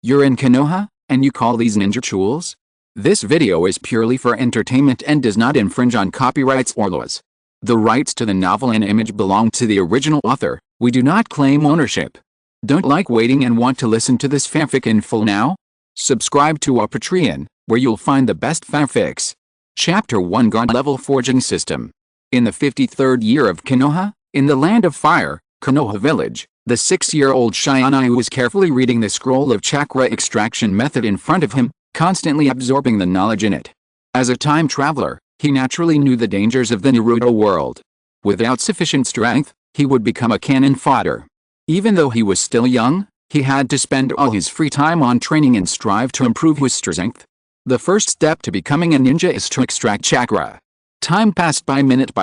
You're in Konoha, and you call these ninja tools? This video is purely for entertainment and does not infringe on copyrights or laws. The rights to the novel and image belong to the original author. We do not claim ownership. Don't like waiting and want to listen to this fanfic in full now? Subscribe to our Patreon, where you'll find the best fanfics. Chapter 1 God Level Forging System. In the 53rd year of Konoha, in the Land of Fire, Konoha Village, the 6-year-old Tianyu was carefully reading the scroll of chakra extraction method in front of him, constantly absorbing the knowledge in it. As a time traveler, he naturally knew the dangers of the Naruto world. Without sufficient strength, he would become a cannon fodder. Even though he was still young, he had to spend all his free time on training and strive to improve his strength. The first step to becoming a ninja is to extract chakra. Time passed by minute,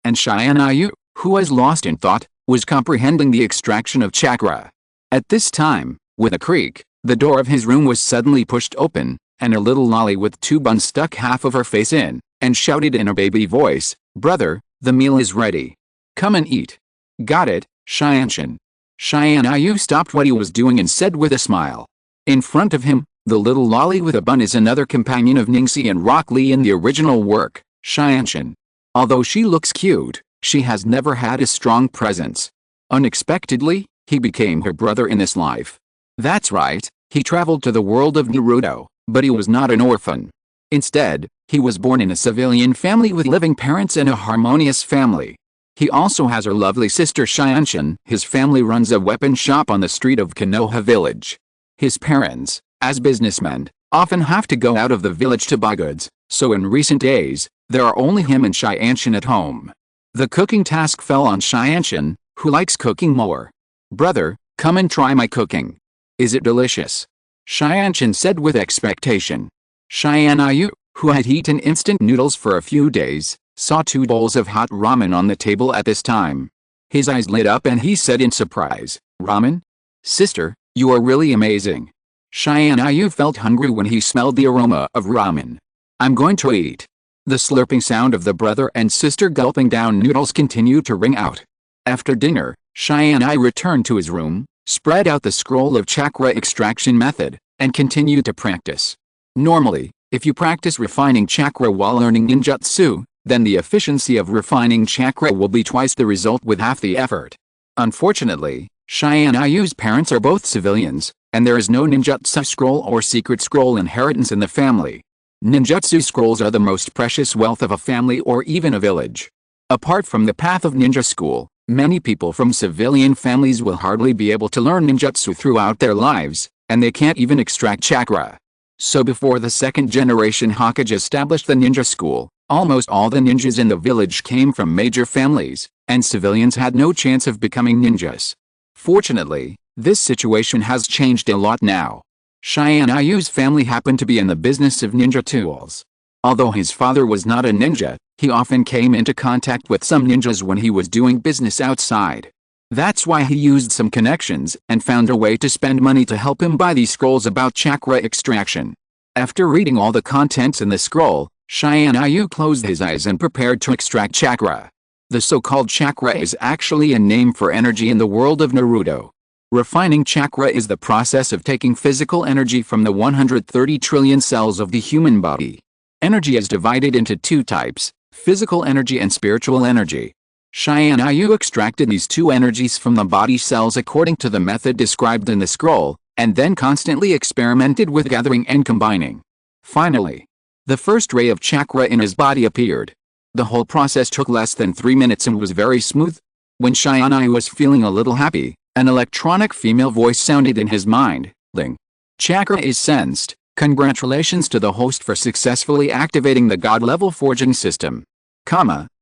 and Tianyu, who was lost in thought, was comprehending the extraction of chakra. At this time, with a creak, the door of his room was suddenly pushed open, and a little lolly with 2 buns stuck half of her face in, and shouted in a baby voice, "Brother, the meal is ready. Come and eat." "Got it, Tiantian." Tianyu stopped what he was doing and said with a smile. In front of him, the little lolly with a bun is another companion of Ningxi and Rock Lee in the original work, Tiantian. Although she looks cute, she has never had a strong presence. Unexpectedly, he became her brother in this life. That's right, he traveled to the world of Naruto, but he was not an orphan. Instead, he was born in a civilian family with living parents and a harmonious family. He also has her lovely sister Tiantian. His family runs a weapon shop on the street of Konoha village. His parents, as businessmen, often have to go out of the village to buy goods, so in recent days, there are only him and Tiantian at home. The cooking task fell on Tiantian, who likes cooking more. "Brother, come and try my cooking. Is it delicious?" Tiantian said with expectation. Tianyu, who had eaten instant noodles for a few days, saw 2 bowls of hot ramen on the table at this time. His eyes lit up and he said in surprise, "Ramen? Sister, you are really amazing." Tianyu felt hungry when he smelled the aroma of ramen. "I'm going to eat." The slurping sound of the brother and sister gulping down noodles continued to ring out. After dinner, Tianyu returned to his room, spread out the scroll of chakra extraction method, and continued to practice. Normally, if you practice refining chakra while learning ninjutsu, then the efficiency of refining chakra will be twice the result with half the effort. Unfortunately, Tianyu's parents are both civilians, and there is no ninjutsu scroll or secret scroll inheritance in the family. Ninjutsu scrolls are the most precious wealth of a family or even a village. Apart from the path of ninja school, many people from civilian families will hardly be able to learn ninjutsu throughout their lives, and they can't even extract chakra. So before the 2nd generation Hokage established the ninja school, almost all the ninjas in the village came from major families, and civilians had no chance of becoming ninjas. Fortunately, this situation has changed a lot now. Tianyu's family happened to be in the business of ninja tools. Although his father was not a ninja, he often came into contact with some ninjas when he was doing business outside. That's why he used some connections and found a way to spend money to help him buy these scrolls about chakra extraction. After reading all the contents in the scroll, Tianyu closed his eyes and prepared to extract chakra. The so-called chakra is actually a name for energy in the world of Naruto. Refining chakra is the process of taking physical energy from the 130 trillion cells of the human body. Energy is divided into 2 types, physical energy and spiritual energy. Tianyu extracted these 2 energies from the body cells according to the method described in the scroll, and then constantly experimented with gathering and combining. Finally, the first ray of chakra in his body appeared. The whole process took less than 3 minutes and was very smooth. When Tianyu was feeling a little happy, an electronic female voice sounded in his mind, "Ling. Chakra is sensed. Congratulations to the host for successfully activating the God Level Forging System.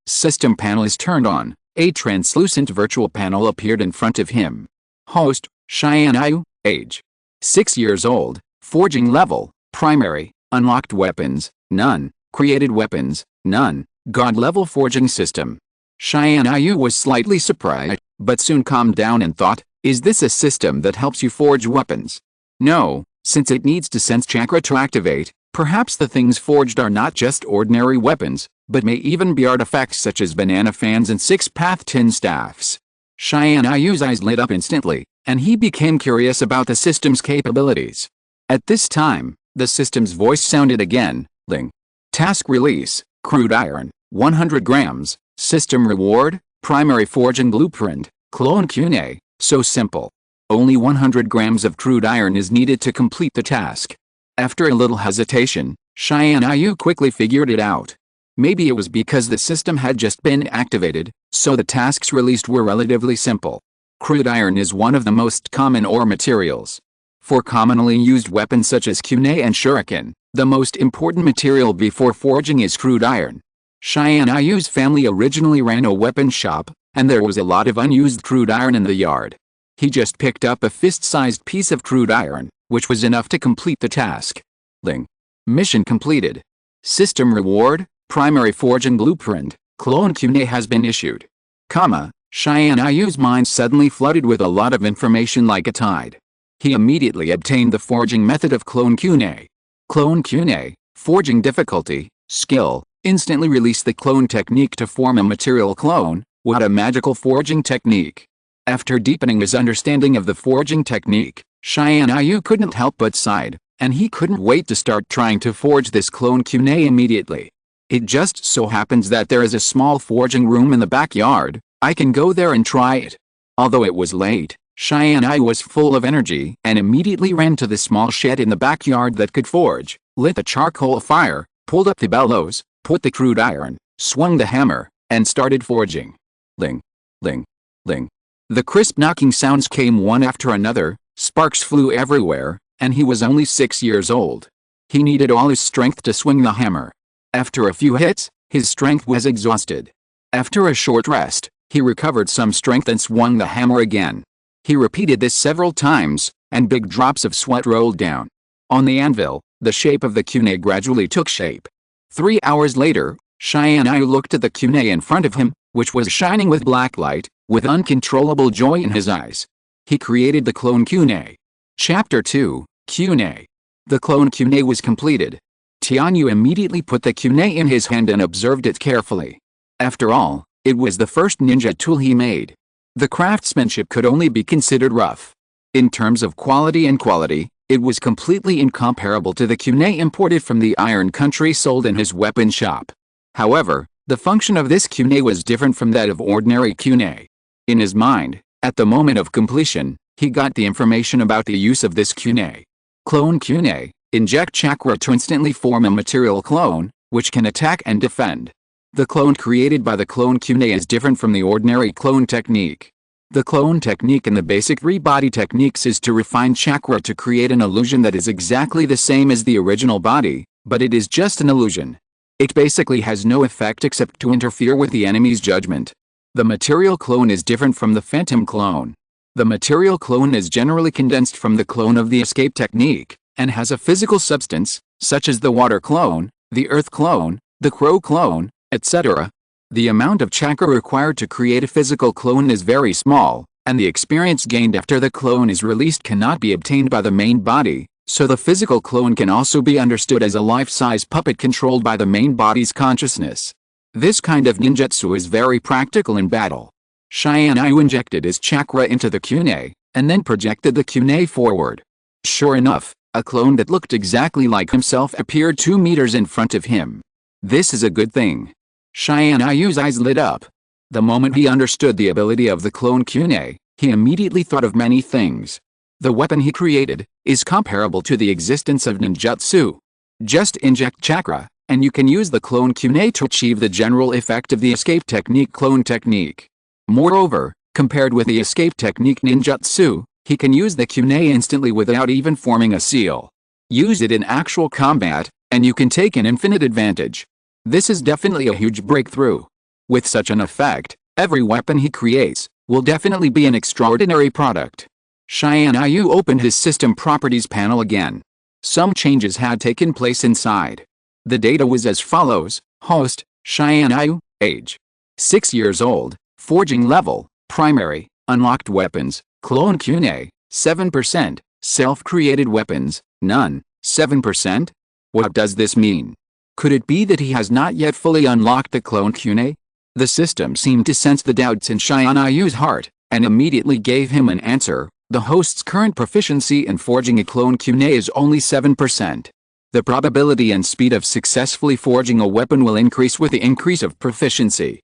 System panel is turned on." A translucent virtual panel appeared in front of him. Host, Tianyu, age 6 years old, forging level, primary, unlocked weapons, none, created weapons, none, God Level Forging System. Tianyu was slightly surprised, but soon calmed down and thought, is this a system that helps you forge weapons? No, since it needs to sense chakra to activate, perhaps the things forged are not just ordinary weapons, but may even be artifacts such as banana fans and 6-path tin staffs. Tianyu's eyes lit up instantly, and he became curious about the system's capabilities. At this time, the system's voice sounded again, Ling. Task release, crude iron, 100 grams, system reward, primary forging blueprint, clone Kune, so simple. Only 100 grams of crude iron is needed to complete the task. After a little hesitation, Tianyu quickly figured it out. Maybe it was because the system had just been activated, so the tasks released were relatively simple. Crude iron is one of the most common ore materials. For commonly used weapons such as kunai and shuriken, the most important material before forging is crude iron. Tianyu's family originally ran a weapon shop, and there was a lot of unused crude iron in the yard. He just picked up a fist-sized piece of crude iron, which was enough to complete the task. Ling. Mission completed. System reward, primary forging blueprint, clone kunai has been issued. Tianyu's mind suddenly flooded with a lot of information like a tide. He immediately obtained the forging method of clone kunai. Clone kunai, forging difficulty, skill, instantly release the clone technique to form a material clone. What a magical forging technique. After deepening his understanding of the forging technique, Tianyu couldn't help but sighed, and he couldn't wait to start trying to forge this clone kunai immediately. It just so happens that there is a small forging room in the backyard. I can go there and try it. Although it was late, Tianyu was full of energy and immediately ran to the small shed in the backyard that could forge, lit the charcoal fire, pulled up the bellows, put the crude iron, swung the hammer, and started forging. Ling, ling, ling. The crisp knocking sounds came one after another, sparks flew everywhere, and he was only 6 years old. He needed all his strength to swing the hammer. After a few hits, his strength was exhausted. After a short rest, he recovered some strength and swung the hammer again. He repeated this several times, and big drops of sweat rolled down. On the anvil, the shape of the kunai gradually took shape. 3 hours later, Tianyu looked at the kunai in front of him, which was shining with black light, with uncontrollable joy in his eyes. He created the clone kunai. Chapter 2, Kunai. The clone kunai was completed. Tianyu immediately put the kunai in his hand and observed it carefully. After all, it was the first ninja tool he made. The craftsmanship could only be considered rough. In terms of quality and quality, it was completely incomparable to the kunai imported from the Iron Country sold in his weapon shop. However, the function of this kunai was different from that of ordinary kunai. In his mind, at the moment of completion, he got the information about the use of this kunai. Clone kunai, inject chakra to instantly form a material clone, which can attack and defend. The clone created by the clone kunai is different from the ordinary clone technique. The clone technique in the basic 3 body techniques is to refine chakra to create an illusion that is exactly the same as the original body, but it is just an illusion. It basically has no effect except to interfere with the enemy's judgment. The material clone is different from the phantom clone. The material clone is generally condensed from the clone of the escape technique, and has a physical substance, such as the water clone, the earth clone, the crow clone, etc. The amount of chakra required to create a physical clone is very small, and the experience gained after the clone is released cannot be obtained by the main body, so the physical clone can also be understood as a life-size puppet controlled by the main body's consciousness. This kind of ninjutsu is very practical in battle. Tianyu injected his chakra into the kunai, and then projected the kunai forward. Sure enough, a clone that looked exactly like himself appeared 2 meters in front of him. This is a good thing. Tianyu's eyes lit up. The moment he understood the ability of the clone kunai, he immediately thought of many things. The weapon he created is comparable to the existence of ninjutsu. Just inject chakra, and you can use the clone kunai to achieve the general effect of the escape technique clone technique. Moreover, compared with the escape technique ninjutsu, he can use the kunai instantly without even forming a seal. Use it in actual combat, and you can take an infinite advantage. This is definitely a huge breakthrough. With such an effect, every weapon he creates will definitely be an extraordinary product. Tianyu opened his system properties panel again. Some changes had taken place inside. The data was as follows: Host, Tianyu, age 6 years old, forging level, primary, unlocked weapons, clone kunai, 7%, self-created weapons, none, 7%? What does this mean? Could it be that he has not yet fully unlocked the clone kunai? The system seemed to sense the doubts in Tianyu's heart, and immediately gave him an answer: The host's current proficiency in forging a clone kunai is only 7%. The probability and speed of successfully forging a weapon will increase with the increase of proficiency.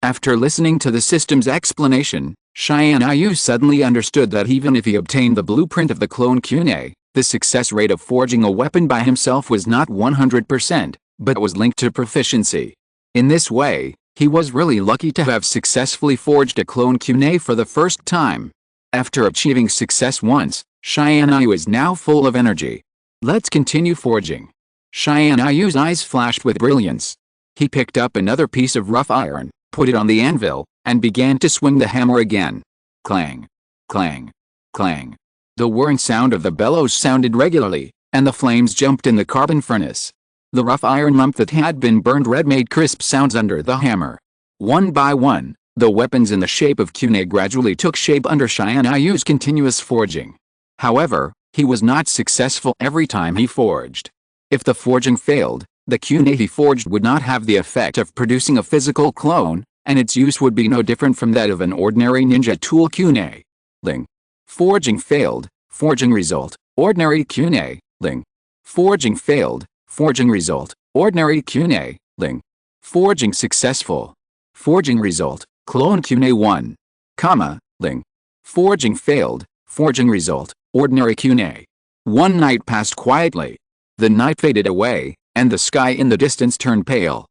After listening to the system's explanation, Tianyu suddenly understood that even if he obtained the blueprint of the clone kunai, the success rate of forging a weapon by himself was not 100%, but was linked to proficiency. In this way, he was really lucky to have successfully forged a clone kunai for the first time. After achieving success once, Tianyu is now full of energy. Let's continue forging. Tianyu's eyes flashed with brilliance. He picked up another piece of rough iron, put it on the anvil, and began to swing the hammer again. Clang, clang, clang. The whirring sound of the bellows sounded regularly, and the flames jumped in the carbon furnace. The rough iron lump that had been burned red made crisp sounds under the hammer. One by one, the weapons in the shape of kunai gradually took shape under Tianyu's continuous forging. However, he was not successful every time he forged. If the forging failed, the kunai he forged would not have the effect of producing a physical clone, and its use would be no different from that of an ordinary ninja tool kunai. Ling. Forging failed, forging result, ordinary kunai, Ling. Forging failed, forging result, ordinary kunai, Ling. Forging successful. Forging result, clone kunai 1, Ling. Forging failed, forging result, ordinary kunai. One night passed quietly. The night faded away, and the sky in the distance turned pale.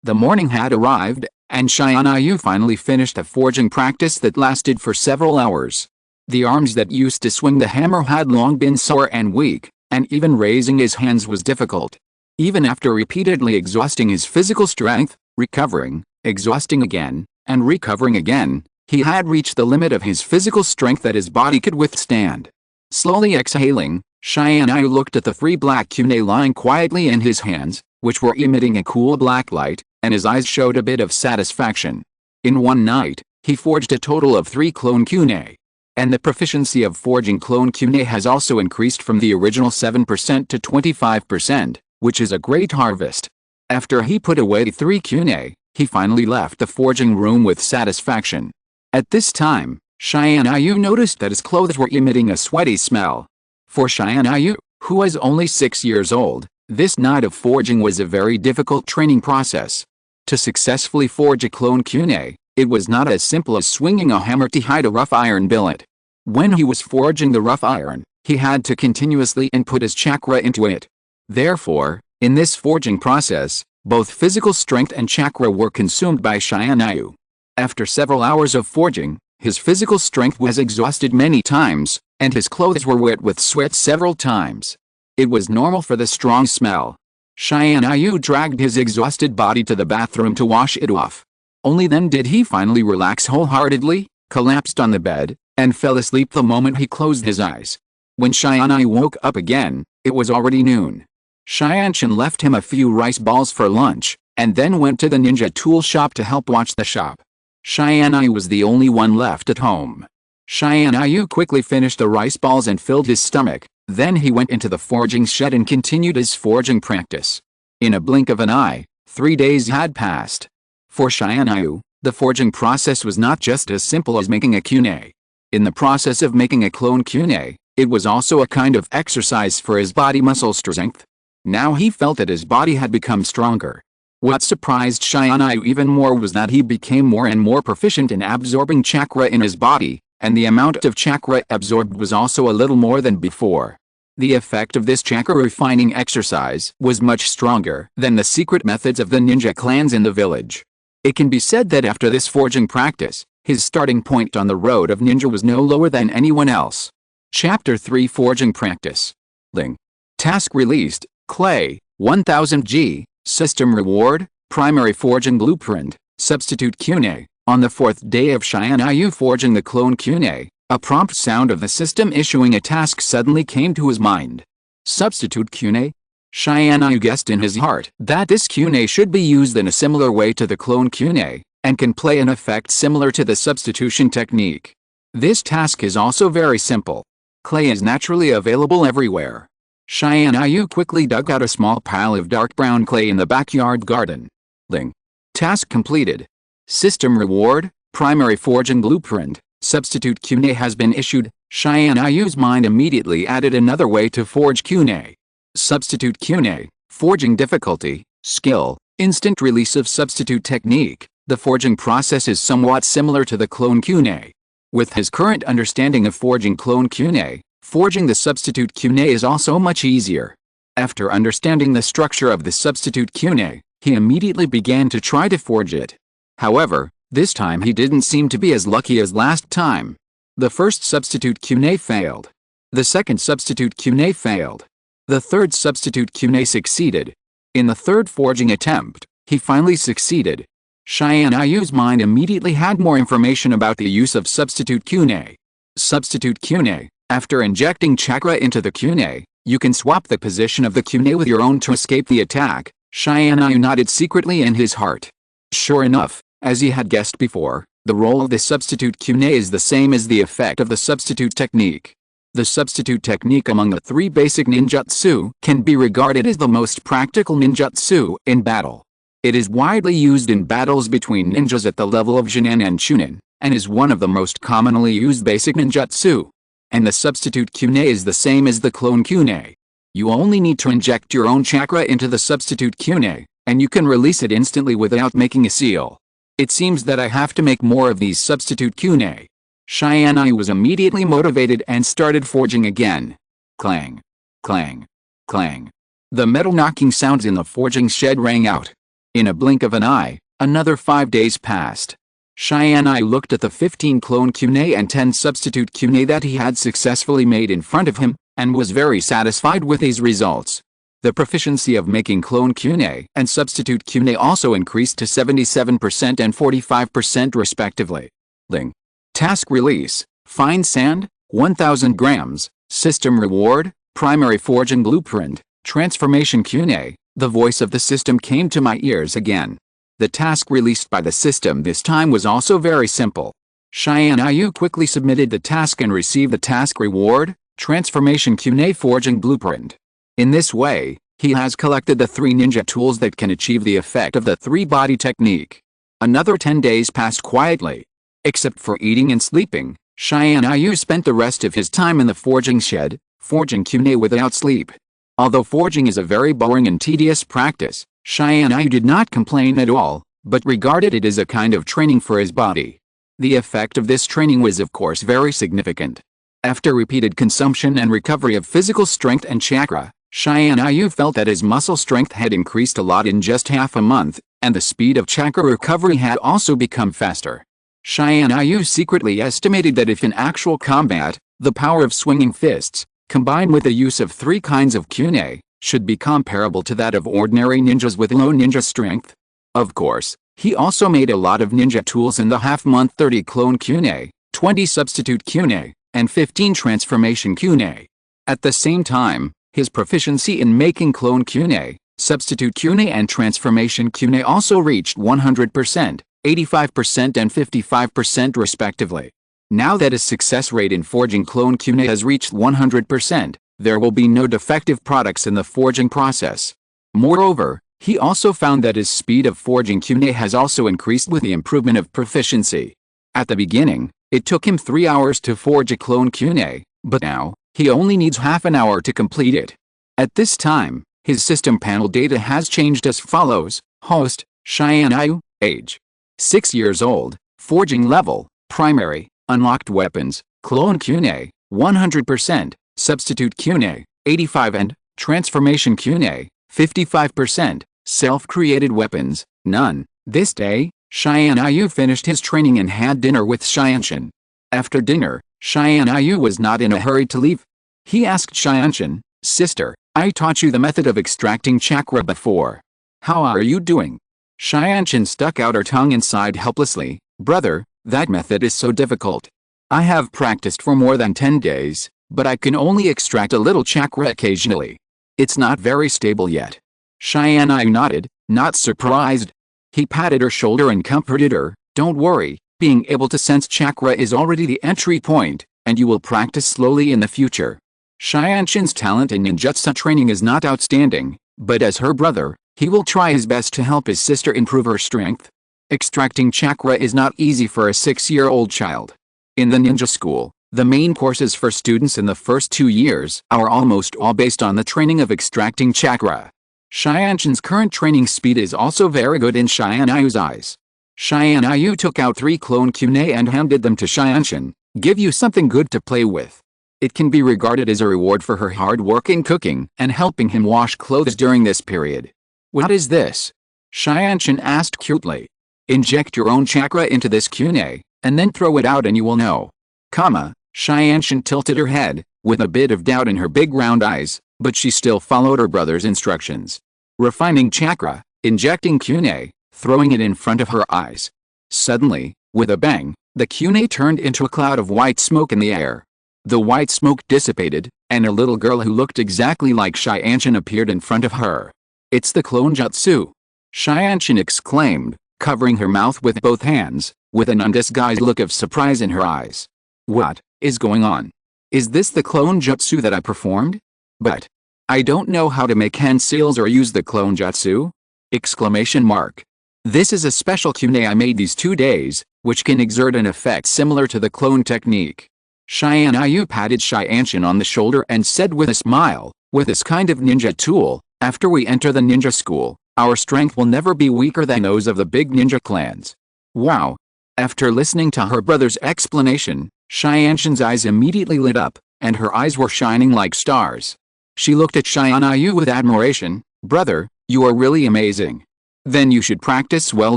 The morning had arrived, and Tianyu finally finished a forging practice that lasted for several hours. The arms that used to swing the hammer had long been sore and weak, and even raising his hands was difficult. Even after repeatedly exhausting his physical strength, recovering, exhausting again, and recovering again, he had reached the limit of his physical strength that his body could withstand. Slowly exhaling, Tianyu looked at the 3 black kunai lying quietly in his hands, which were emitting a cool black light, and his eyes showed a bit of satisfaction. In one night, he forged a total of 3 clone kunai. And the proficiency of forging clone kunai has also increased from the original 7% to 25%, which is a great harvest. After he put away 3 kunai, he finally left the forging room with satisfaction. At this time, Tianyu noticed that his clothes were emitting a sweaty smell. For Tianyu, who was only 6 years old, this night of forging was a very difficult training process. To successfully forge a clone kunai, it was not as simple as swinging a hammer to hide a rough iron billet. When he was forging the rough iron, he had to continuously input his chakra into it. Therefore, in this forging process, both physical strength and chakra were consumed by Tianyu. After several hours of forging, his physical strength was exhausted many times, and his clothes were wet with sweat several times. It was normal for the strong smell. Tianyu dragged his exhausted body to the bathroom to wash it off. Only then did he finally relax wholeheartedly, collapsed on the bed, and fell asleep the moment he closed his eyes. When Tianyu woke up again, it was already noon. Tiantian left him a few rice balls for lunch, and then went to the ninja tool shop to help watch the shop. Tianyu was the only one left at home. Tianyu quickly finished the rice balls and filled his stomach, then he went into the forging shed and continued his forging practice. In a blink of an eye, 3 days had passed. For Tianyu, the forging process was not just as simple as making a kunai. In the process of making a clone kunai, it was also a kind of exercise for his body muscle strength. Now he felt that his body had become stronger. What surprised Tianyu even more was that he became more and more proficient in absorbing chakra in his body, and the amount of chakra absorbed was also a little more than before. The effect of this chakra refining exercise was much stronger than the secret methods of the ninja clans in the village. It can be said that after this forging practice, his starting point on the road of ninja was no lower than anyone else. Chapter 3 Forging Practice. Ling. Task released, Clay, 1000G, System Reward, Primary Forging Blueprint, Substitute kunai. On the 4th day of Tianyu forging the clone kunai, a prompt sound of the system issuing a task suddenly came to his mind. Substitute kunai? Tianyu guessed in his heart that this kunai should be used in a similar way to the clone kunai, and can play an effect similar to the substitution technique. This task is also very simple. Clay is naturally available everywhere. Tianyu quickly dug out a small pile of dark brown clay in the backyard garden. Ling. Task completed. System Reward, Primary Forging Blueprint, Substitute Kunai has been issued. Tianyu's mind immediately added another way to forge Kunai. Substitute Kunai, forging difficulty, skill, instant release of substitute technique. The forging process is somewhat similar to the clone Kunai. With his current understanding of forging clone Kunai, forging the substitute Kunai is also much easier. After understanding the structure of the substitute Kunai, he immediately began to try to forge it. However, this time he didn't seem to be as lucky as last time. The first substitute Kunai failed. The second substitute Kunai failed. The third substitute Kunai succeeded. In the third forging attempt, he finally succeeded. Tianyu's mind immediately had more information about the use of substitute Kunai. Substitute Kunai. After injecting chakra into the Kunai, you can swap the position of the Kunai with your own to escape the attack. Tianyu nodded secretly in his heart. Sure enough, as he had guessed before, the role of the substitute Kunai is the same as the effect of the substitute technique. The substitute technique among the three basic ninjutsu can be regarded as the most practical ninjutsu in battle. It is widely used in battles between ninjas at the level of Jinin and Chunin, and is one of the most commonly used basic ninjutsu. And the substitute Kunai is the same as the clone Kunai. You only need to inject your own chakra into the substitute Kunai, and you can release it instantly without making a seal. It seems that I have to make more of these substitute Kunai. Tianyu was immediately motivated and started forging again. Clang, clang, clang. The metal knocking sounds in the forging shed rang out. In a blink of an eye, another 5 days passed. Tianyu looked at the 15 clone Kunai and 10 substitute Kunai that he had successfully made in front of him, and was very satisfied with these results. The proficiency of making clone Kunai and substitute Kunai also increased to 77% and 45% respectively. Ling. Task release, fine sand, 1000 grams, system reward, primary forging blueprint, transformation Kunai. The voice of the system came to my ears again. The task released by the system this time was also very simple. Tianyu quickly submitted the task and received the task reward, transformation Kunai forging blueprint. In this way, he has collected the 3 ninja tools that can achieve the effect of the 3-body technique. Another 10 days passed quietly. Except for eating and sleeping, Tianyu spent the rest of his time in the forging shed, forging Kunai without sleep. Although forging is a very boring and tedious practice, Tianyu did not complain at all, but regarded it as a kind of training for his body. The effect of this training was of course very significant. After repeated consumption and recovery of physical strength and chakra, Tianyu felt that his muscle strength had increased a lot in just half a month, and the speed of chakra recovery had also become faster. Tianyu secretly estimated that if in actual combat, the power of swinging fists, combined with the use of 3 kinds of Kunai, should be comparable to that of ordinary ninjas with low ninja strength. Of course, he also made a lot of ninja tools in the half-month: 30 clone Kunai, 20 substitute Kunai, and 15 transformation Kunai. At the same time, his proficiency in making clone Kunai, substitute Kunai and transformation Kunai also reached 100%, 85% and 55% respectively. Now that his success rate in forging clone Kunai has reached 100%, there will be no defective products in the forging process. Moreover, he also found that his speed of forging Kunai has also increased with the improvement of proficiency. At the beginning, it took him 3 hours to forge a clone Kunai, but now, he only needs half an hour to complete it. At this time, his system panel data has changed as follows: Host, Tianyu, age, 6 years old, forging level, primary, unlocked weapons, clone Kunai, 100%, substitute Kunai, 85% and transformation Kunai, 55%, self-created weapons, none. This day, Tianyu finished his training and had dinner with Tiantian. After dinner, Tianyu was not in a hurry to leave. He asked Tiantian, "Sister, I taught you the method of extracting chakra before. How are you doing?" Tiantian stuck out her tongue and sighed helplessly. "Brother, that method is so difficult. I have practiced for more than 10 days, but I can only extract a little chakra occasionally. It's not very stable yet." Tianyu nodded, not surprised. He patted her shoulder and comforted her. "Don't worry, being able to sense chakra is already the entry point, and you will practice slowly in the future." Tiantian's talent in ninjutsu training is not outstanding, but as her brother, he will try his best to help his sister improve her strength. Extracting chakra is not easy for a 6-year-old child. In the ninja school, the main courses for students in the first 2 years are almost all based on the training of extracting chakra. Tiantian's current training speed is also very good in Tianyu's eyes. Tianyu took out 3 clone kunai and handed them to Tiantian. Give you something good to play with. It can be regarded as a reward for her hard work in cooking and helping him wash clothes during this period. What is this? Tiantian asked cutely. Inject your own chakra into this kunai, and then throw it out and you will know. Tiantian tilted her head, with a bit of doubt in her big round eyes, but she still followed her brother's instructions. Refining chakra, injecting kunai, throwing it in front of her eyes. Suddenly, with a bang, the kunai turned into a cloud of white smoke in the air. The white smoke dissipated, and a little girl who looked exactly like Tiantian appeared in front of her. It's the clone jutsu! Tiantian exclaimed, covering her mouth with both hands, with an undisguised look of surprise in her eyes. What is going on? Is this the clone jutsu that I performed? But I don't know how to make hand seals or use the clone jutsu! Exclamation mark. This is a special kunai I made these 2 days, which can exert an effect similar to the clone technique. Tianyu patted Tiantian on the shoulder and said with a smile, with this kind of ninja tool, after we enter the ninja school, our strength will never be weaker than those of the big ninja clans. Wow! After listening to her brother's explanation, Tiantian's eyes immediately lit up, and her eyes were shining like stars. She looked at Tianyu with admiration. Brother, you are really amazing. Then you should practice well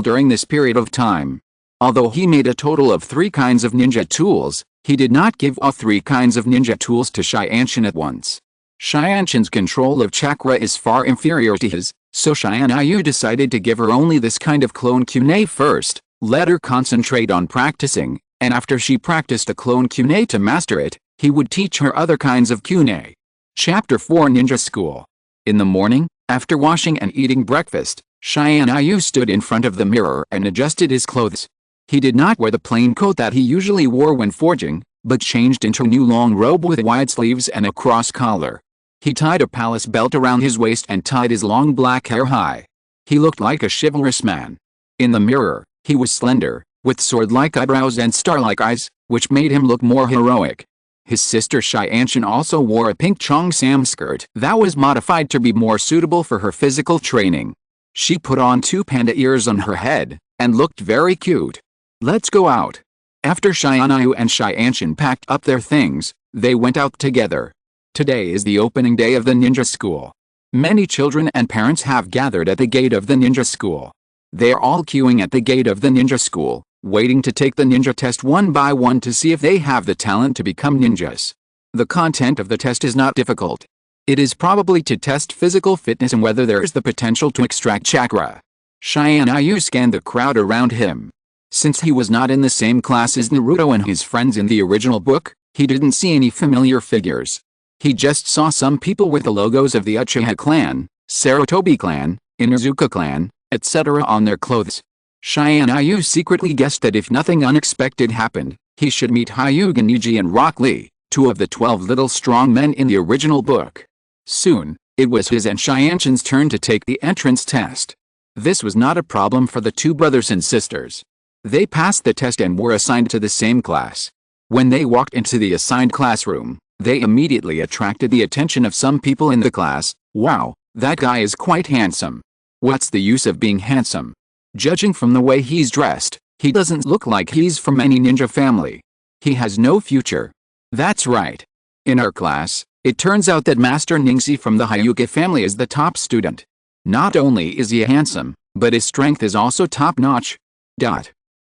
during this period of time. Although he made a total of 3 kinds of ninja tools, he did not give all 3 kinds of ninja tools to Tiantian at once. Tiantian's control of chakra is far inferior to his, so Tianyu decided to give her only this kind of clone kunai first, let her concentrate on practicing, and after she practiced a clone kunai to master it, he would teach her other kinds of kunai. Chapter 4 Ninja School. In the morning, after washing and eating breakfast, Tianyu stood in front of the mirror and adjusted his clothes. He did not wear the plain coat that he usually wore when forging, but changed into a new long robe with wide sleeves and a cross collar. He tied a palace belt around his waist and tied his long black hair high. He looked like a chivalrous man. In the mirror, he was slender, with sword-like eyebrows and star-like eyes, which made him look more heroic. His sister Tiantian also wore a pink cheongsam skirt that was modified to be more suitable for her physical training. She put on 2 panda ears on her head, and looked very cute. Let's go out. After Tianyu and Tiantian packed up their things, they went out together. Today is the opening day of the ninja school. Many children and parents have gathered at the gate of the ninja school. They are all queuing at the gate of the ninja school, waiting to take the ninja test one by one to see if they have the talent to become ninjas. The content of the test is not difficult. It is probably to test physical fitness and whether there is the potential to extract chakra. Tianyu scanned the crowd around him. Since he was not in the same class as Naruto and his friends in the original book, he didn't see any familiar figures. He just saw some people with the logos of the Uchiha clan, Sarutobi clan, Inuzuka clan, etc. on their clothes. Tianyu secretly guessed that if nothing unexpected happened, he should meet Hyuga Niji and Rock Lee, 2 of the 12 little strong men in the original book. Soon, it was his and Tiantian's turn to take the entrance test. This was not a problem for the 2 brothers and sisters. They passed the test and were assigned to the same class. When they walked into the assigned classroom, they immediately attracted the attention of some people in the class. Wow, that guy is quite handsome. What's the use of being handsome? Judging from the way he's dressed, he doesn't look like he's from any ninja family. He has no future. That's right. In our class, it turns out that Master Ningxi from the Hyuga family is the top student. Not only is he handsome, but his strength is also top-notch.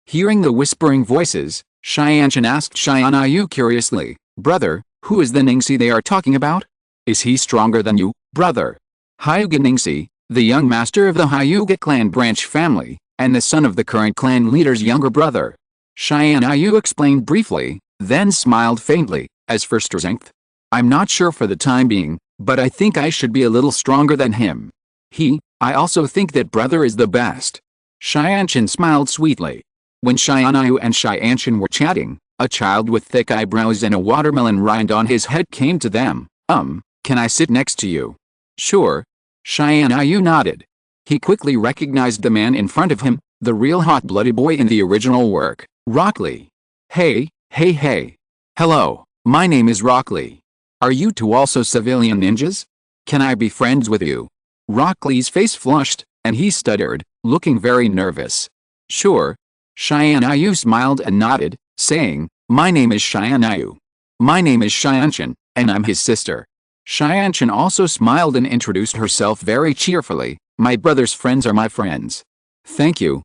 Hearing the whispering voices, Tiantian asked Tianyu curiously, Brother, who is the Ningxi they are talking about? Is he stronger than you, brother? Hyuga Ningxi, the young master of the Hyuga clan branch family, and the son of the current clan leader's younger brother. Tianyu explained briefly, then smiled faintly. As for strength, I'm not sure for the time being, but I think I should be a little stronger than him. I also think that brother is the best. Tiantian smiled sweetly. When Tianyu and Tiantian were chatting, a child with thick eyebrows and a watermelon rind on his head came to them. Can I sit next to you? Sure. Tianyu nodded. He quickly recognized the man in front of him, the real hot-blooded boy in the original work, Rock Lee. Hey Hey. Hello, my name is Rock Lee. Are you two also civilian ninjas? Can I be friends with you? Rock Lee's face flushed, and he stuttered, looking very nervous. Sure. Tianyu smiled and nodded, saying, my name is Tianyu. My name is Tiantian, and I'm his sister. Tiantian also smiled and introduced herself very cheerfully. My brother's friends are my friends. Thank you.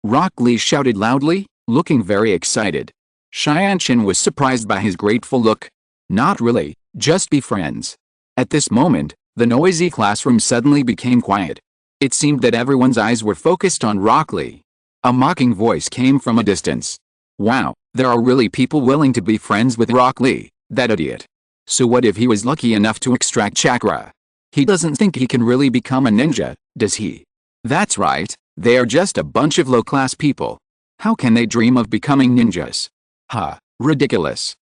Rock Lee shouted loudly, looking very excited. Tiantian was surprised by his grateful look. Not really, just be friends. At this moment, the noisy classroom suddenly became quiet. It seemed that everyone's eyes were focused on Rock Lee. A mocking voice came from a distance. Wow, there are really people willing to be friends with Rock Lee, that idiot. So what if he was lucky enough to extract chakra? He doesn't think he can really become a ninja, does he? That's right, they are just a bunch of low-class people. How can they dream of becoming ninjas? Ridiculous.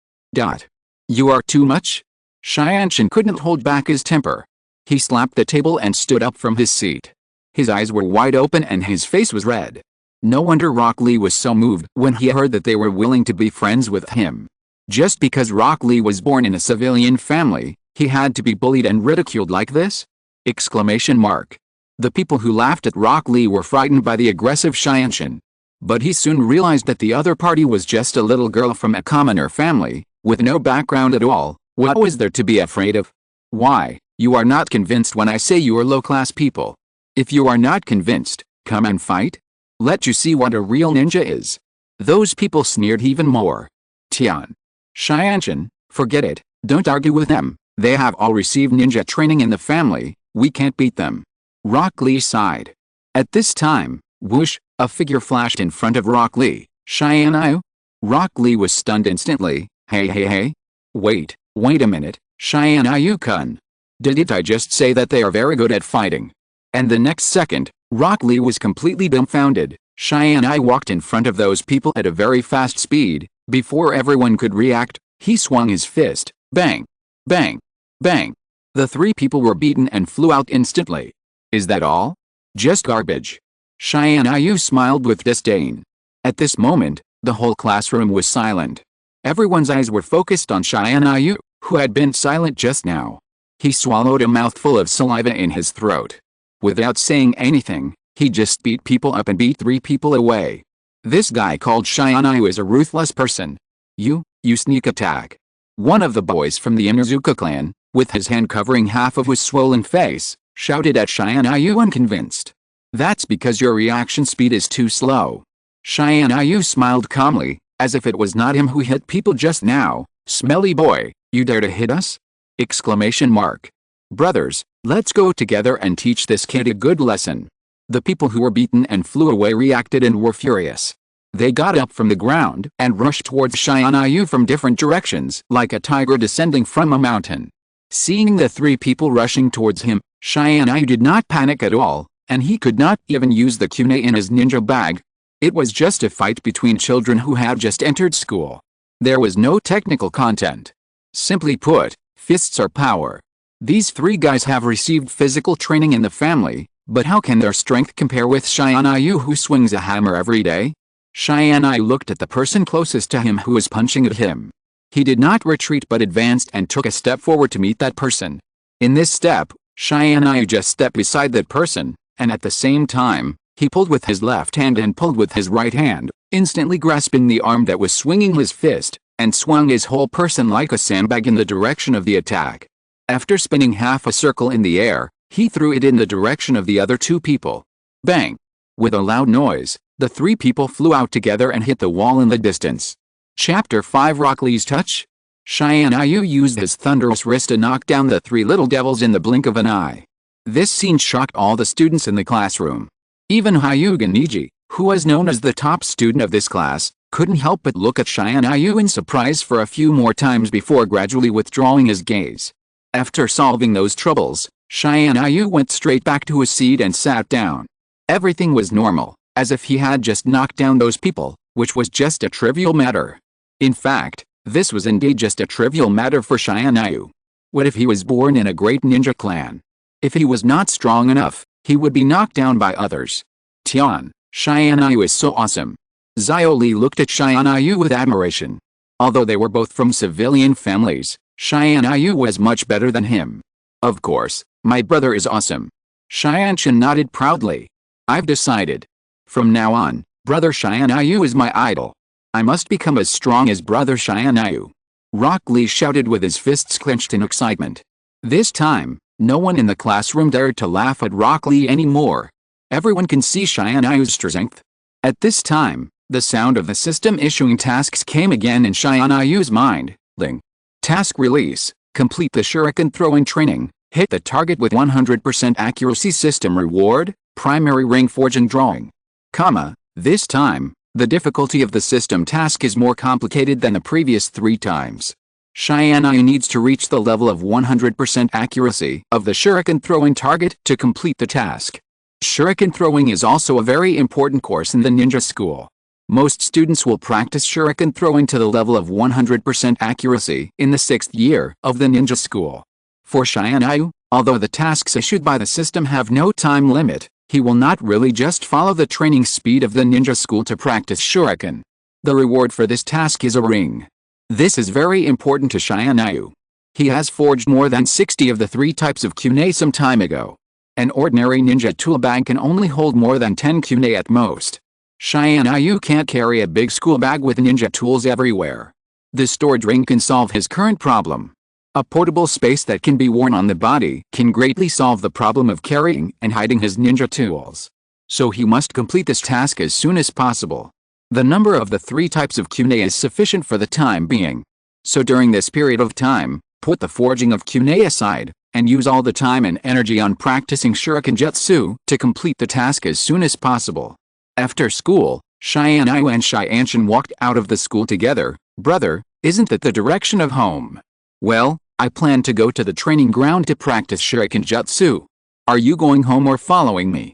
You are too much? Tiantian couldn't hold back his temper. He slapped the table and stood up from his seat. His eyes were wide open and his face was red. No wonder Rock Lee was so moved when he heard that they were willing to be friends with him. Just because Rock Lee was born in a civilian family, he had to be bullied and ridiculed like this? Exclamation mark. The people who laughed at Rock Lee were frightened by the aggressive Tiantian. But he soon realized that the other party was just a little girl from a commoner family, with no background at all. What was there to be afraid of? Why, you are not convinced when I say you are low-class people. If you are not convinced, come and fight. Let you see what a real ninja is. Those people sneered even more. Tiantian, forget it, don't argue with them. They have all received ninja training in the family, we can't beat them. Rock Lee sighed. At this time, whoosh, a figure flashed in front of Rock Lee. Tianyu? Rock Lee was stunned instantly. Hey. Wait a minute, Tianyu-kun. Didn't I just say that they are very good at fighting? And the next second, Rock Lee was completely dumbfounded. Tianyu walked in front of those people at a very fast speed. Before everyone could react, he swung his fist. Bang! Bang! Bang! The three people were beaten and flew out instantly. Is that all? Just garbage. Tianyu smiled with disdain. At this moment, the whole classroom was silent. Everyone's eyes were focused on Tianyu, who had been silent just now. He swallowed a mouthful of saliva in his throat. Without saying anything, he just beat people up and beat three people away. This guy called Tianyu is a ruthless person. You sneak attack. One of the boys from the Inuzuka clan, with his hand covering half of his swollen face, shouted at Tianyu unconvinced. That's because your reaction speed is too slow. Tianyu smiled calmly, as if it was not him who hit people just now. Smelly boy, you dare to hit us? Exclamation mark. Brothers, let's go together and teach this kid a good lesson. The people who were beaten and flew away reacted and were furious. They got up from the ground and rushed towards Tianyu from different directions like a tiger descending from a mountain. Seeing the three people rushing towards him, Tianyu did not panic at all, and he could not even use the kunai in his ninja bag. It was just a fight between children who had just entered school. There was no technical content. Simply put, fists are power. These three guys have received physical training in the family, but how can their strength compare with Tianyu who swings a hammer every day? Tianyu looked at the person closest to him who was punching at him. He did not retreat but advanced and took a step forward to meet that person. In this step, Tianyu just stepped beside that person, and at the same time, he pulled with his left hand and pulled with his right hand, instantly grasping the arm that was swinging his fist, and swung his whole person like a sandbag in the direction of the attack. After spinning half a circle in the air, he threw it in the direction of the other two people. Bang! With a loud noise, the three people flew out together and hit the wall in the distance. Chapter 5 Rock Lee's Touch? Tianyu used his thunderous wrist to knock down the three little devils in the blink of an eye. This scene shocked all the students in the classroom. Even Hyuga Niji, who was known as the top student of this class, couldn't help but look at Tianyu in surprise for a few more times before gradually withdrawing his gaze. After solving those troubles, Tianyu went straight back to his seat and sat down. Everything was normal, as if he had just knocked down those people, which was just a trivial matter. In fact, this was indeed just a trivial matter for Tianyu. What if he was born in a great ninja clan? If he was not strong enough, he would be knocked down by others. Tianyu is so awesome. Xiaoli looked at Xianyu with admiration. Although they were both from civilian families, Xianyu was much better than him. Of course, my brother is awesome. Tiantian nodded proudly. I've decided. From now on, brother Tianyu is my idol. I must become as strong as brother Tianyu. Rock Lee shouted with his fists clenched in excitement. This time, no one in the classroom dared to laugh at Rock Lee anymore. Everyone can see Tianyu's strength. At this time, the sound of the system issuing tasks came again in Tianyu's mind. Ling. Task release. Complete the shuriken throwing training. Hit the target with 100% accuracy. System reward. Primary ring forge and drawing. This time, the difficulty of the system task is more complicated than the previous 3 times. Tianyu needs to reach the level of 100% accuracy of the shuriken throwing target to complete the task. Shuriken throwing is also a very important course in the ninja school. Most students will practice shuriken throwing to the level of 100% accuracy in the 6th year of the ninja school. For Tianyu, although the tasks issued by the system have no time limit, he will not really just follow the training speed of the ninja school to practice shuriken. The reward for this task is a ring. This is very important to Tianyu. He has forged more than 60 of the 3 types of kunai some time ago. An ordinary ninja tool bag can only hold more than 10 kunai at most. Tianyu can't carry a big school bag with ninja tools everywhere. The storage ring can solve his current problem. A portable space that can be worn on the body can greatly solve the problem of carrying and hiding his ninja tools. So he must complete this task as soon as possible. The number of the 3 types of kunai is sufficient for the time being. So during this period of time, put the forging of kunai aside, and use all the time and energy on practicing shuriken jutsu to complete the task as soon as possible. After school, Tianyu and Tiantian walked out of the school together. Brother, isn't that the direction of home? Well, I plan to go to the training ground to practice shuriken jutsu. Are you going home or following me?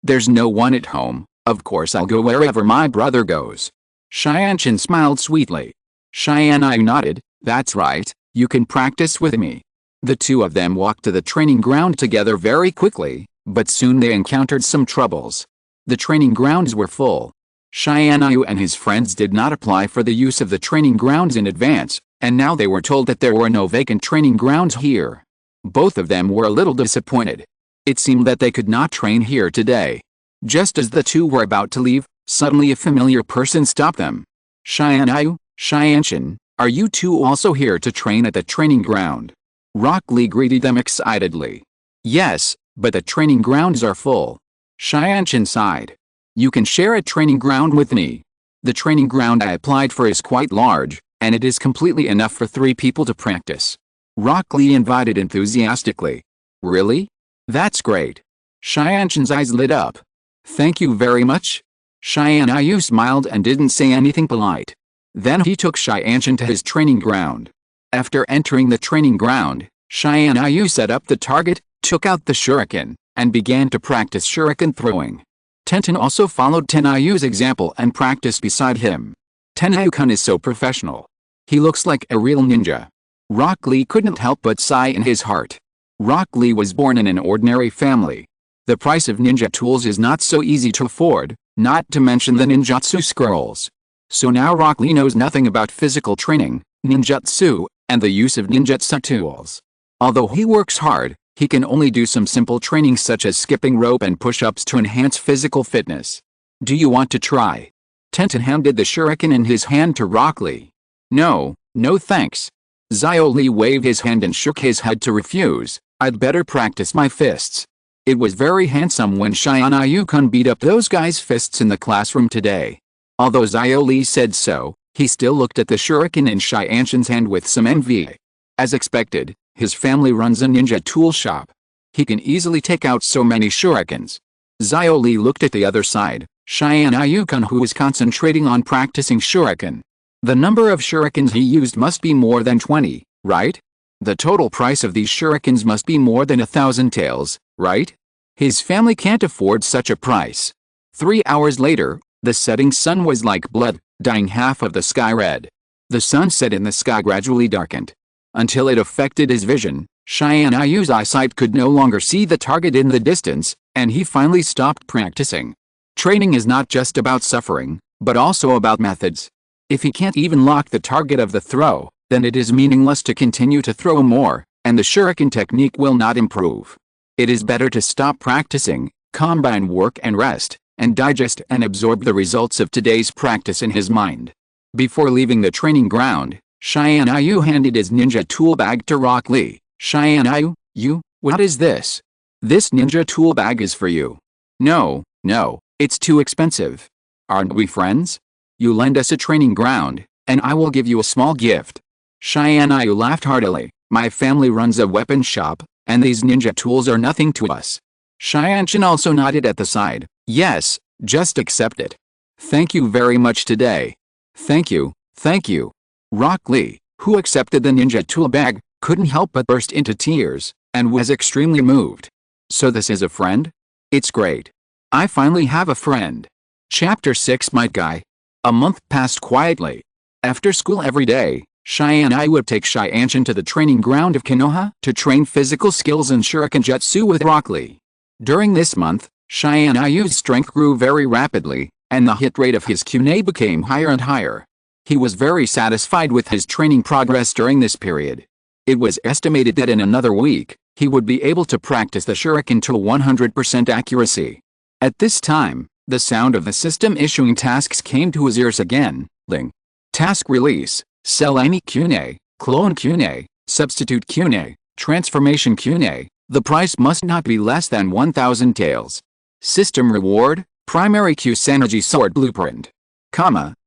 There's no one at home. Of course I'll go wherever my brother goes. Tiantian smiled sweetly. Tianyu nodded. That's right, you can practice with me. The 2 of them walked to the training ground together very quickly, but soon they encountered some troubles. The training grounds were full. Tianyu and his friends did not apply for the use of the training grounds in advance, and now they were told that there were no vacant training grounds here. Both of them were a little disappointed. It seemed that they could not train here today. Just as the 2 were about to leave, suddenly a familiar person stopped them. Tianyu, Tiantian, are you 2 also here to train at the training ground? Rock Lee greeted them excitedly. Yes, but the training grounds are full. Tiantian sighed. You can share a training ground with me. The training ground I applied for is quite large, and it is completely enough for 3 people to practice. Rock Lee invited enthusiastically. Really? That's great. Tiantian's eyes lit up. Thank you very much. Tianyu smiled and didn't say anything polite. Then he took Tiantian to his training ground. After entering the training ground, Tianyu set up the target, took out the shuriken, and began to practice shuriken throwing. Tenten also followed Tianyu's example and practiced beside him. Tianyu-kun is so professional. He looks like a real ninja. Rock Lee couldn't help but sigh in his heart. Rock Lee was born in an ordinary family. The price of ninja tools is not so easy to afford, not to mention the ninjutsu scrolls. So now Rock Lee knows nothing about physical training, ninjutsu, and the use of ninjutsu tools. Although he works hard, he can only do some simple training such as skipping rope and push-ups to enhance physical fitness. Do you want to try? Tenten handed the shuriken in his hand to Rock Lee. No thanks. Xiaoli waved his hand and shook his head to refuse. I'd better practice my fists. It was very handsome when Tianyu-kun beat up those guys' fists in the classroom today. Although Xiaoli said so, he still looked at the shuriken in Tiantian's hand with some envy. As expected, his family runs a ninja tool shop. He can easily take out so many shurikens. Xiaoli looked at the other side, Tianyu-kun, who was concentrating on practicing shuriken. The number of shurikens he used must be more than 20, right? The total price of these shurikens must be more than 1,000 taels, right? His family can't afford such a price. 3 hours later, the setting sun was like blood, dyeing half of the sky red. The sunset in the sky gradually darkened. Until it affected his vision, Tianyu's eyesight could no longer see the target in the distance, and he finally stopped practicing. Training is not just about suffering, but also about methods. If he can't even lock the target of the throw, then it is meaningless to continue to throw more, and the shuriken technique will not improve. It is better to stop practicing, combine work and rest, and digest and absorb the results of today's practice in his mind. Before leaving the training ground, Tianyu handed his ninja tool bag to Rock Lee. Tianyu, what is this? This ninja tool bag is for you. No, it's too expensive. Aren't we friends? You lend us a training ground, and I will give you a small gift. Tianyu laughed heartily. My family runs a weapon shop, and these ninja tools are nothing to us. Tiantian also nodded at the side. Yes, just accept it. Thank you very much today. Thank you. Rock Lee, who accepted the ninja tool bag, couldn't help but burst into tears, and was extremely moved. So this is a friend? It's great. I finally have a friend. Chapter 6. My guy. A month passed quietly. After school every day, Tianyu would take Tiantian to the training ground of Konoha to train physical skills in shuriken jutsu with Rock Lee. During this month, Tianyu's strength grew very rapidly, and the hit rate of his kunai became higher and higher. He was very satisfied with his training progress during this period. It was estimated that in another week, he would be able to practice the shuriken to 100% accuracy. At this time, the sound of the system issuing tasks came to his ears again. Ling. Task release. Sell any kunai, clone kunai, substitute kunai, transformation kunai. The price must not be less than 1,000 taels. System reward, primary Kusanagi sword blueprint.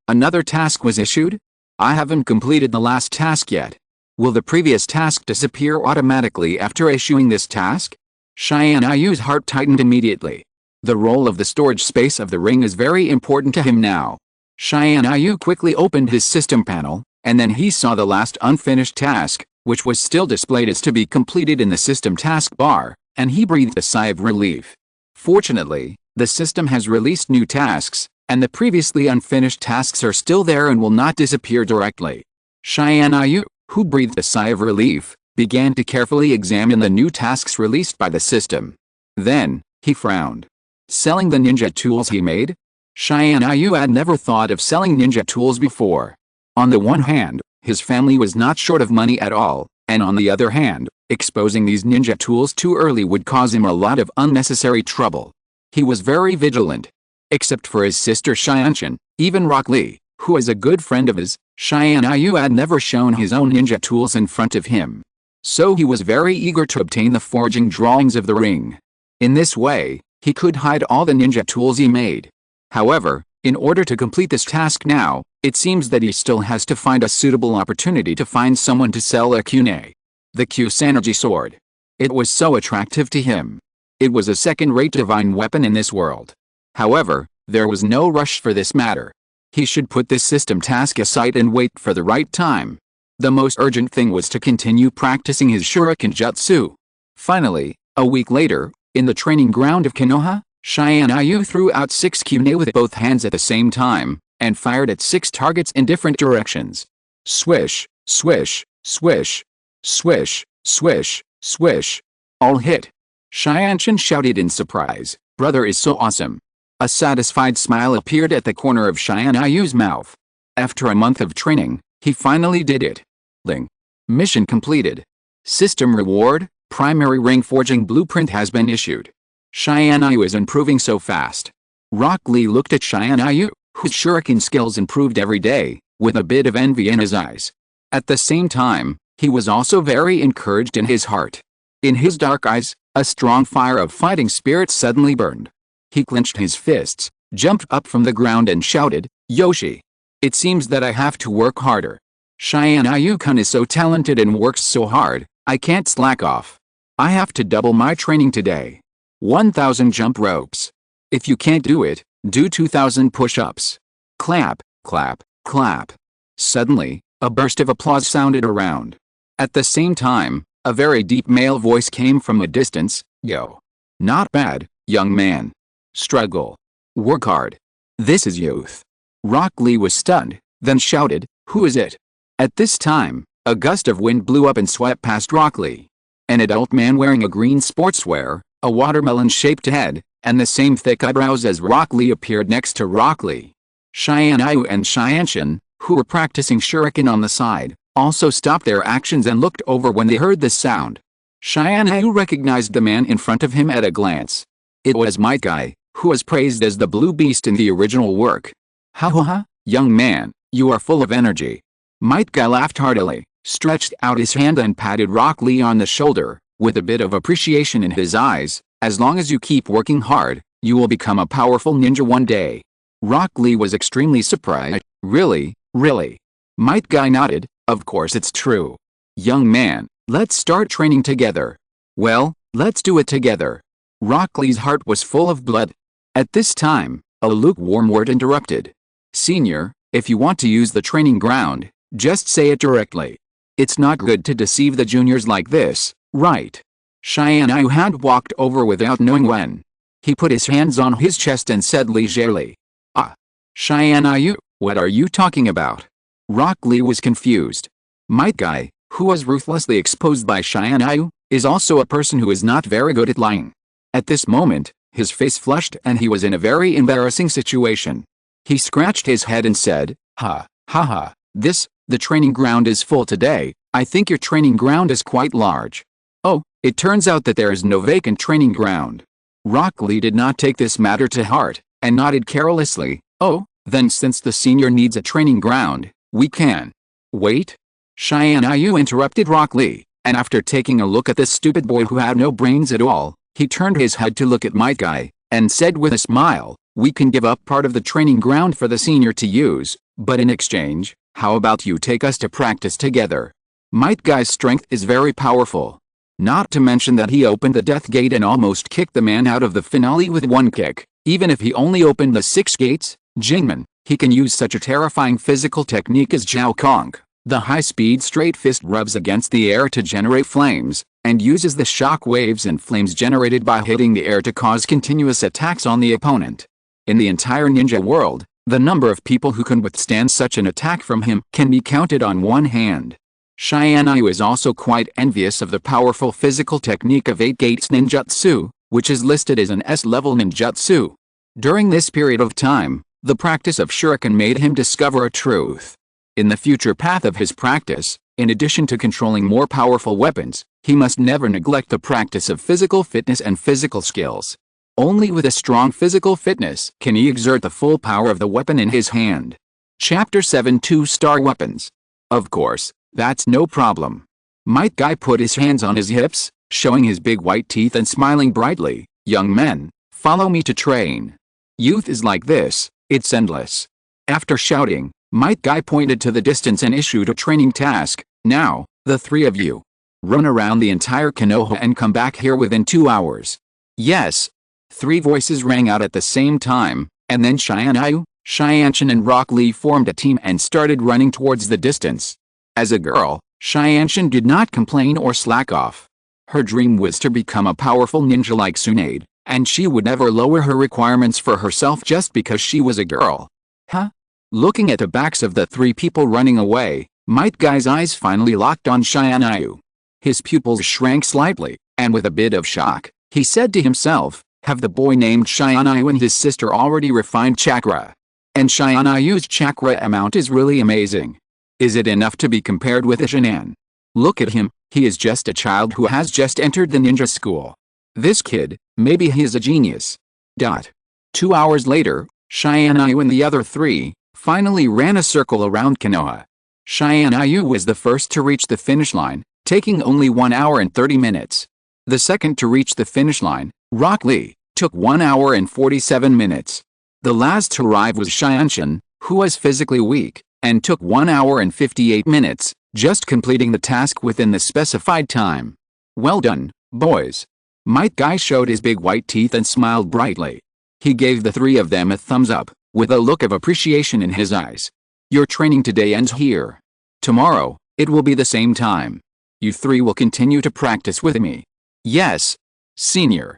Another task was issued? I haven't completed the last task yet. Will the previous task disappear automatically after issuing this task? Tianyu's heart tightened immediately. The role of the storage space of the ring is very important to him now. Tianyu quickly opened his system panel, and then he saw the last unfinished task, which was still displayed as to be completed in the system task bar, and he breathed a sigh of relief. Fortunately, the system has released new tasks, and the previously unfinished tasks are still there and will not disappear directly. Tianyu, who breathed a sigh of relief, began to carefully examine the new tasks released by the system. Then, he frowned. Selling the ninja tools he made? Tianyu had never thought of selling ninja tools before. On the one hand, his family was not short of money at all, and on the other hand, exposing these ninja tools too early would cause him a lot of unnecessary trouble. He was very vigilant. Except for his sister Tiantian, even Rock Lee, who is a good friend of his, Tianyu had never shown his own ninja tools in front of him. So he was very eager to obtain the forging drawings of the ring. In this way, he could hide all the ninja tools he made. However, in order to complete this task now, it seems that he still has to find a suitable opportunity to find someone to sell a kunai. The Kusanagi sword. It was so attractive to him. It was a second-rate divine weapon in this world. However, there was no rush for this matter. He should put this system task aside and wait for the right time. The most urgent thing was to continue practicing his shuriken jutsu. Finally, a week later, in the training ground of Konoha, Tianyu threw out 6 kunai with both hands at the same time, and fired at 6 targets in different directions. Swish, swish, swish, swish, swish, swish. All hit. Tiantian shouted in surprise, "Brother is so awesome." A satisfied smile appeared at the corner of Tianyu's mouth. After a month of training, he finally did it. Ling. Mission completed. System reward, primary ring forging blueprint has been issued. Tianyu is improving so fast. Rock Lee looked at Tianyu, whose shuriken skills improved every day, with a bit of envy in his eyes. At the same time, he was also very encouraged in his heart. In his dark eyes, a strong fire of fighting spirit suddenly burned. He clenched his fists, jumped up from the ground and shouted, "Yoshi! It seems that I have to work harder. Tianyu-kun is so talented and works so hard, I can't slack off. I have to double my training today. 1,000 jump ropes. If you can't do it, do 2,000 push-ups." Clap, clap, clap. Suddenly, a burst of applause sounded around. At the same time, a very deep male voice came from a distance, "Yo. Not bad, young man. Struggle. Work hard. This is youth." Rock Lee was stunned, then shouted, "Who is it?" At this time, a gust of wind blew up and swept past Rock Lee. An adult man wearing a green sportswear, a watermelon-shaped head, and the same thick eyebrows as Rock Lee appeared next to Rock Lee. Tianyu and Tiantian, who were practicing shuriken on the side, also stopped their actions and looked over when they heard this sound. Tianyu recognized the man in front of him at a glance. It was Might Guy, who was praised as the Blue Beast in the original work. Ha ha ha, young man, you are full of energy. Might Guy laughed heartily, stretched out his hand and patted Rock Lee on the shoulder, with a bit of appreciation in his eyes. As long as you keep working hard, you will become a powerful ninja one day. Rock Lee was extremely surprised. Really, really? Might Guy nodded. Of course it's true. Young man, let's start training together. Well, let's do it together. Rock Lee's heart was full of blood. At this time, a lukewarm word interrupted. Senior, if you want to use the training ground, just say it directly. It's not good to deceive the juniors like this, right? Tianyu had walked over without knowing when. He put his hands on his chest and said leisurely. Ah. Tianyu, what are you talking about? Rock Lee was confused. Might Guy, who was ruthlessly exposed by Tianyu, is also a person who is not very good at lying. At this moment, his face flushed and he was in a very embarrassing situation. He scratched his head and said, ha ha, the training ground is full today. I think your training ground is quite large. Oh, it turns out that there is no vacant training ground. Rock Lee did not take this matter to heart, and nodded carelessly. Oh, then since the senior needs a training ground, we can. Wait? Tianyu interrupted Rock Lee, and after taking a look at this stupid boy who had no brains at all, he turned his head to look at Might Guy, and said with a smile, we can give up part of the training ground for the senior to use, but in exchange, how about you take us to practice together? Might Guy's strength is very powerful. Not to mention that he opened the death gate and almost kicked the man out of the finale with one kick. Even if he only opened the 6 gates, Jingman, he can use such a terrifying physical technique as Jiao Kong. The high-speed straight fist rubs against the air to generate flames, and uses the shock waves and flames generated by hitting the air to cause continuous attacks on the opponent. In the entire ninja world, the number of people who can withstand such an attack from him can be counted on one hand. Tianyu is also quite envious of the powerful physical technique of 8 gates ninjutsu, which is listed as an S-level ninjutsu. During this period of time, the practice of shuriken made him discover a truth. In the future path of his practice, in addition to controlling more powerful weapons, he must never neglect the practice of physical fitness and physical skills. Only with a strong physical fitness can he exert the full power of the weapon in his hand. Chapter 7 2-Star Weapons. Of course, that's no problem. Might Guy put his hands on his hips, showing his big white teeth and smiling brightly. Young men, follow me to train. Youth is like this, it's endless. After shouting, Might Guy pointed to the distance and issued a training task. Now, the 3 of you. Run around the entire Konoha and come back here within 2 hours. Yes. 3 voices rang out at the same time, and then Tianyu, Tiantian and Rock Lee formed a team and started running towards the distance. As a girl, Tiantian did not complain or slack off. Her dream was to become a powerful ninja like Tsunade, and she would never lower her requirements for herself just because she was a girl. Huh? Looking at the backs of the 3 people running away, Might Guy's eyes finally locked on Tianyu. His pupils shrank slightly, and with a bit of shock, he said to himself, have the boy named Tianyu and his sister already refined chakra? And Tianyu's chakra amount is really amazing. Is it enough to be compared with a Jinan? Look at him, he is just a child who has just entered the ninja school. This kid, maybe he is a genius. 2 hours later, Tianyu and the other 3 finally ran a circle around Konoha. Tianyu was the first to reach the finish line, taking only 1 hour and 30 minutes. The second to reach the finish line, Rock Lee, took 1 hour and 47 minutes. The last to arrive was Tiantian, who was physically weak, and took 1 hour and 58 minutes, just completing the task within the specified time. Well done, boys. Might Guy showed his big white teeth and smiled brightly. He gave the 3 of them a thumbs up, with a look of appreciation in his eyes. Your training today ends here. Tomorrow, it will be the same time. You 3 will continue to practice with me. Yes, senior.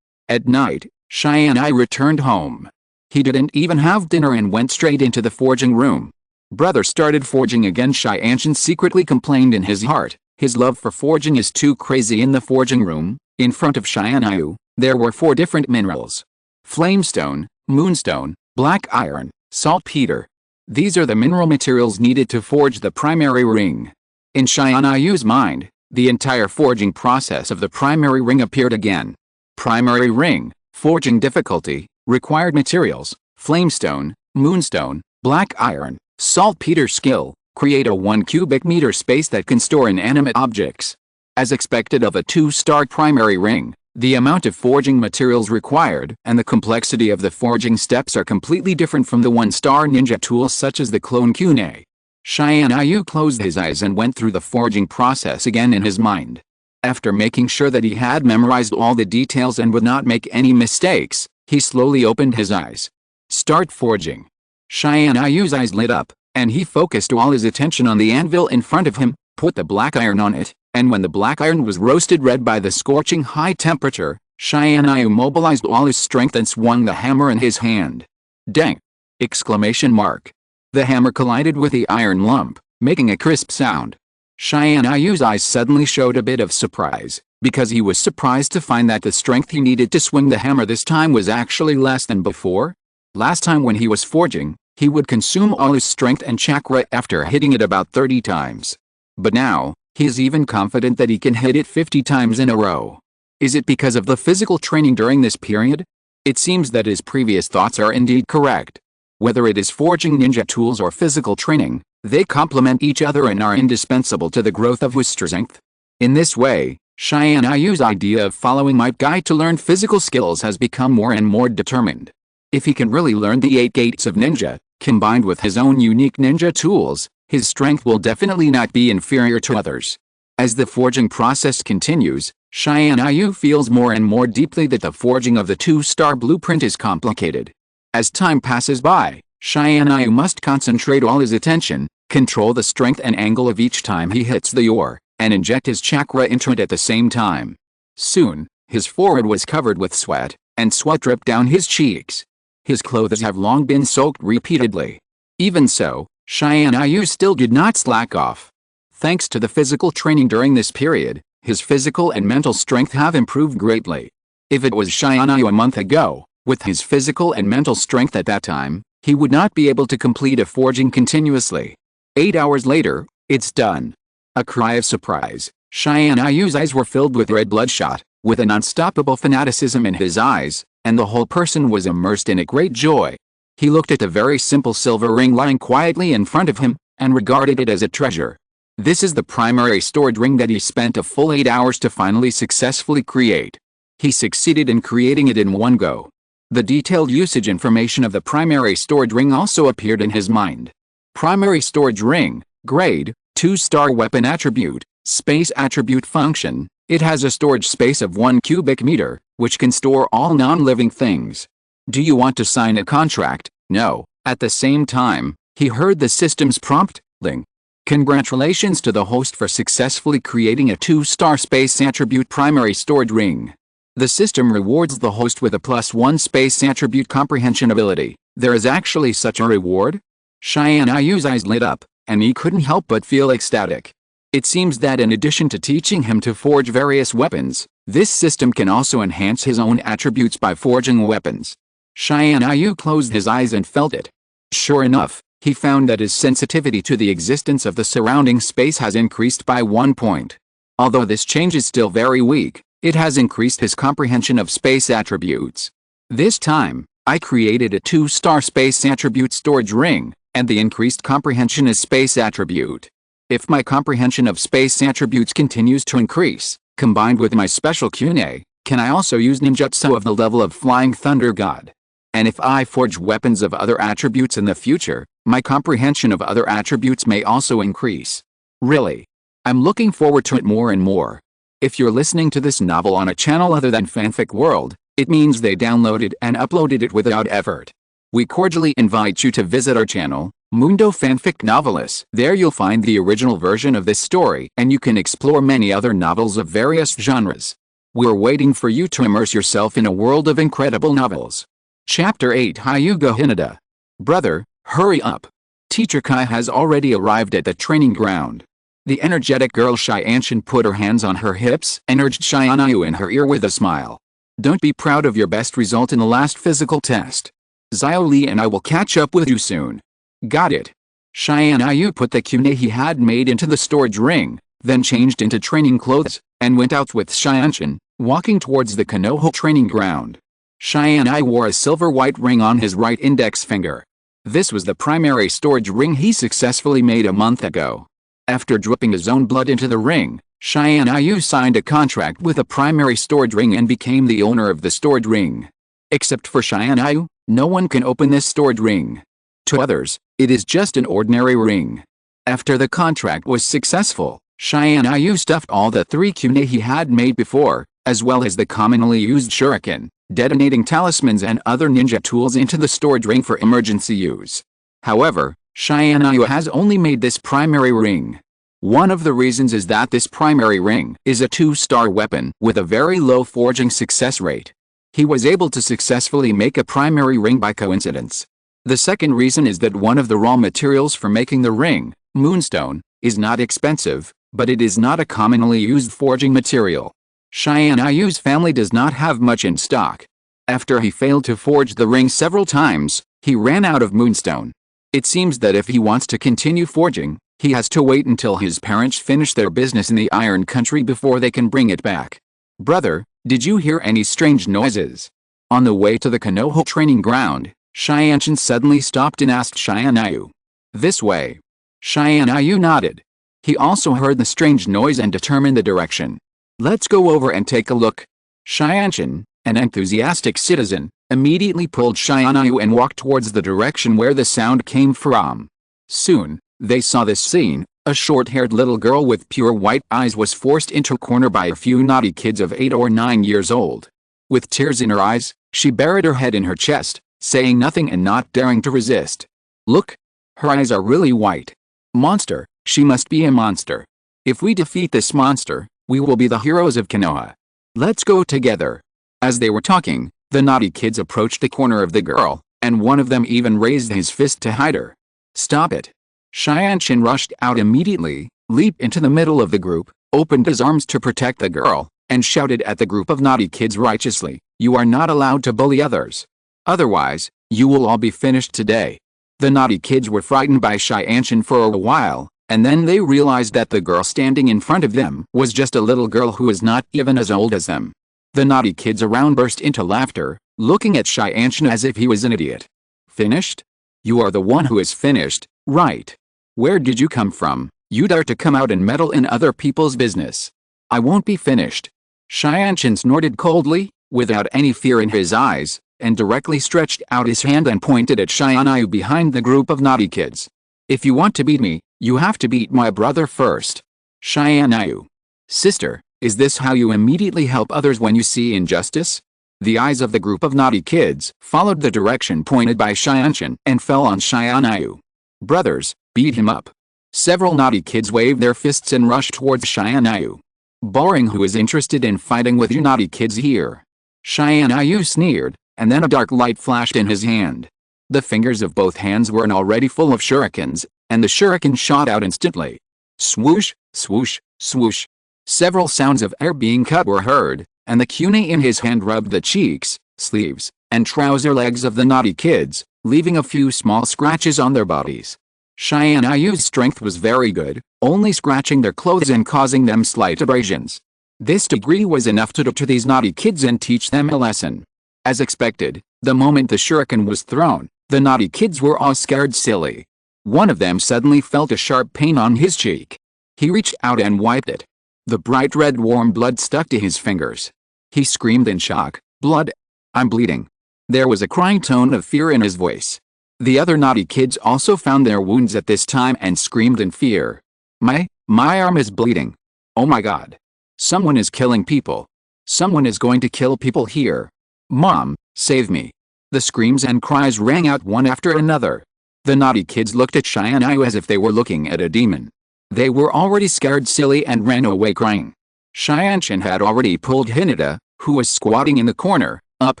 At night, Tianyu returned home. He didn't even have dinner and went straight into the forging room. Brother started forging again. Tiantian secretly complained in his heart. His love for forging is too crazy. In the forging room, in front of Tianyu, there were 4 different minerals. Flamestone, moonstone, black iron, saltpeter. These are the mineral materials needed to forge the primary ring. In Tianyu's mind, the entire forging process of the primary ring appeared again. Primary ring, forging difficulty, required materials, flamestone, moonstone, black iron, saltpeter skill, create a 1 cubic meter space that can store inanimate objects. As expected of a 2-star primary ring, the amount of forging materials required and the complexity of the forging steps are completely different from the 1-star ninja tools such as the clone kunai. Tianyu closed his eyes and went through the forging process again in his mind. After making sure that he had memorized all the details and would not make any mistakes, he slowly opened his eyes. Start forging. Tianyu's eyes lit up, and he focused all his attention on the anvil in front of him, put the black iron on it, and when the black iron was roasted red by the scorching high temperature, Tianyu mobilized all his strength and swung the hammer in his hand. Dang! Exclamation mark. The hammer collided with the iron lump, making a crisp sound. Tianyu's eyes suddenly showed a bit of surprise, because he was surprised to find that the strength he needed to swing the hammer this time was actually less than before. Last time when he was forging, he would consume all his strength and chakra after hitting it about 30 times. But now, he is even confident that he can hit it 50 times in a row. Is it because of the physical training during this period? It seems that his previous thoughts are indeed correct. Whether it is forging ninja tools or physical training, they complement each other and are indispensable to the growth of his strength. In this way, Tianyu's idea of following my guide to learn physical skills has become more and more determined. If he can really learn the 8 gates of ninja, combined with his own unique ninja tools, his strength will definitely not be inferior to others. As the forging process continues, Tianyu feels more and more deeply that the forging of the 2-star blueprint is complicated. As time passes by, Tianyu must concentrate all his attention, control the strength and angle of each time he hits the ore, and inject his chakra into it at the same time. Soon, his forehead was covered with sweat, and sweat dripped down his cheeks. His clothes have long been soaked repeatedly. Even so, Tianyu still did not slack off. Thanks to the physical training during this period, his physical and mental strength have improved greatly. If it was Tianyu a month ago, with his physical and mental strength at that time, he would not be able to complete a forging continuously. 8 hours later, it's done. A cry of surprise. Tianyu's eyes were filled with red bloodshot, with an unstoppable fanaticism in his eyes, and the whole person was immersed in a great joy. He looked at the very simple silver ring lying quietly in front of him, and regarded it as a treasure. This is the primary stored ring that he spent a full 8 hours to finally successfully create. He succeeded in creating it in one go. The detailed usage information of the primary storage ring also appeared in his mind. Primary storage ring, grade, 2-star weapon attribute, space attribute function. It has a storage space of 1 cubic meter, which can store all non-living things. Do you want to sign a contract? No. At the same time, he heard the system's prompt, "Ling. Congratulations to the host for successfully creating a 2-star space attribute primary storage ring. The system rewards the host with a +1 space attribute comprehension ability." There is actually such a reward? Tianyu's eyes lit up, and he couldn't help but feel ecstatic. It seems that in addition to teaching him to forge various weapons, this system can also enhance his own attributes by forging weapons. Tianyu closed his eyes and felt it. Sure enough, he found that his sensitivity to the existence of the surrounding space has increased by 1 point. Although this change is still very weak, it has increased his comprehension of space attributes. This time, I created a 2-star space attribute storage ring, and the increased comprehension is space attribute. If my comprehension of space attributes continues to increase, combined with my special kunai, can I also use ninjutsu of the level of Flying Thunder God? And if I forge weapons of other attributes in the future, my comprehension of other attributes may also increase. Really? I'm looking forward to it more and more. If you're listening to this novel on a channel other than Fanfic World, it means they downloaded and uploaded it without effort. We cordially invite you to visit our channel, Mundo Fanfic Novelists. There you'll find the original version of this story, and you can explore many other novels of various genres. We're waiting for you to immerse yourself in a world of incredible novels. Chapter 8 Hyuga Hinata. Brother, hurry up. Teacher Kai has already arrived at the training ground. The energetic girl Tiantian put her hands on her hips and urged Tianyu in her ear with a smile. Don't be proud of your best result in the last physical test. Xiao Li and I will catch up with you soon. Got it. Tianyu put the kunai he had made into the storage ring, then changed into training clothes, and went out with Tiantian, walking towards the Konoha training ground. Tianyu wore a silver-white ring on his right index finger. This was the primary storage ring he successfully made a month ago. After dripping his own blood into the ring, Tianyu signed a contract with a primary storage ring and became the owner of the storage ring. Except for Tianyu, no one can open this storage ring. To others, it is just an ordinary ring. After the contract was successful, Tianyu stuffed all the 3 kunai he had made before, as well as the commonly used shuriken, detonating talismans and other ninja tools into the storage ring for emergency use. However, Tianyu has only made this primary ring. One of the reasons is that this primary ring is a 2-star weapon with a very low forging success rate. He was able to successfully make a primary ring by coincidence. The second reason is that one of the raw materials for making the ring, moonstone, is not expensive, but it is not a commonly used forging material. Tianyu's family does not have much in stock. After he failed to forge the ring several times, he ran out of moonstone. It seems that if he wants to continue forging, he has to wait until his parents finish their business in the Iron Country before they can bring it back. Brother, did you hear any strange noises? On the way to the Konoha training ground, Tiantian suddenly stopped and asked Tianyu. This way. Tianyu nodded. He also heard the strange noise and determined the direction. Let's go over and take a look. Tiantian, an enthusiastic citizen, immediately pulled Tianyu and walked towards the direction where the sound came from. Soon, they saw this scene. A short-haired little girl with pure white eyes was forced into a corner by a few naughty kids of 8 or 9 years old. With tears in her eyes, she buried her head in her chest, saying nothing and not daring to resist. Look! Her eyes are really white. Monster, she must be a monster. If we defeat this monster, we will be the heroes of Konoha. Let's go together. As they were talking, the naughty kids approached the corner of the girl, and one of them even raised his fist to hide her. Stop it! Tiantian rushed out immediately, leaped into the middle of the group, opened his arms to protect the girl, and shouted at the group of naughty kids righteously, "You are not allowed to bully others. Otherwise, you will all be finished today." The naughty kids were frightened by Tiantian for a while, and then they realized that the girl standing in front of them was just a little girl who was not even as old as them. The naughty kids around burst into laughter, looking at Tiantian as if he was an idiot. Finished? You are the one who is finished, right? Where did you come from? You dare to come out and meddle in other people's business. I won't be finished. Tiantian snorted coldly, without any fear in his eyes, and directly stretched out his hand and pointed at Tianyu behind the group of naughty kids. If you want to beat me, you have to beat my brother first. Tianyu. Sister, is this how you immediately help others when you see injustice? The eyes of the group of naughty kids followed the direction pointed by Tiantian and fell on Tianyu. Brothers, beat him up. Several naughty kids waved their fists and rushed towards Tianyu. Boring, who is interested in fighting with you naughty kids here? Tianyu sneered, and then a dark light flashed in his hand. The fingers of both hands were already full of shurikens, and the shuriken shot out instantly. Swoosh, swoosh, swoosh. Several sounds of air being cut were heard, and the kunai in his hand rubbed the cheeks, sleeves, and trouser legs of the naughty kids, leaving a few small scratches on their bodies. Tianyu's strength was very good, only scratching their clothes and causing them slight abrasions. This degree was enough to deter these naughty kids and teach them a lesson. As expected, the moment the shuriken was thrown, the naughty kids were all scared silly. One of them suddenly felt a sharp pain on his cheek. He reached out and wiped it. The bright red warm blood stuck to his fingers. He screamed in shock, "Blood! I'm bleeding." There was a crying tone of fear in his voice. The other naughty kids also found their wounds at this time and screamed in fear. My arm is bleeding. Oh my god. Someone is killing people. Someone is going to kill people here. Mom, save me. The screams and cries rang out one after another. The naughty kids looked at Tianyu as if they were looking at a demon. They were already scared silly and ran away crying. Tiantian had already pulled Hinata, who was squatting in the corner, up.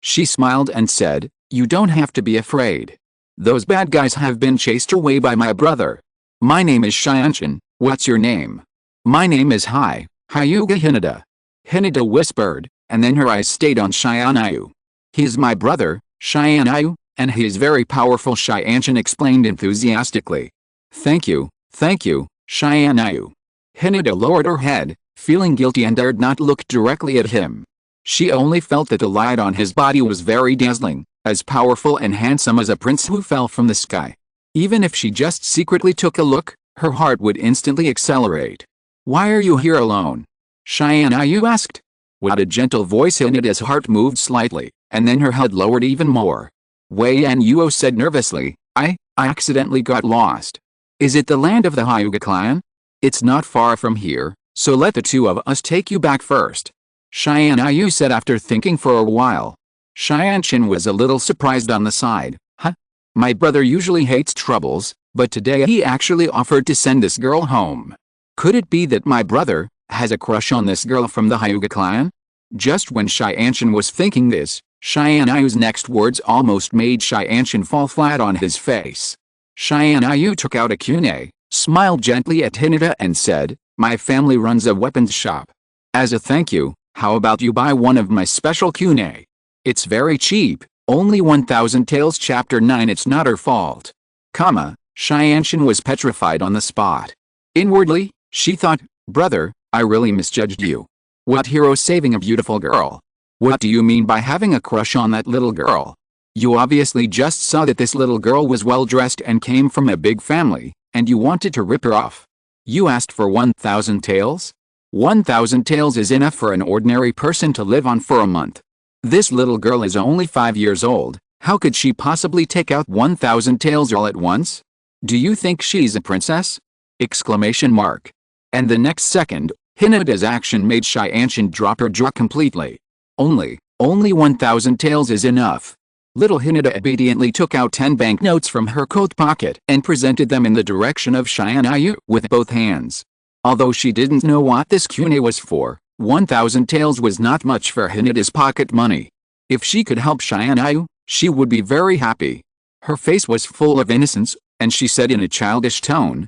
She smiled and said, "You don't have to be afraid. Those bad guys have been chased away by my brother. My name is Tiantian, what's your name?" "My name is Hyuga Hinata." Hinata whispered, and then her eyes stayed on Tianyu. "He is my brother, Tianyu, And he is very powerful, Tiantian explained enthusiastically. Thank you, Tianyu. Hinata lowered her head, feeling guilty and dared not look directly at him. She only felt that the light on his body was very dazzling, as powerful and handsome as a prince who fell from the sky. Even if she just secretly took a look, her heart would instantly accelerate. Why are you here alone? Tianyu asked. With a gentle voice, Hinata's heart moved slightly, and then her head lowered even more. Wei Yuo said nervously, I accidentally got lost. Is it the land of the Hyuga clan? It's not far from here, so let the two of us take you back first. Tianyu said after thinking for a while. Tiantian was a little surprised on the side. Huh? My brother usually hates troubles, but today he actually offered to send this girl home. Could it be that my brother has a crush on this girl from the Hyuga clan? Just when Tiantian was thinking this, Tianyu's next words almost made Tiantian fall flat on his face. Tianyu took out a kunai, smiled gently at Hinata and said, my family runs a weapons shop. As a thank you, how about you buy one of my special kunai? It's very cheap, only 1,000 taels. Chapter 9. It's not her fault. Tiantian was petrified on the spot. Inwardly, she thought, brother, I really misjudged you. What hero saving a beautiful girl? What do you mean by having a crush on that little girl? You obviously just saw that this little girl was well dressed and came from a big family, and you wanted to rip her off. You asked for 1,000 taels? 1,000 taels is enough for an ordinary person to live on for a month. This little girl is only 5 years old. How could she possibly take out 1,000 taels all at once? Do you think she's a princess? Exclamation mark. And the next second, Hinata's action made Tiantian drop her jaw completely. Only 1,000 taels is enough. Little Hinata obediently took out 10 banknotes from her coat pocket and presented them in the direction of Tianyu with both hands. Although she didn't know what this kunai was for, 1,000 taels was not much for Hinata's pocket money. If she could help Tianyu, she would be very happy. Her face was full of innocence, and she said in a childish tone,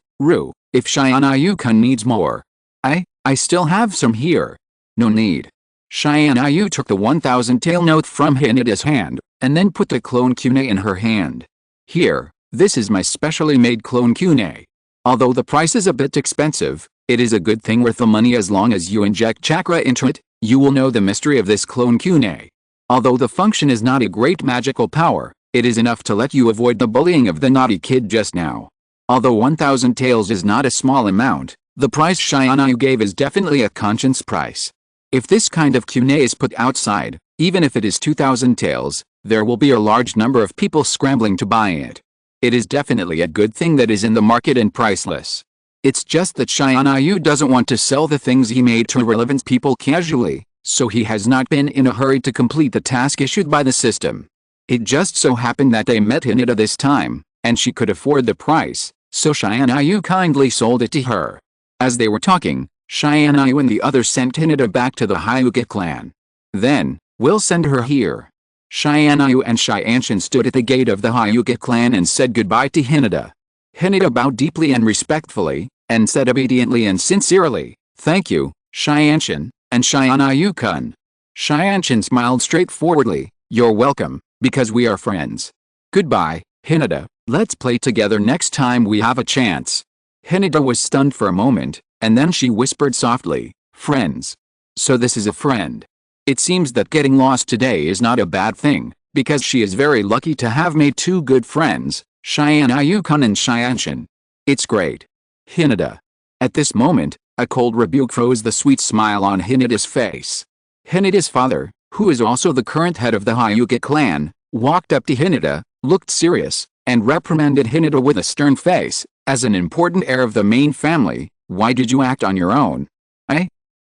if Tianyu-kun needs more. I still have some here. No need. Tianyu took the 1,000 tael note from Hinata's hand, and then put the clone kunai in her hand. Here, this is my specially made clone kunai. Although the price is a bit expensive, it is a good thing worth the money. As long as you inject chakra into it, you will know the mystery of this clone kunai. Although the function is not a great magical power, it is enough to let you avoid the bullying of the naughty kid just now. Although 1,000 taels is not a small amount, the price Tianyu gave is definitely a conscience price. If this kind of kunai is put outside, even if it is 2,000 taels, there will be a large number of people scrambling to buy it. It is definitely a good thing that is in the market and priceless. It's just that Tianyu doesn't want to sell the things he made to relevant people casually, so he has not been in a hurry to complete the task issued by the system. It just so happened that they met Hinata this time, and she could afford the price, so Tianyu kindly sold it to her. As they were talking, Tianyu and the others sent Hinata back to the Hyuga clan. Then, we'll send her here. Tianyu and Tiantian stood at the gate of the Hyuga clan and said goodbye to Hinata. Hinata bowed deeply and respectfully, and said obediently and sincerely, thank you, Tiantian, and Tianyu-kun. Tiantian smiled straightforwardly, you're welcome, because we are friends. Goodbye, Hinata, let's play together next time we have a chance. Hinata was stunned for a moment, and then she whispered softly, friends. So this is a friend. It seems that getting lost today is not a bad thing, because she is very lucky to have made two good friends, Tianyu-kun and Tiantian. It's great. Hinata. At this moment, a cold rebuke froze the sweet smile on Hinata's face. Hinata's father, who is also the current head of the Hyuga clan, walked up to Hinata, looked serious, and reprimanded Hinata with a stern face. As an important heir of the main family, why did you act on your own?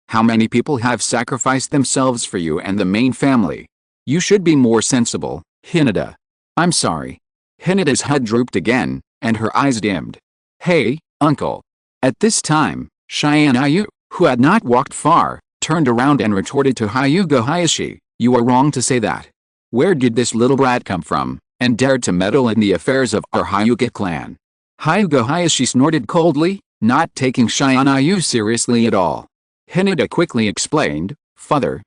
How many people have sacrificed themselves for you and the main family? You should be more sensible, Hinata. I'm sorry. Hinata's head drooped again, and her eyes dimmed. Hey, uncle. At this time, Tianyu, who had not walked far, turned around and retorted to Hyuga Hayashi, you are wrong to say that. Where did this little brat come from, and dared to meddle in the affairs of our Hyuga clan? Hyuga Hayashi snorted coldly, not taking Tianyu seriously at all. Hinata quickly explained, Father,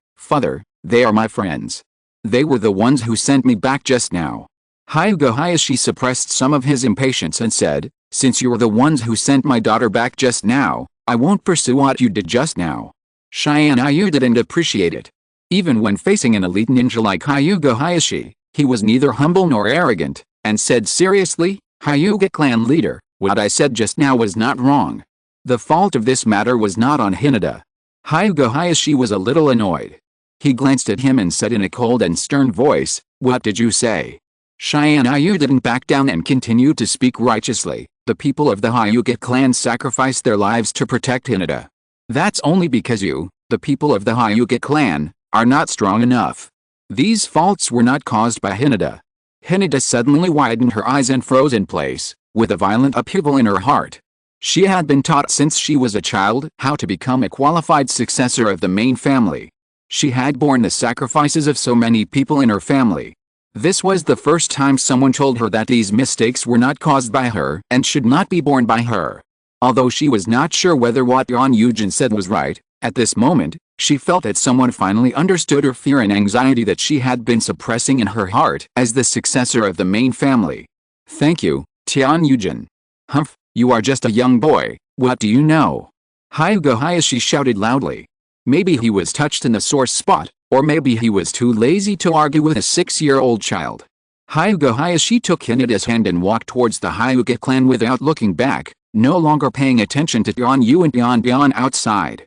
they are my friends. They were the ones who sent me back just now. Hyuga Hayashi suppressed some of his impatience and said, "Since you're the ones who sent my daughter back just now, I won't pursue what you did just now." Tianyu didn't appreciate it. Even when facing an elite ninja like Hyuga Hayashi, he was neither humble nor arrogant, and said seriously, "Hyuga clan leader, what I said just now was not wrong. The fault of this matter was not on Hinata." Hyuga Hayashi was a little annoyed. He glanced at him and said in a cold and stern voice, "What did you say?" Tianyu didn't back down and continued to speak righteously. "The people of the Hyuga clan sacrificed their lives to protect Hinata. That's only because you, the people of the Hyuga clan, are not strong enough. These faults were not caused by Hinata." Hinata suddenly widened her eyes and froze in place, with a violent upheaval in her heart. She had been taught since she was a child how to become a qualified successor of the main family. She had borne the sacrifices of so many people in her family. This was the first time someone told her that these mistakes were not caused by her and should not be borne by her. Although she was not sure whether what Yan Yujin said was right, at this moment, she felt that someone finally understood her fear and anxiety that she had been suppressing in her heart as the successor of the main family. "Thank you, Tian Yujin." "Humph, you are just a young boy, what do you know?" Hyuga Hayashi shouted loudly. Maybe he was touched in the sore spot, or maybe he was too lazy to argue with a 6-year-old child. Hyuga Hayashi took Hinata's hand and walked towards the Hyuga clan without looking back, no longer paying attention to Tianyu and Tiantian outside.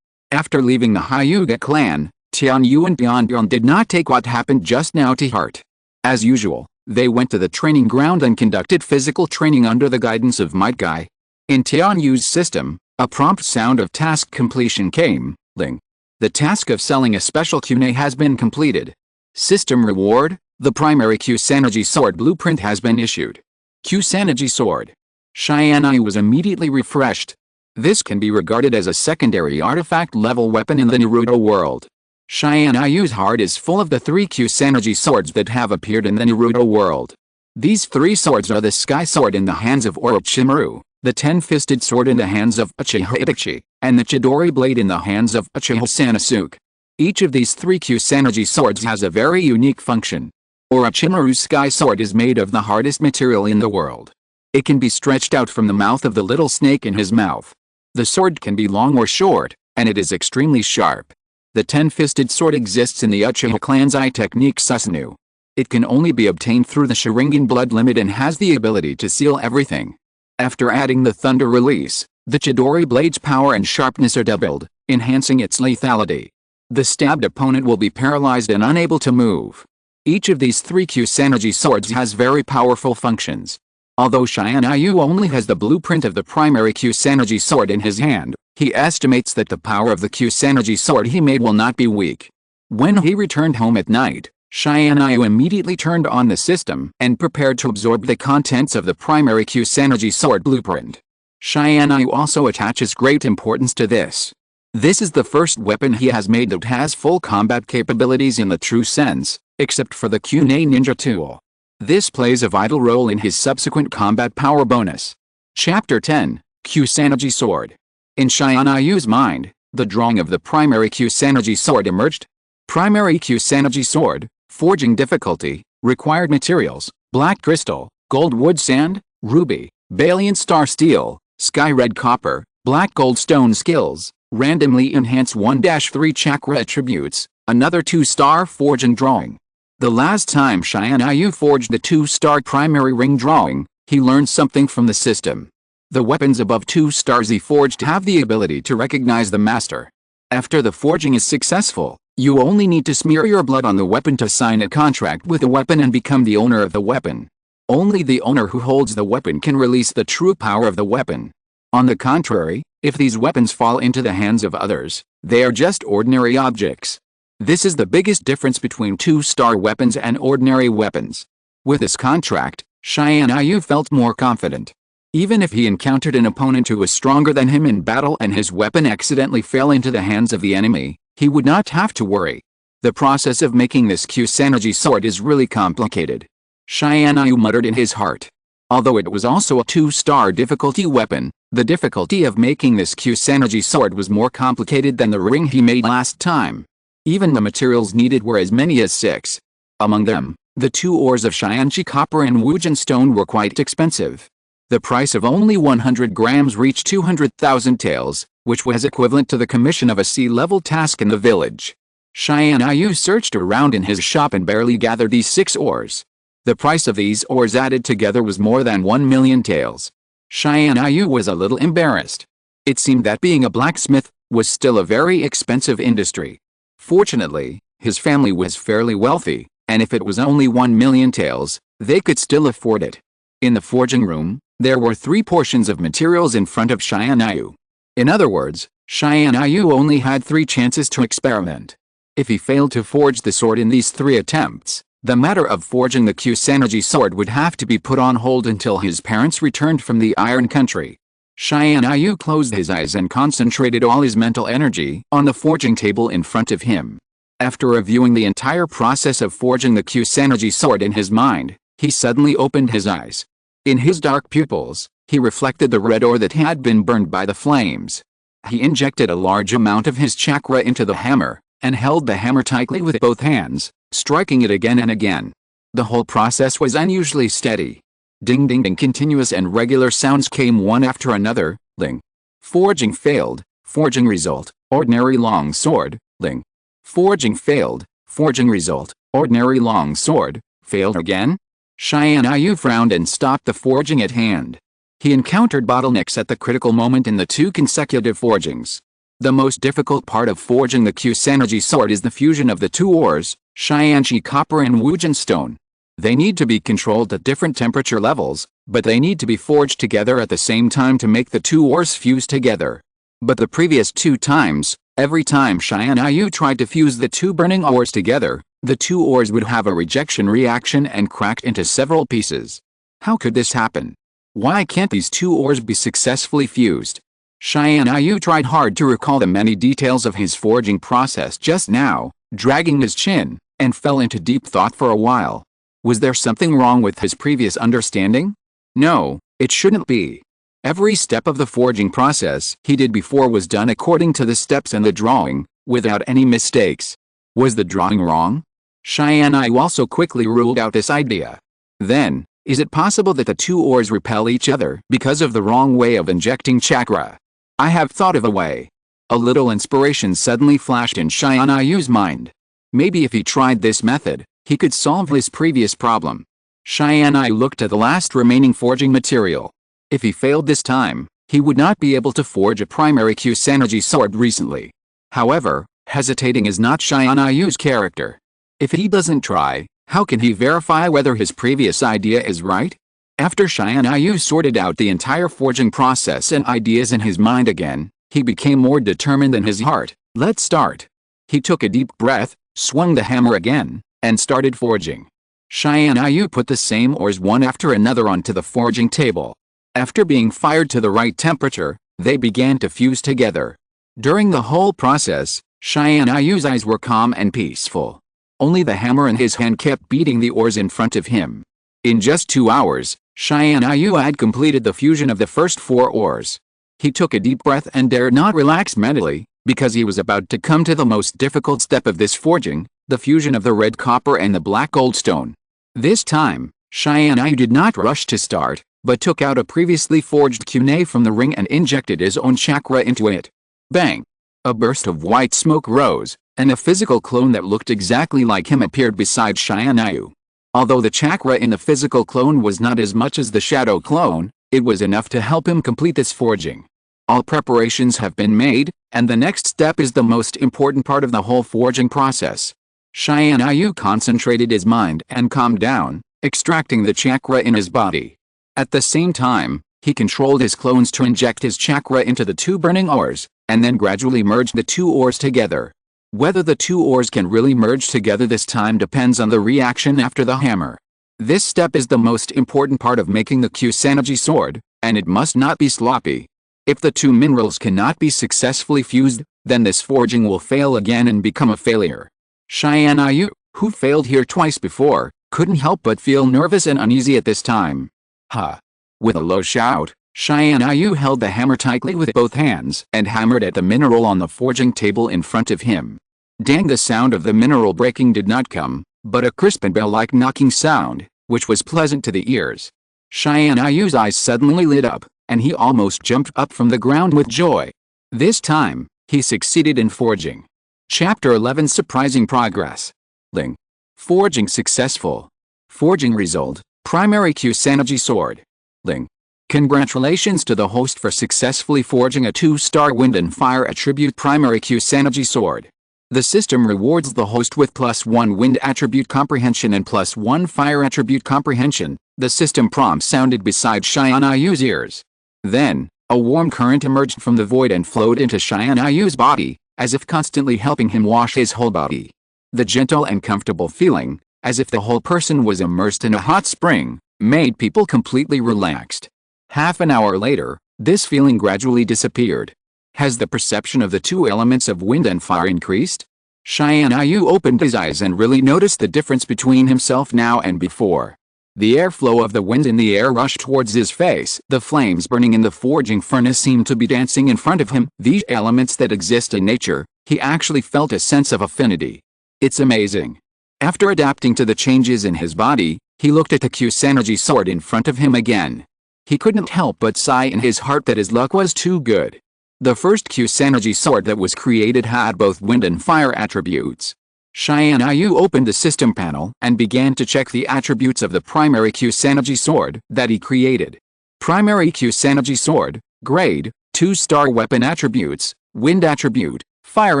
After leaving the Hyuga clan, Tianyu and Tiantian did not take what happened just now to heart. As usual, they went to the training ground and conducted physical training under the guidance of Might Guy. In Tianyu's system, a prompt sound of task completion came, "Ling. The task of selling a special Kyune has been completed. System reward, the primary Kusanagi sword blueprint has been issued." Kusanagi sword. Tianyu was immediately refreshed. This can be regarded as a secondary artifact-level weapon in the Naruto world. Tianyu's heart is full of the 3 Kusanagi swords that have appeared in the Naruto world. These 3 swords are the Sky Sword in the hands of Orochimaru, the 10-fisted sword in the hands of Uchiha Itachi, and the Chidori blade in the hands of Uchiha Sanosuke. Each of these 3 Kusanagi swords has a very unique function. Orochimaru's Sky Sword is made of the hardest material in the world. It can be stretched out from the mouth of the little snake in his mouth. The sword can be long or short, and it is extremely sharp. The 10-fisted sword exists in the Uchiha clan's eye technique Susanoo. It can only be obtained through the Sharingan blood limit and has the ability to seal everything. After adding the thunder release, the Chidori blade's power and sharpness are doubled, enhancing its lethality. The stabbed opponent will be paralyzed and unable to move. Each of these 3 Kusanagi swords has very powerful functions. Although Tianyu only has the blueprint of the primary Kusanagi sword in his hand, he estimates that the power of the Kusanagi sword he made will not be weak. When he returned home at night, Tianyu immediately turned on the system and prepared to absorb the contents of the primary Kusanagi sword blueprint. Tianyu also attaches great importance to this. This is the first weapon he has made that has full combat capabilities in the true sense, except for the Kyune ninja tool. This plays a vital role in his subsequent combat power bonus. Chapter 10, Kusanagi Sword. In Tianyu's mind, the drawing of the primary Kusanagi sword emerged. Primary Kusanagi sword, forging difficulty, required materials, black crystal, gold wood sand, ruby, Balian star steel, sky red copper, black gold stone skills, randomly enhance 1-3 chakra attributes, another 2-star forge and drawing. The last time Tianyu forged the 2-star primary ring drawing, he learned something from the system. The weapons above 2 stars he forged have the ability to recognize the master. After the forging is successful, you only need to smear your blood on the weapon to sign a contract with the weapon and become the owner of the weapon. Only the owner who holds the weapon can release the true power of the weapon. On the contrary, if these weapons fall into the hands of others, they are just ordinary objects. This is the biggest difference between 2-star weapons and ordinary weapons. With this contract, Tianyu felt more confident. Even if he encountered an opponent who was stronger than him in battle and his weapon accidentally fell into the hands of the enemy, he would not have to worry. The process of making this Kusanagi sword is really complicated. Tianyu muttered in his heart. Although it was also a 2-star difficulty weapon, the difficulty of making this Kusanagi sword was more complicated than the ring he made last time. Even the materials needed were as many as 6. Among them, The 2 ores of Tianchi copper and Wujin stone were quite expensive. The price of only 100 grams reached 200,000 taels, which was equivalent to the commission of a sea-level task in the village. Tianyu searched around in his shop and barely gathered these 6 ores. The price of these ores added together was more than 1 million taels. Tianyu was a little embarrassed. It seemed that being a blacksmith was still a very expensive industry. Fortunately, his family was fairly wealthy, and if it was only 1 million taels, they could still afford it. In the forging room, there were 3 portions of materials in front of Tianyu. In other words, Tianyu only had 3 chances to experiment. If he failed to forge the sword in these 3 attempts, the matter of forging the Kusanagi sword would have to be put on hold until his parents returned from the Iron Country. Tianyu closed his eyes and concentrated all his mental energy on the forging table in front of him. After reviewing the entire process of forging the Kusanagi sword in his mind, he suddenly opened his eyes. In his dark pupils, he reflected the red ore that had been burned by the flames. He injected a large amount of his chakra into the hammer, and held the hammer tightly with both hands, striking it again and again. The whole process was unusually steady. Ding ding ding, continuous and regular sounds came one after another. Ling. Forging failed. Forging result, ordinary long sword. Ling. Forging failed. Forging result, ordinary long sword. Failed again? Tianyu frowned and stopped the forging at hand. He encountered bottlenecks at the critical moment in the 2 consecutive forgings. The most difficult part of forging the Kusanagi sword is the fusion of the 2 ores, Tianchi copper and Wujin stone. They need to be controlled at different temperature levels, but they need to be forged together at the same time to make the 2 ores fuse together. But the previous 2 times, every time Tianyu tried to fuse the 2 burning ores together, the 2 ores would have a rejection reaction and cracked into several pieces. How could this happen? Why can't these 2 ores be successfully fused? Tianyu tried hard to recall the many details of his forging process just now, dragging his chin, and fell into deep thought for a while. Was there something wrong with his previous understanding? No, it shouldn't be. Every step of the forging process he did before was done according to the steps in the drawing, without any mistakes. Was the drawing wrong? Tianyu also quickly ruled out this idea. Then, is it possible that the 2 ores repel each other because of the wrong way of injecting chakra? I have thought of a way. A little inspiration suddenly flashed in Tianyu's mind. Maybe if he tried this method, he could solve his previous problem. Tianyu looked at the last remaining forging material. If he failed this time, he would not be able to forge a primary Kusanagi sword recently. However, hesitating is not Tianyu's character. If he doesn't try, how can he verify whether his previous idea is right? After Tianyu sorted out the entire forging process and ideas in his mind again, he became more determined than his heart. Let's start. He took a deep breath, swung the hammer again, and started forging. Tianyu put the same ores one after another onto the forging table. After being fired to the right temperature, they began to fuse together. During the whole process, Tianyu's eyes were calm and peaceful. Only the hammer in his hand kept beating the ores in front of him. In just 2 hours, Tianyu had completed the fusion of the first 4 ores. He took a deep breath and dared not relax mentally, because he was about to come to the most difficult step of this forging, the fusion of the red copper and the black gold stone. This time, Tianyu did not rush to start, but took out a previously forged kunai from the ring and injected his own chakra into it. Bang! A burst of white smoke rose, and a physical clone that looked exactly like him appeared beside Tianyu. Although the chakra in the physical clone was not as much as the shadow clone, it was enough to help him complete this forging. All preparations have been made, and the next step is the most important part of the whole forging process. Tianyu concentrated his mind and calmed down, extracting the chakra in his body. At the same time, he controlled his clones to inject his chakra into the 2 burning ores, and then gradually merged the 2 ores together. Whether the 2 ores can really merge together this time depends on the reaction after the hammer. This step is the most important part of making the Kusanagi sword, and it must not be sloppy. If the 2 minerals cannot be successfully fused, then this forging will fail again and become a failure. Tianyu, who failed here twice before, couldn't help but feel nervous and uneasy at this time. Ha! With a low shout, Tianyu held the hammer tightly with both hands and hammered at the mineral on the forging table in front of him. Dang, the sound of the mineral breaking did not come, but a crisp and bell-like knocking sound, which was pleasant to the ears. Tianyu's eyes suddenly lit up, and he almost jumped up from the ground with joy. This time, he succeeded in forging. Chapter 11 Surprising Progress. Ling. Forging successful. Forging result, primary Kusanagi sword. Ling. Congratulations to the host for successfully forging a 2-star wind and fire attribute primary Kusanagi sword. The system rewards the host with +1 wind attribute comprehension and +1 fire attribute comprehension. The system prompt sounded beside Tianyu's ears. Then, a warm current emerged from the void and flowed into Tianyu's body, as if constantly helping him wash his whole body. The gentle and comfortable feeling, as if the whole person was immersed in a hot spring, made people completely relaxed. Half an hour later, this feeling gradually disappeared. Has the perception of the two elements of wind and fire increased? Tianyu opened his eyes and really noticed the difference between himself now and before. The airflow of the wind in the air rushed towards his face. The flames burning in the forging furnace seemed to be dancing in front of him. These elements that exist in nature, he actually felt a sense of affinity. It's amazing. After adapting to the changes in his body, he looked at the Kusanagi sword in front of him again. He couldn't help but sigh in his heart that his luck was too good. The first Kusanagi sword that was created had both wind and fire attributes. Tianyu opened the system panel and began to check the attributes of the primary Kusanagi sword that he created. Primary Kusanagi sword, grade, 2-star weapon attributes, wind attribute, fire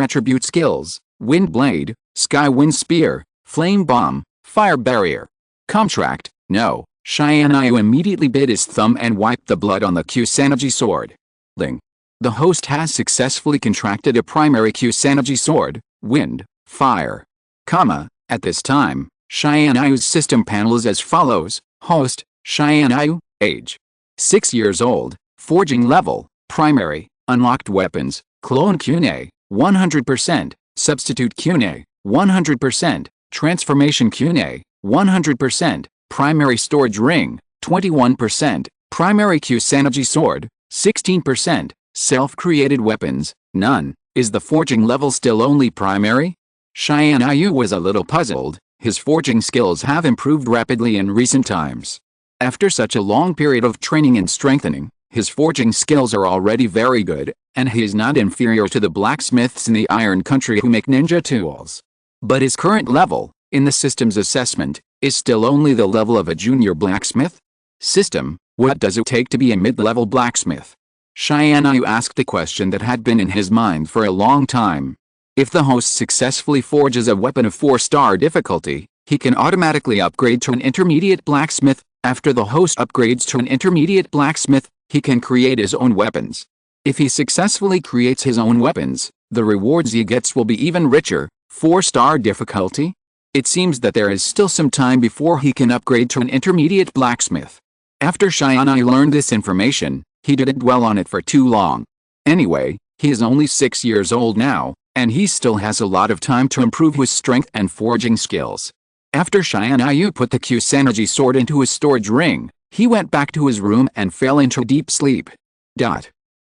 attribute skills, wind blade, sky wind spear, flame bomb, fire barrier. Contract, no. Tianyu immediately bit his thumb and wiped the blood on the Kusanagi sword. Ling. The host has successfully contracted a primary Kusanagi sword, wind, fire. At this time, Tianyu's system panel is as follows. Host, Tianyu, age. 6 years old, forging level, primary, unlocked weapons, clone Kune, 100%, substitute Kune, 100%, transformation Kune, 100%, primary storage ring, 21%, primary Kusanagi sword, 16%, self-created weapons, none. Is the forging level still only primary? Tianyu was a little puzzled. His forging skills have improved rapidly in recent times. After such a long period of training and strengthening, his forging skills are already very good, and he is not inferior to the blacksmiths in the Iron Country who make ninja tools. But his current level, in the system's assessment, is still only the level of a junior blacksmith? System, what does it take to be a mid-level blacksmith? Tianyu asked a question that had been in his mind for a long time. If the host successfully forges a weapon of 4-star difficulty, he can automatically upgrade to an intermediate blacksmith. After the host upgrades to an intermediate blacksmith, he can create his own weapons. If he successfully creates his own weapons, the rewards he gets will be even richer. 4-star difficulty? It seems that there is still some time before he can upgrade to an intermediate blacksmith. After Tianyu learned this information, he didn't dwell on it for too long. Anyway, he is only 6 years old now, and he still has a lot of time to improve his strength and forging skills. After Tianyu put the Kusanagi sword into his storage ring, he went back to his room and fell into deep sleep.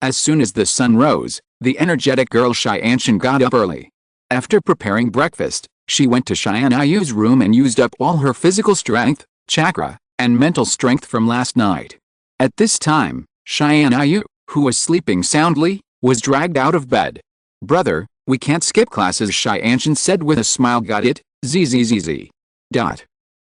As soon as the sun rose, the energetic girl Tiantian got up early. After preparing breakfast, she went to Tianyu's room and used up all her physical strength, chakra, and mental strength from last night. At this time, Tianyu, who was sleeping soundly, was dragged out of bed. "Brother, we can't skip classes," Tiantian said with a smile. "Got it, zzz.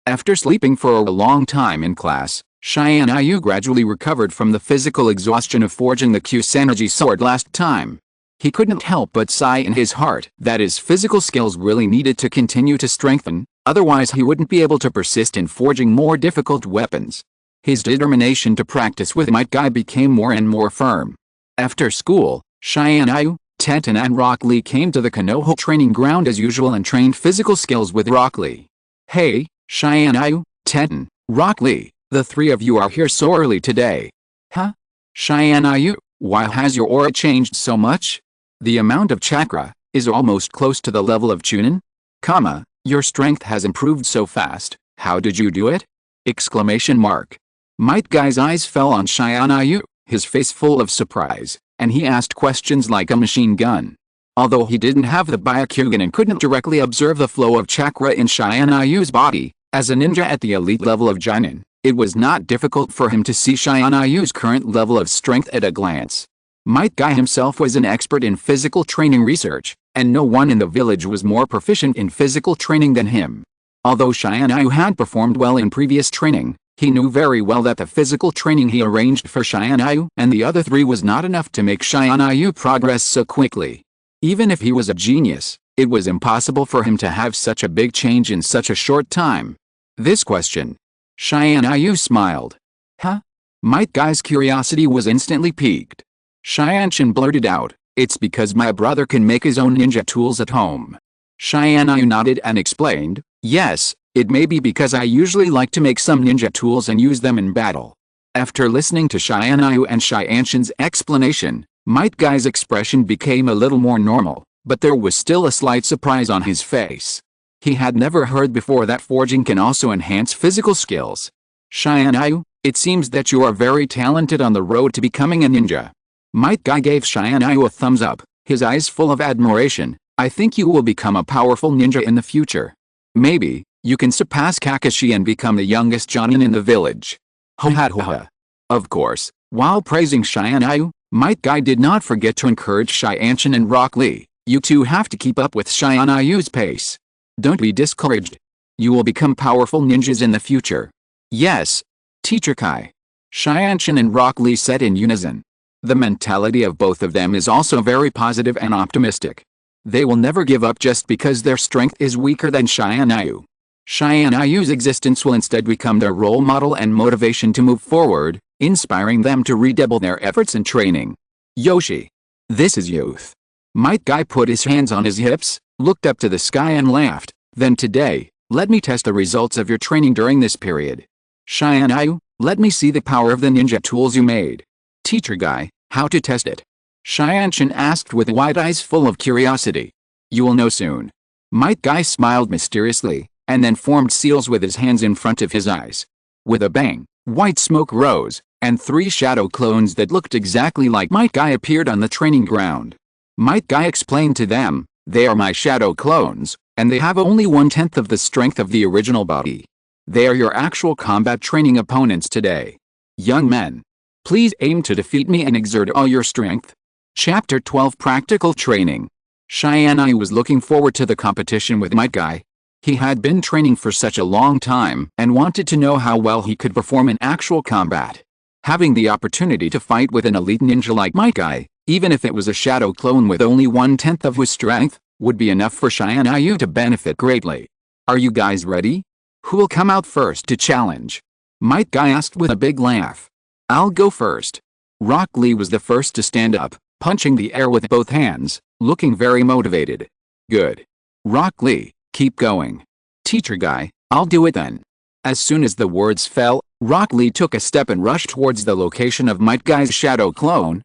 After sleeping for a long time in class, Tianyu gradually recovered from the physical exhaustion of forging the Kusanagi sword last time. He couldn't help but sigh in his heart that his physical skills really needed to continue to strengthen, otherwise he wouldn't be able to persist in forging more difficult weapons. His determination to practice with Might Guy became more and more firm. After school, Tianyu, Teton and Rock Lee came to the Konoha training ground as usual and trained physical skills with Rock Lee. "Hey, Tianyu, Teton, Rock Lee, the three of you are here so early today." "Huh? Tianyu, why has your aura changed so much? The amount of chakra is almost close to the level of Chunin. Your strength has improved so fast. How did you do it?" Might Guy's eyes fell on Tianyu, his face full of surprise, and he asked questions like a machine gun. Although he didn't have the Byakugan and couldn't directly observe the flow of chakra in Shionyu's body, as a ninja at the elite level of Junin, it was not difficult for him to see Shionyu's current level of strength at a glance. Might Guy himself was an expert in physical training research, and no one in the village was more proficient in physical training than him. Although Shiony had performed well in previous training, he knew very well that the physical training he arranged for Shiony and the other three was not enough to make Shiony progress so quickly. Even if he was a genius, it was impossible for him to have such a big change in such a short time. This question. Tianyu smiled. Huh? Might Guy's curiosity was instantly piqued. Tiantian blurted out, "It's because my brother can make his own ninja tools at home." Tianyu nodded and explained, "Yes, it may be because I usually like to make some ninja tools and use them in battle." After listening to Tianyu and Tiantian's explanation, Might Guy's expression became a little more normal, but there was still a slight surprise on his face. He had never heard before that forging can also enhance physical skills. "Tianyu, it seems that you are very talented on the road to becoming a ninja." Might Guy gave Tianyu a thumbs up, his eyes full of admiration. "I think you will become a powerful ninja in the future. Maybe, you can surpass Kakashi and become the youngest Jonin in the village." Ho ha ho ha. Of course, while praising Tianyu, Might Guy did not forget to encourage Tiantian and Rock Lee. "You two have to keep up with Tianyu's pace. Don't be discouraged. You will become powerful ninjas in the future." "Yes, Teacher Kai," Tiantian and Rock Lee said in unison. The mentality of both of them is also very positive and optimistic. They will never give up just because their strength is weaker than Tianyu. Tianyu's existence will instead become their role model and motivation to move forward, inspiring them to redouble their efforts in training. "Yoshi. This is youth." Might Guy put his hands on his hips, looked up to the sky and laughed. "Then today, let me test the results of your training during this period. Tianyu, let me see the power of the ninja tools you made." "Teacher Guy, how to test it?" Tiantian asked with wide eyes full of curiosity. "You will know soon." Might Guy smiled mysteriously, and then formed seals with his hands in front of his eyes. With a bang, white smoke rose, and 3 shadow clones that looked exactly like Might Guy appeared on the training ground. Might Guy explained to them, "They are my shadow clones, and they have only 1/10 of the strength of the original body. They are your actual combat training opponents today. Young men, please aim to defeat me and exert all your strength." Chapter 12 Practical Training. Tianyu was looking forward to the competition with Might Guy. He had been training for such a long time and wanted to know how well he could perform in actual combat. Having the opportunity to fight with an elite ninja like Might Guy, even if it was a shadow clone with only 1/10 of his strength, would be enough for Tianyu to benefit greatly. "Are you guys ready? Who will come out first to challenge?" Might Guy asked with a big laugh. "I'll go first." Rock Lee was the first to stand up, punching the air with both hands, looking very motivated. "Good. Rock Lee, keep going." "Teacher Guy, I'll do it then." As soon as the words fell, Rock Lee took a step and rushed towards the location of Might Guy's shadow clone.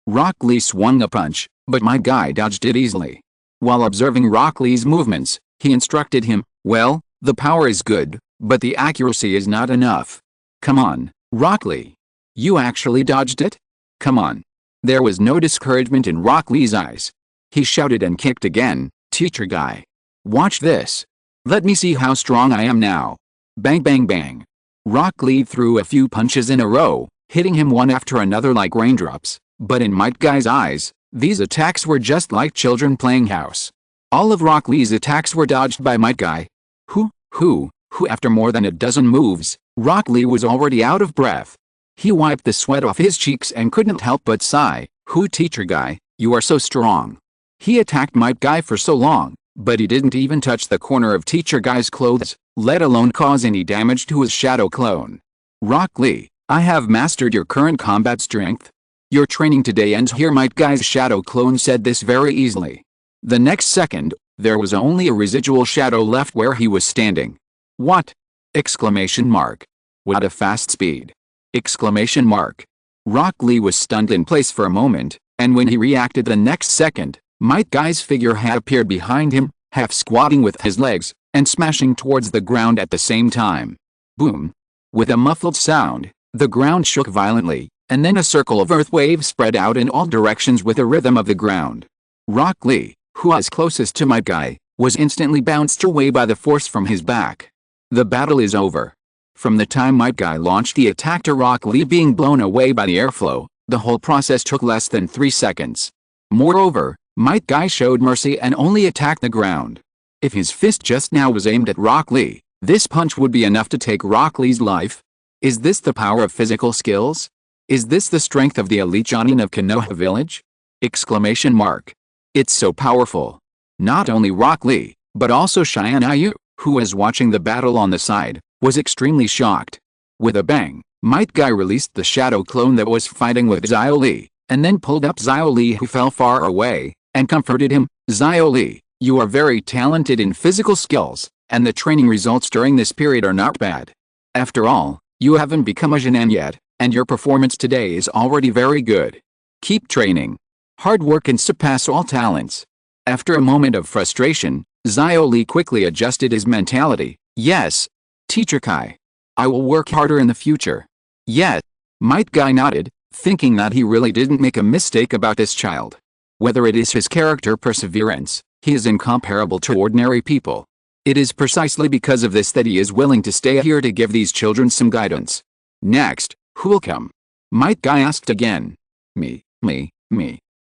Rock Lee swung a punch, but Might Guy dodged it easily. While observing Rock Lee's movements, he instructed him, "Well, the power is good, but the accuracy is not enough. Come on, Rock Lee. You actually dodged it? Come on." There was no discouragement in Rock Lee's eyes. He shouted and kicked again, "Teacher Guy. Watch this. Let me see how strong I am now." Bang bang bang. Rock Lee threw a few punches in a row, hitting him one after another like raindrops, but in Might Guy's eyes, these attacks were just like children playing house. All of Rock Lee's attacks were dodged by Might Guy. Who, after more than a dozen moves, Rock Lee was already out of breath. He wiped the sweat off his cheeks and couldn't help but sigh. Teacher Guy, you are so strong." He attacked Might Guy for so long, but he didn't even touch the corner of Teacher Guy's clothes, let alone cause any damage to his shadow clone. "Rock Lee, I have mastered your current combat strength. Your training today ends here." Might Guy's shadow clone said this very easily. The next second, there was only a residual shadow left where he was standing. "What?" Exclamation mark. "What a fast speed!" Exclamation mark. Rock Lee was stunned in place for a moment, and when he reacted the next second, Might Guy's figure had appeared behind him, half squatting with his legs, and smashing towards the ground at the same time. Boom! With a muffled sound, the ground shook violently, and then a circle of earth waves spread out in all directions with the rhythm of the ground. Rock Lee, who was closest to Might Guy, was instantly bounced away by the force from his back. The battle is over. From the time Might Guy launched the attack to Rock Lee being blown away by the airflow, the whole process took less than 3 seconds. Moreover, Might Guy showed mercy and only attacked the ground. If his fist just now was aimed at Rock Lee, this punch would be enough to take Rock Lee's life. Is this the power of physical skills? Is this the strength of the elite Jonin of Konoha village? Exclamation mark. It's so powerful. Not only Rock Lee, but also Tianyu, who was watching the battle on the side, was extremely shocked. With a bang, Might Guy released the shadow clone that was fighting with Xiao Li, and then pulled up Xiao Li, who fell far away, and comforted him. Xiao Li, you are very talented in physical skills, and the training results during this period are not bad. After all, you haven't become a Jinan yet, and your performance today is already very good. Keep training. Hard work can surpass all talents. After a moment of frustration, Xiao Li quickly adjusted his mentality. Yes, Teacher Kai. I will work harder in the future. Yes. Might Guy nodded, thinking that he really didn't make a mistake about this child. Whether it is his character perseverance, he is incomparable to ordinary people. It is precisely because of this that he is willing to stay here to give these children some guidance. Next, who'll come? Might Guy asked again. Me.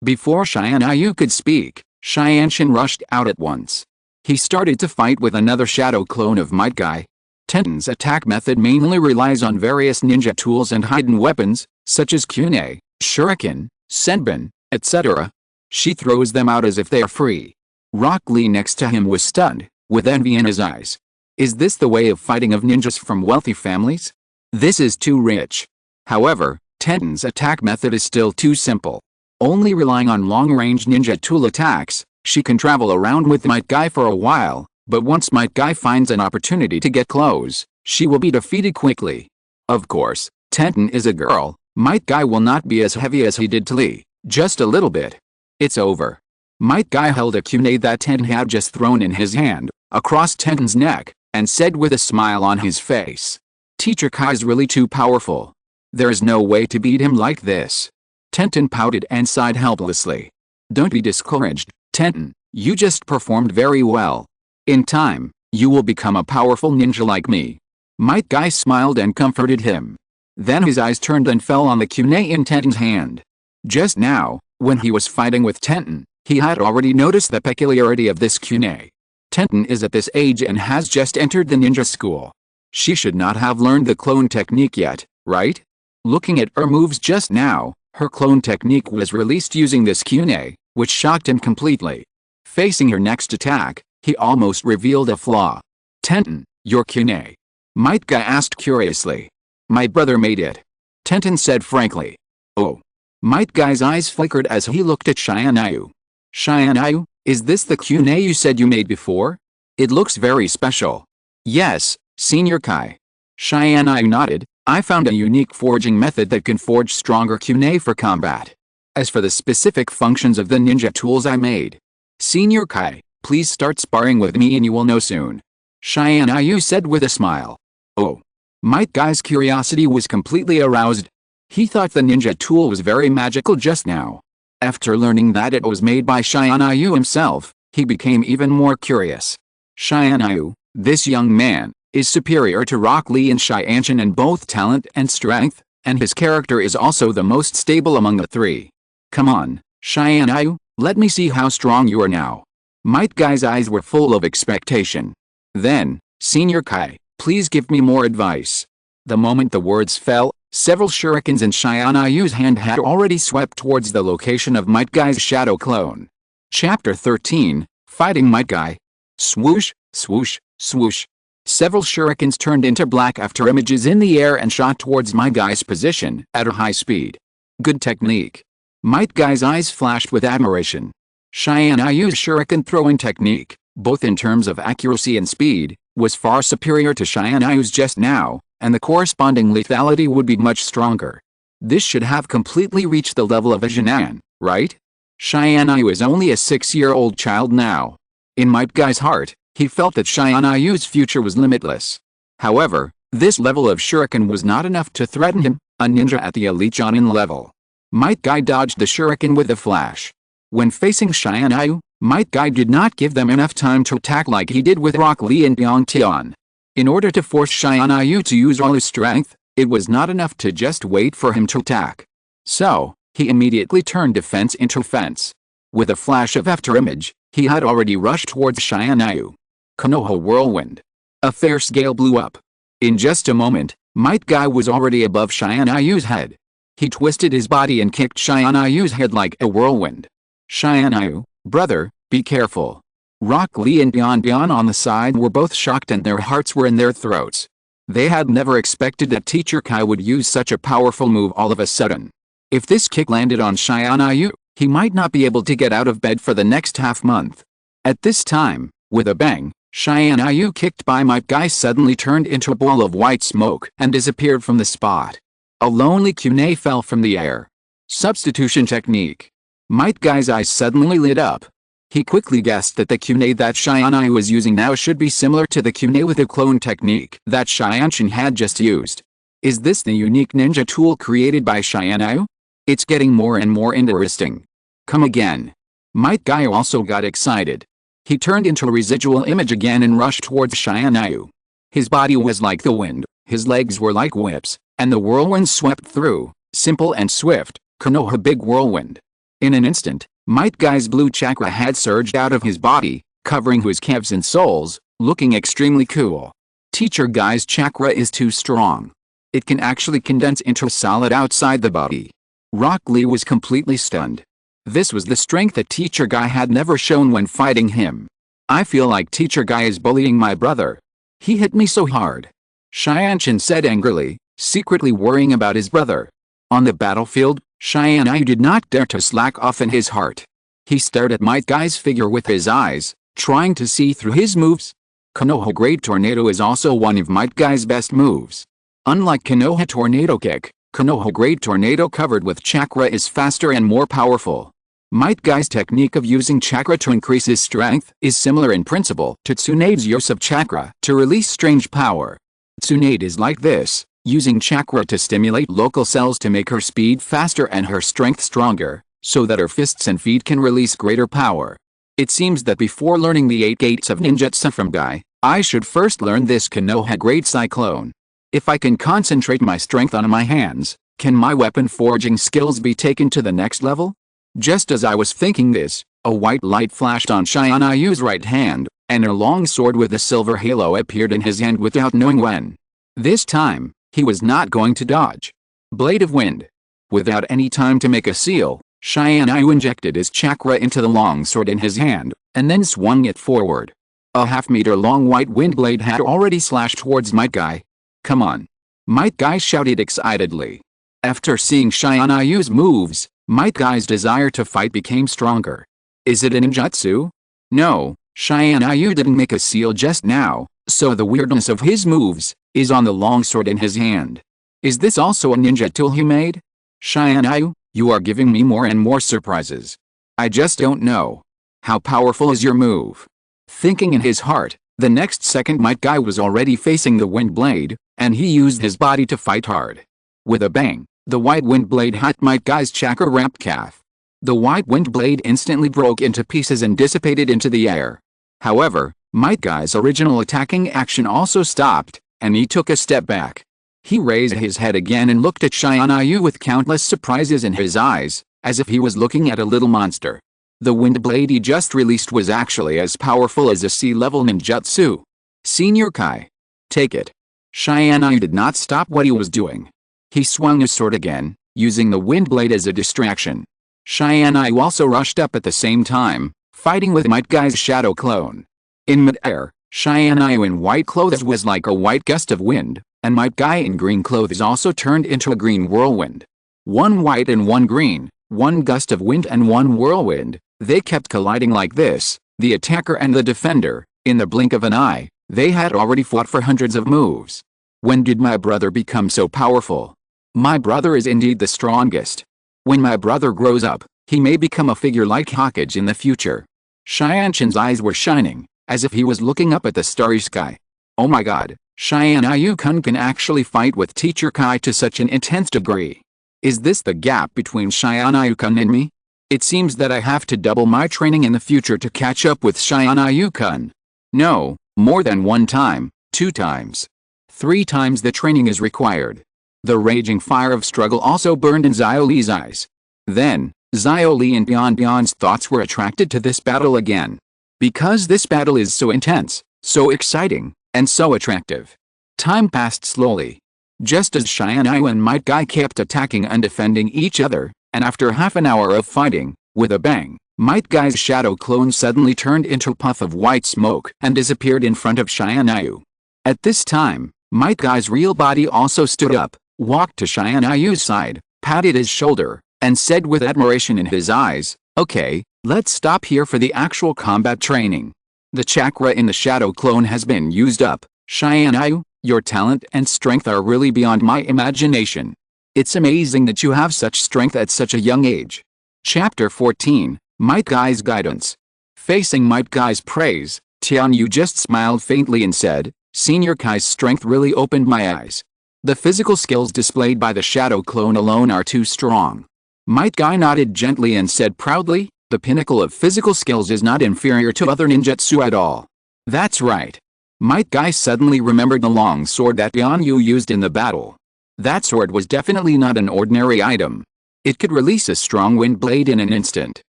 Before Tianyu could speak, Tiantian rushed out at once. He started to fight with another shadow clone of Might Guy. Tiantian's attack method mainly relies on various ninja tools and hidden weapons, such as kunai, shuriken, senbon, etc. She throws them out as if they are free. Rock Lee next to him was stunned, with envy in his eyes. Is this the way of fighting of ninjas from wealthy families? This is too rich. However, Tiantian's attack method is still too simple. Only relying on long-range ninja tool attacks, she can travel around with Might Guy for a while, but once Might Guy finds an opportunity to get close, she will be defeated quickly. Of course, Tiantian is a girl. Might Guy will not be as heavy as he did to Lee, just a little bit. It's over. Might Guy held a kunai that Tiantian had just thrown in his hand, across Tiantian's neck, and said with a smile on his face. Teacher Kai's really too powerful. There is no way to beat him like this. Tiantian pouted and sighed helplessly. Don't be discouraged, Tiantian, you just performed very well. In time, you will become a powerful ninja like me. Might Guy smiled and comforted him. Then his eyes turned and fell on the kunai in Tiantian's hand. Just now, when he was fighting with Tiantian, he had already noticed the peculiarity of this kunai. Tiantian is at this age and has just entered the ninja school. She should not have learned the clone technique yet, right? Looking at her moves just now, her clone technique was released using this kunai, which shocked him completely. Facing her next attack, he almost revealed a flaw. Tiantian, your kunai? Might Guy asked curiously. My brother made it. Tiantian said frankly. Oh. Might Guy's eyes flickered as he looked at Tianyu. Tianyu, is this the kunai you said you made before? It looks very special. Yes, Senior Kai. Tianyu nodded. I found a unique forging method that can forge stronger kunai for combat. As for the specific functions of the ninja tools I made, Senior Kai, please start sparring with me and you will know soon. Tianyu said with a smile. Oh. Might Guy's curiosity was completely aroused. He thought the ninja tool was very magical just now. After learning that it was made by Tianyu himself, he became even more curious. Tianyu, this young man, is superior to Rock Lee and Tiantian in both talent and strength, and his character is also the most stable among the three. Come on, Tianyu, let me see how strong you are now. Might Guy's eyes were full of expectation. Then, Senior Kai, please give me more advice. The moment the words fell, several shurikens in Tianyu's hand had already swept towards the location of Might Guy's shadow clone. Chapter 13, Fighting Might Guy. Swoosh, swoosh, swoosh. Several shurikens turned into black after images in the air and shot towards Might Guy's position at a high speed. Good technique. Might Guy's eyes flashed with admiration. Tianyu's shuriken throwing technique, both in terms of accuracy and speed, was far superior to Tianyu's just now, and the corresponding lethality would be much stronger. This should have completely reached the level of a Jinan, right? Tianyu is only a 6-year-old child now. In Might Guy's heart, he felt that Tianyu's future was limitless. However, this level of shuriken was not enough to threaten him, a ninja at the elite Jonin level. Might Guy dodged the shuriken with a flash. When facing Tianyu, Might Guy did not give them enough time to attack like he did with Rock Lee and Tiantian. In order to force Tianyu to use all his strength, it was not enough to just wait for him to attack. So, he immediately turned defense into offense. With a flash of afterimage, he had already rushed towards Tianyu. Konoha whirlwind. A fierce gale blew up. In just a moment, Might Guy was already above Tianyu's head. He twisted his body and kicked Tianyu's head like a whirlwind. Tianyu, brother, be careful. Rock Lee and Tiantian on the side were both shocked and their hearts were in their throats. They had never expected that Teacher Kai would use such a powerful move all of a sudden. If this kick landed on Tianyu, he might not be able to get out of bed for the next half month. At this time, with a bang, Tianyu kicked by Might Guy suddenly turned into a ball of white smoke and disappeared from the spot. A lonely kunai fell from the air. Substitution technique. Might Guy's eyes suddenly lit up. He quickly guessed that the kunai that Tianyu was using now should be similar to the kunai with the clone technique that Tiantian had just used. Is this the unique ninja tool created by Tianyu? It's getting more and more interesting. Come again. Might Guy also got excited. He turned into a residual image again and rushed towards Tianyu. His body was like the wind, his legs were like whips, and the whirlwind swept through, simple and swift, Konoha big whirlwind. In an instant, Might Guy's blue chakra had surged out of his body, covering his calves and soles, looking extremely cool. Teacher Guy's chakra is too strong. It can actually condense into a solid outside the body. Rock Lee was completely stunned. This was the strength that Teacher Guy had never shown when fighting him. I feel like Teacher Guy is bullying my brother. He hit me so hard. Tiantian said angrily, secretly worrying about his brother. On the battlefield, Tianyu did not dare to slack off in his heart. He stared at Might Guy's figure with his eyes, trying to see through his moves. Konoha Great Tornado is also one of Might Guy's best moves. Unlike Konoha Tornado Kick, Konoha Great Tornado covered with chakra is faster and more powerful. Might Guy's technique of using chakra to increase his strength is similar in principle to Tsunade's use of chakra to release strange power. Tsunade is like this, using chakra to stimulate local cells to make her speed faster and her strength stronger, so that her fists and feet can release greater power. It seems that before learning the 8 gates of ninjutsu from Guy, I should first learn this Konoha Great Cyclone. If I can concentrate my strength on my hands, can my weapon forging skills be taken to the next level? Just as I was thinking this, a white light flashed on Tianyu's right hand, and a long sword with a silver halo appeared in his hand without knowing when. This time, he was not going to dodge. Blade of Wind. Without any time to make a seal, Tianyu injected his chakra into the long sword in his hand, and then swung it forward. A half-meter-long white wind blade had already slashed towards Might Guy. Come on. Might Guy shouted excitedly. After seeing Tianyu's moves, Might Guy's desire to fight became stronger. Is it a ninjutsu? No, Tianyu didn't make a seal just now, so the weirdness of his moves is on the longsword in his hand. Is this also a ninja tool he made? Tianyu, you are giving me more and more surprises. I just don't know. How powerful is your move? Thinking in his heart, the next second Might Guy was already facing the wind blade, and he used his body to fight hard. With a bang, the white wind blade hit Might Guy's chakra-wrapped calf. The white wind blade instantly broke into pieces and dissipated into the air. However, Might Guy's original attacking action also stopped, and he took a step back. He raised his head again and looked at Tianyu with countless surprises in his eyes, as if he was looking at a little monster. The wind blade he just released was actually as powerful as a sea-level ninjutsu. Senior Kai. Take it. Tianyu did not stop what he was doing. He swung his sword again, using the wind blade as a distraction. Tianyu also rushed up at the same time, fighting with Might Guy's shadow clone. In mid-air, Tianyu in white clothes was like a white gust of wind, and Might Guy in green clothes also turned into a green whirlwind. One white and one green, one gust of wind and one whirlwind, they kept colliding like this, the attacker and the defender. In the blink of an eye, they had already fought for hundreds of moves. When did my brother become so powerful? My brother is indeed the strongest. When my brother grows up, he may become a figure like Hokage in the future. Tiantian's eyes were shining, as if he was looking up at the starry sky. Oh my god, Tianyu-kun can actually fight with Teacher Kai to such an intense degree. Is this the gap between Tianyu-kun and me? It seems that I have to double my training in the future to catch up with Tianyu-kun. No, more than 1 time, 2 times. 3 times the training is required. The raging fire of struggle also burned in Xiao Li's eyes. Then, Xiao Li and Bian's thoughts were attracted to this battle again. Because this battle is so intense, so exciting, and so attractive. Time passed slowly. Just as Tianyu and Might Guy kept attacking and defending each other, and after half an hour of fighting, with a bang, Might Guy's shadow clone suddenly turned into a puff of white smoke and disappeared in front of Tianyu. At this time, Might Guy's real body also stood up, walked to Tianyu's side, patted his shoulder, and said with admiration in his eyes, "Okay, let's stop here for the actual combat training. The chakra in the shadow clone has been used up. Tianyu, your talent and strength are really beyond my imagination. It's amazing that you have such strength at such a young age." Chapter 14, Might Guy's Guidance. Facing Might Guy's praise, Tianyu just smiled faintly and said, "Senior Kai's strength really opened my eyes. The physical skills displayed by the shadow clone alone are too strong." Might Guy nodded gently and said proudly, "The pinnacle of physical skills is not inferior to other ninjutsu at all." That's right. Might Guy suddenly remembered the long sword that Tianyu used in the battle. That sword was definitely not an ordinary item. It could release a strong wind blade in an instant.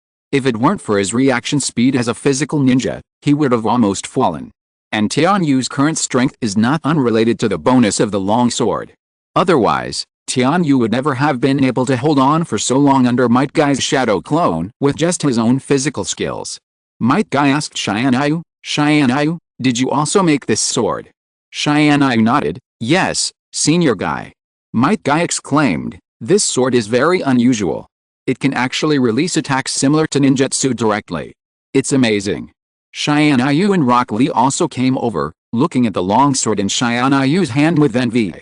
If it weren't for his reaction speed as a physical ninja, he would have almost fallen. And Tianyu's current strength is not unrelated to the bonus of the long sword. Otherwise, Tianyu would never have been able to hold on for so long under Might Guy's shadow clone with just his own physical skills. Might Guy asked Tianyu, "Tianyu, did you also make this sword?" Tianyu nodded, "Yes, Senior Guy." Might Guy exclaimed, "This sword is very unusual. It can actually release attacks similar to ninjutsu directly. It's amazing." Tianyu and Rock Lee also came over, looking at the long sword in Tianyu's hand with envy.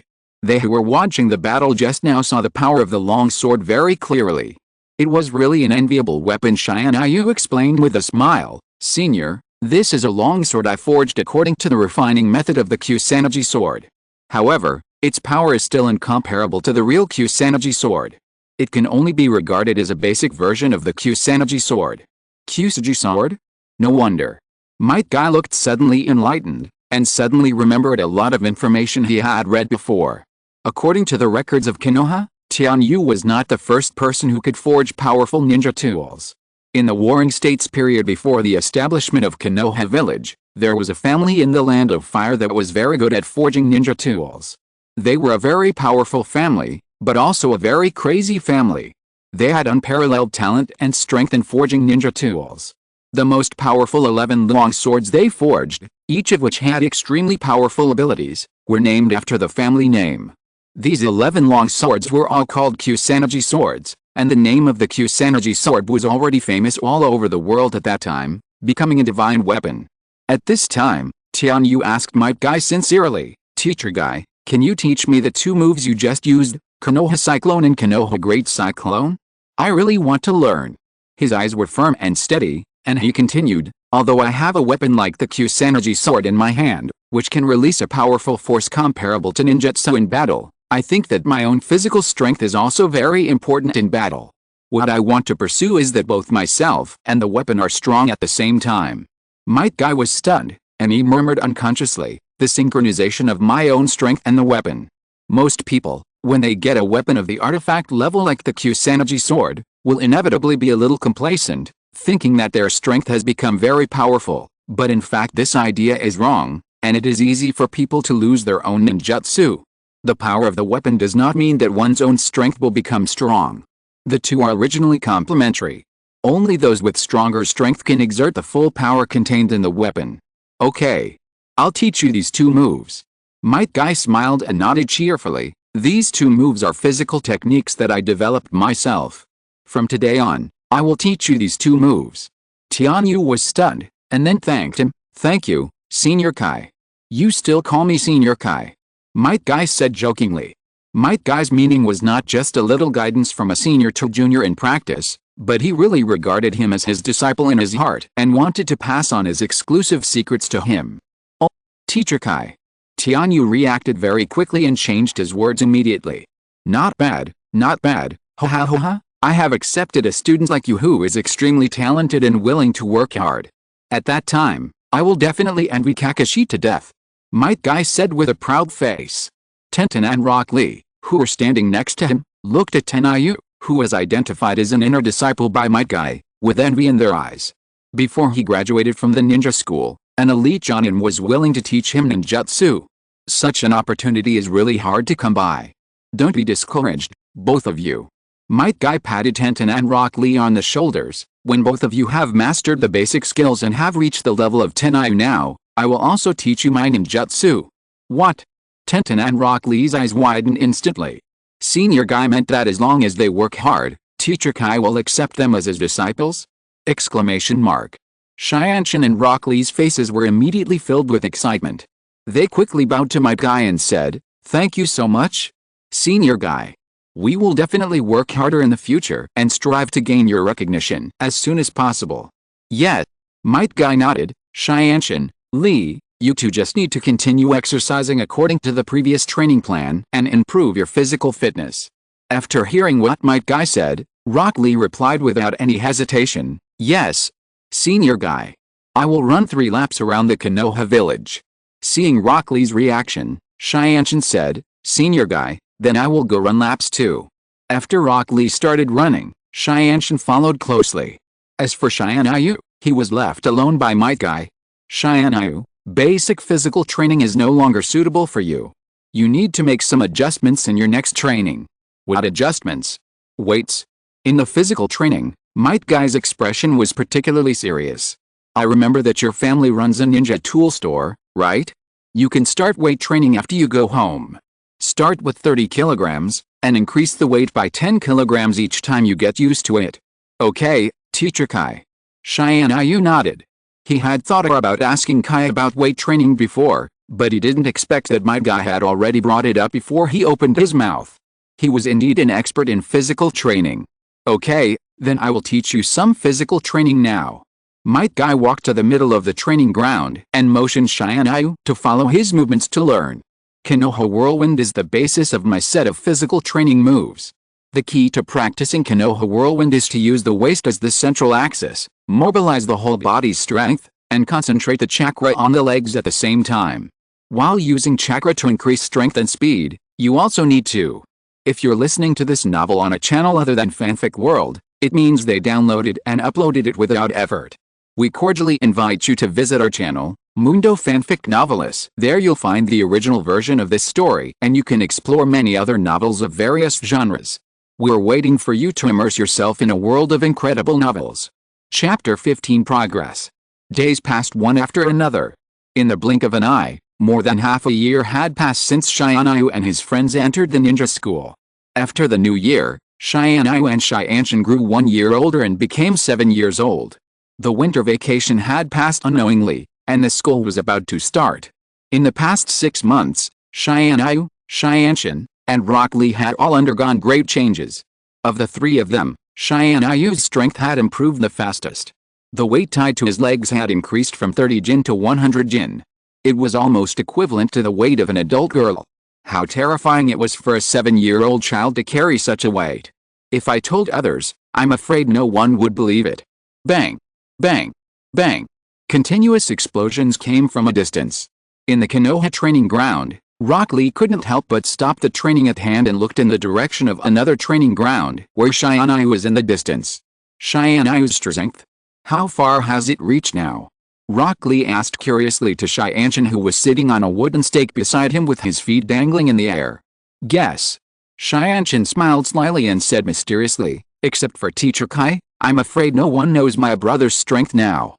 They who were watching the battle just now saw the power of the long sword very clearly. It was really an enviable weapon. Tianyu explained with a smile, "Senior, this is a long sword I forged according to the refining method of the Kusanagi sword. However, its power is still incomparable to the real Kusanagi sword. It can only be regarded as a basic version of the Kusanagi sword." Kusanagi sword? No wonder. Might Guy looked suddenly enlightened, and suddenly remembered a lot of information he had read before. According to the records of Konoha, Tianyu was not the first person who could forge powerful ninja tools. In the Warring States period before the establishment of Konoha village, there was a family in the Land of Fire that was very good at forging ninja tools. They were a very powerful family, but also a very crazy family. They had unparalleled talent and strength in forging ninja tools. The most powerful 11 long swords they forged, each of which had extremely powerful abilities, were named after the family name. These 11 long swords were all called Kusanagi swords, and the name of the Kusanagi sword was already famous all over the world at that time, becoming a divine weapon. At this time, Tianyu asked Might Guy sincerely, "Teacher Guy, can you teach me the 2 moves you just used, Konoha Cyclone and Konoha Great Cyclone? I really want to learn." His eyes were firm and steady, and he continued, "Although I have a weapon like the Kusanagi sword in my hand, which can release a powerful force comparable to ninjutsu in battle, I think that my own physical strength is also very important in battle. What I want to pursue is that both myself and the weapon are strong at the same time." Might Guy was stunned, and he murmured unconsciously, "The synchronization of my own strength and the weapon." Most people, when they get a weapon of the artifact level like the Kusanagi sword, will inevitably be a little complacent, thinking that their strength has become very powerful, but in fact this idea is wrong, and it is easy for people to lose their own ninjutsu. The power of the weapon does not mean that one's own strength will become strong. The two are originally complementary. Only those with stronger strength can exert the full power contained in the weapon. "Okay. I'll teach you these 2 moves." Might Guy smiled and nodded cheerfully. "These 2 moves are physical techniques that I developed myself. From today on, I will teach you these 2 moves." Tianyu was stunned, and then thanked him. "Thank you, Senior Kai." "You still call me Senior Kai?" Might Guy said jokingly. Might Guy's meaning was not just a little guidance from a senior to junior in practice, but he really regarded him as his disciple in his heart and wanted to pass on his exclusive secrets to him. "Oh, Teacher Kai." Tianyu reacted very quickly and changed his words immediately. "Not bad, not bad, ha ha ha ha, I have accepted a student like you who is extremely talented and willing to work hard. At that time, I will definitely envy Kakashi to death. Might Guy said with a proud face. Tenten and Rock Lee, who were standing next to him, looked at Tianyu, who was identified as an inner disciple by Might Guy, with envy in their eyes. Before he graduated from the ninja school, an elite Jonin was willing to teach him ninjutsu. Such an opportunity is really hard to come by. Don't be discouraged, both of you. Might Guy patted Tenten and Rock Lee on the shoulders. When both of you have mastered the basic skills and have reached the level of Tianyu now, I will also teach you my ninjutsu. What? Tenten and Rock Lee's eyes widened instantly. Senior Guy meant that as long as they work hard, Teacher Kai will accept them as his disciples? Exclamation mark. Tiantian and Rock Lee's faces were immediately filled with excitement. They quickly bowed to Might Guy and said, "Thank you so much, Senior Guy. We will definitely work harder in the future and strive to gain your recognition as soon as possible." Yet, Might Guy nodded. Tiantian, Lee, you two just need to continue exercising according to the previous training plan and improve your physical fitness. After hearing what Might Guy said, Rock Lee replied without any hesitation, "Yes, Senior Guy. I will run 3 laps around the Konoha village." Seeing Rock Lee's reaction, Tiantian said, "Senior Guy, then I will go run laps too." After Rock Lee started running, Tiantian followed closely. As for Tianyu, he was left alone by Might Guy. "Tianyu, basic physical training is no longer suitable for you. You need to make some adjustments in your next training." "What adjustments?" "Weights." In the physical training, Might Guy's expression was particularly serious. "I remember that your family runs a ninja tool store, right? You can start weight training after you go home. Start with 30 kilograms, and increase the weight by 10 kilograms each time you get used to it." "Okay, Teacher Kai." Tianyu nodded. He had thought about asking Kai about weight training before, but he didn't expect that Might Guy had already brought it up before he opened his mouth. He was indeed an expert in physical training. "Okay, then I will teach you some physical training now." Might Guy walked to the middle of the training ground and motioned Tianyu to follow his movements to learn. "Konoha Whirlwind is the basis of my set of physical training moves. The key to practicing Konoha Whirlwind is to use the waist as the central axis, mobilize the whole body's strength, and concentrate the chakra on the legs at the same time. While using chakra to increase strength and speed, you also need to." If you're listening to this novel on a channel other than Fanfic World, it means they downloaded and uploaded it without effort. We cordially invite you to visit our channel, Mundo Fanfic Novelists. There you'll find the original version of this story and you can explore many other novels of various genres. We're waiting for you to immerse yourself in a world of incredible novels. Chapter 15 Progress. Days passed one after another. In the blink of an eye, more than half a year had passed since Tianyu and his friends entered the ninja school. After the new year, Tianyu and Tiantian grew 1 year older and became 7 years old. The winter vacation had passed unknowingly, and the school was about to start. In the past 6 months, Tianyu, Tiantian, and Rock Lee had all undergone great changes. Of the 3 of them, Tianyu's strength had improved the fastest. The weight tied to his legs had increased from 30 jin to 100 jin. It was almost equivalent to the weight of an adult girl. How terrifying it was for a 7-year-old child to carry such a weight. If I told others, I'm afraid no one would believe it. Bang! Bang! Bang! Continuous explosions came from a distance. In the Konoha training ground, Rock Lee couldn't help but stop the training at hand and looked in the direction of another training ground where Tianyu was in the distance. Tianyu's strength? How far has it reached now? Rock Lee asked curiously to Tiantian, who was sitting on a wooden stake beside him with his feet dangling in the air. "Guess." Tiantian smiled slyly and said mysteriously, "Except for Teacher Kai, I'm afraid no one knows my brother's strength now."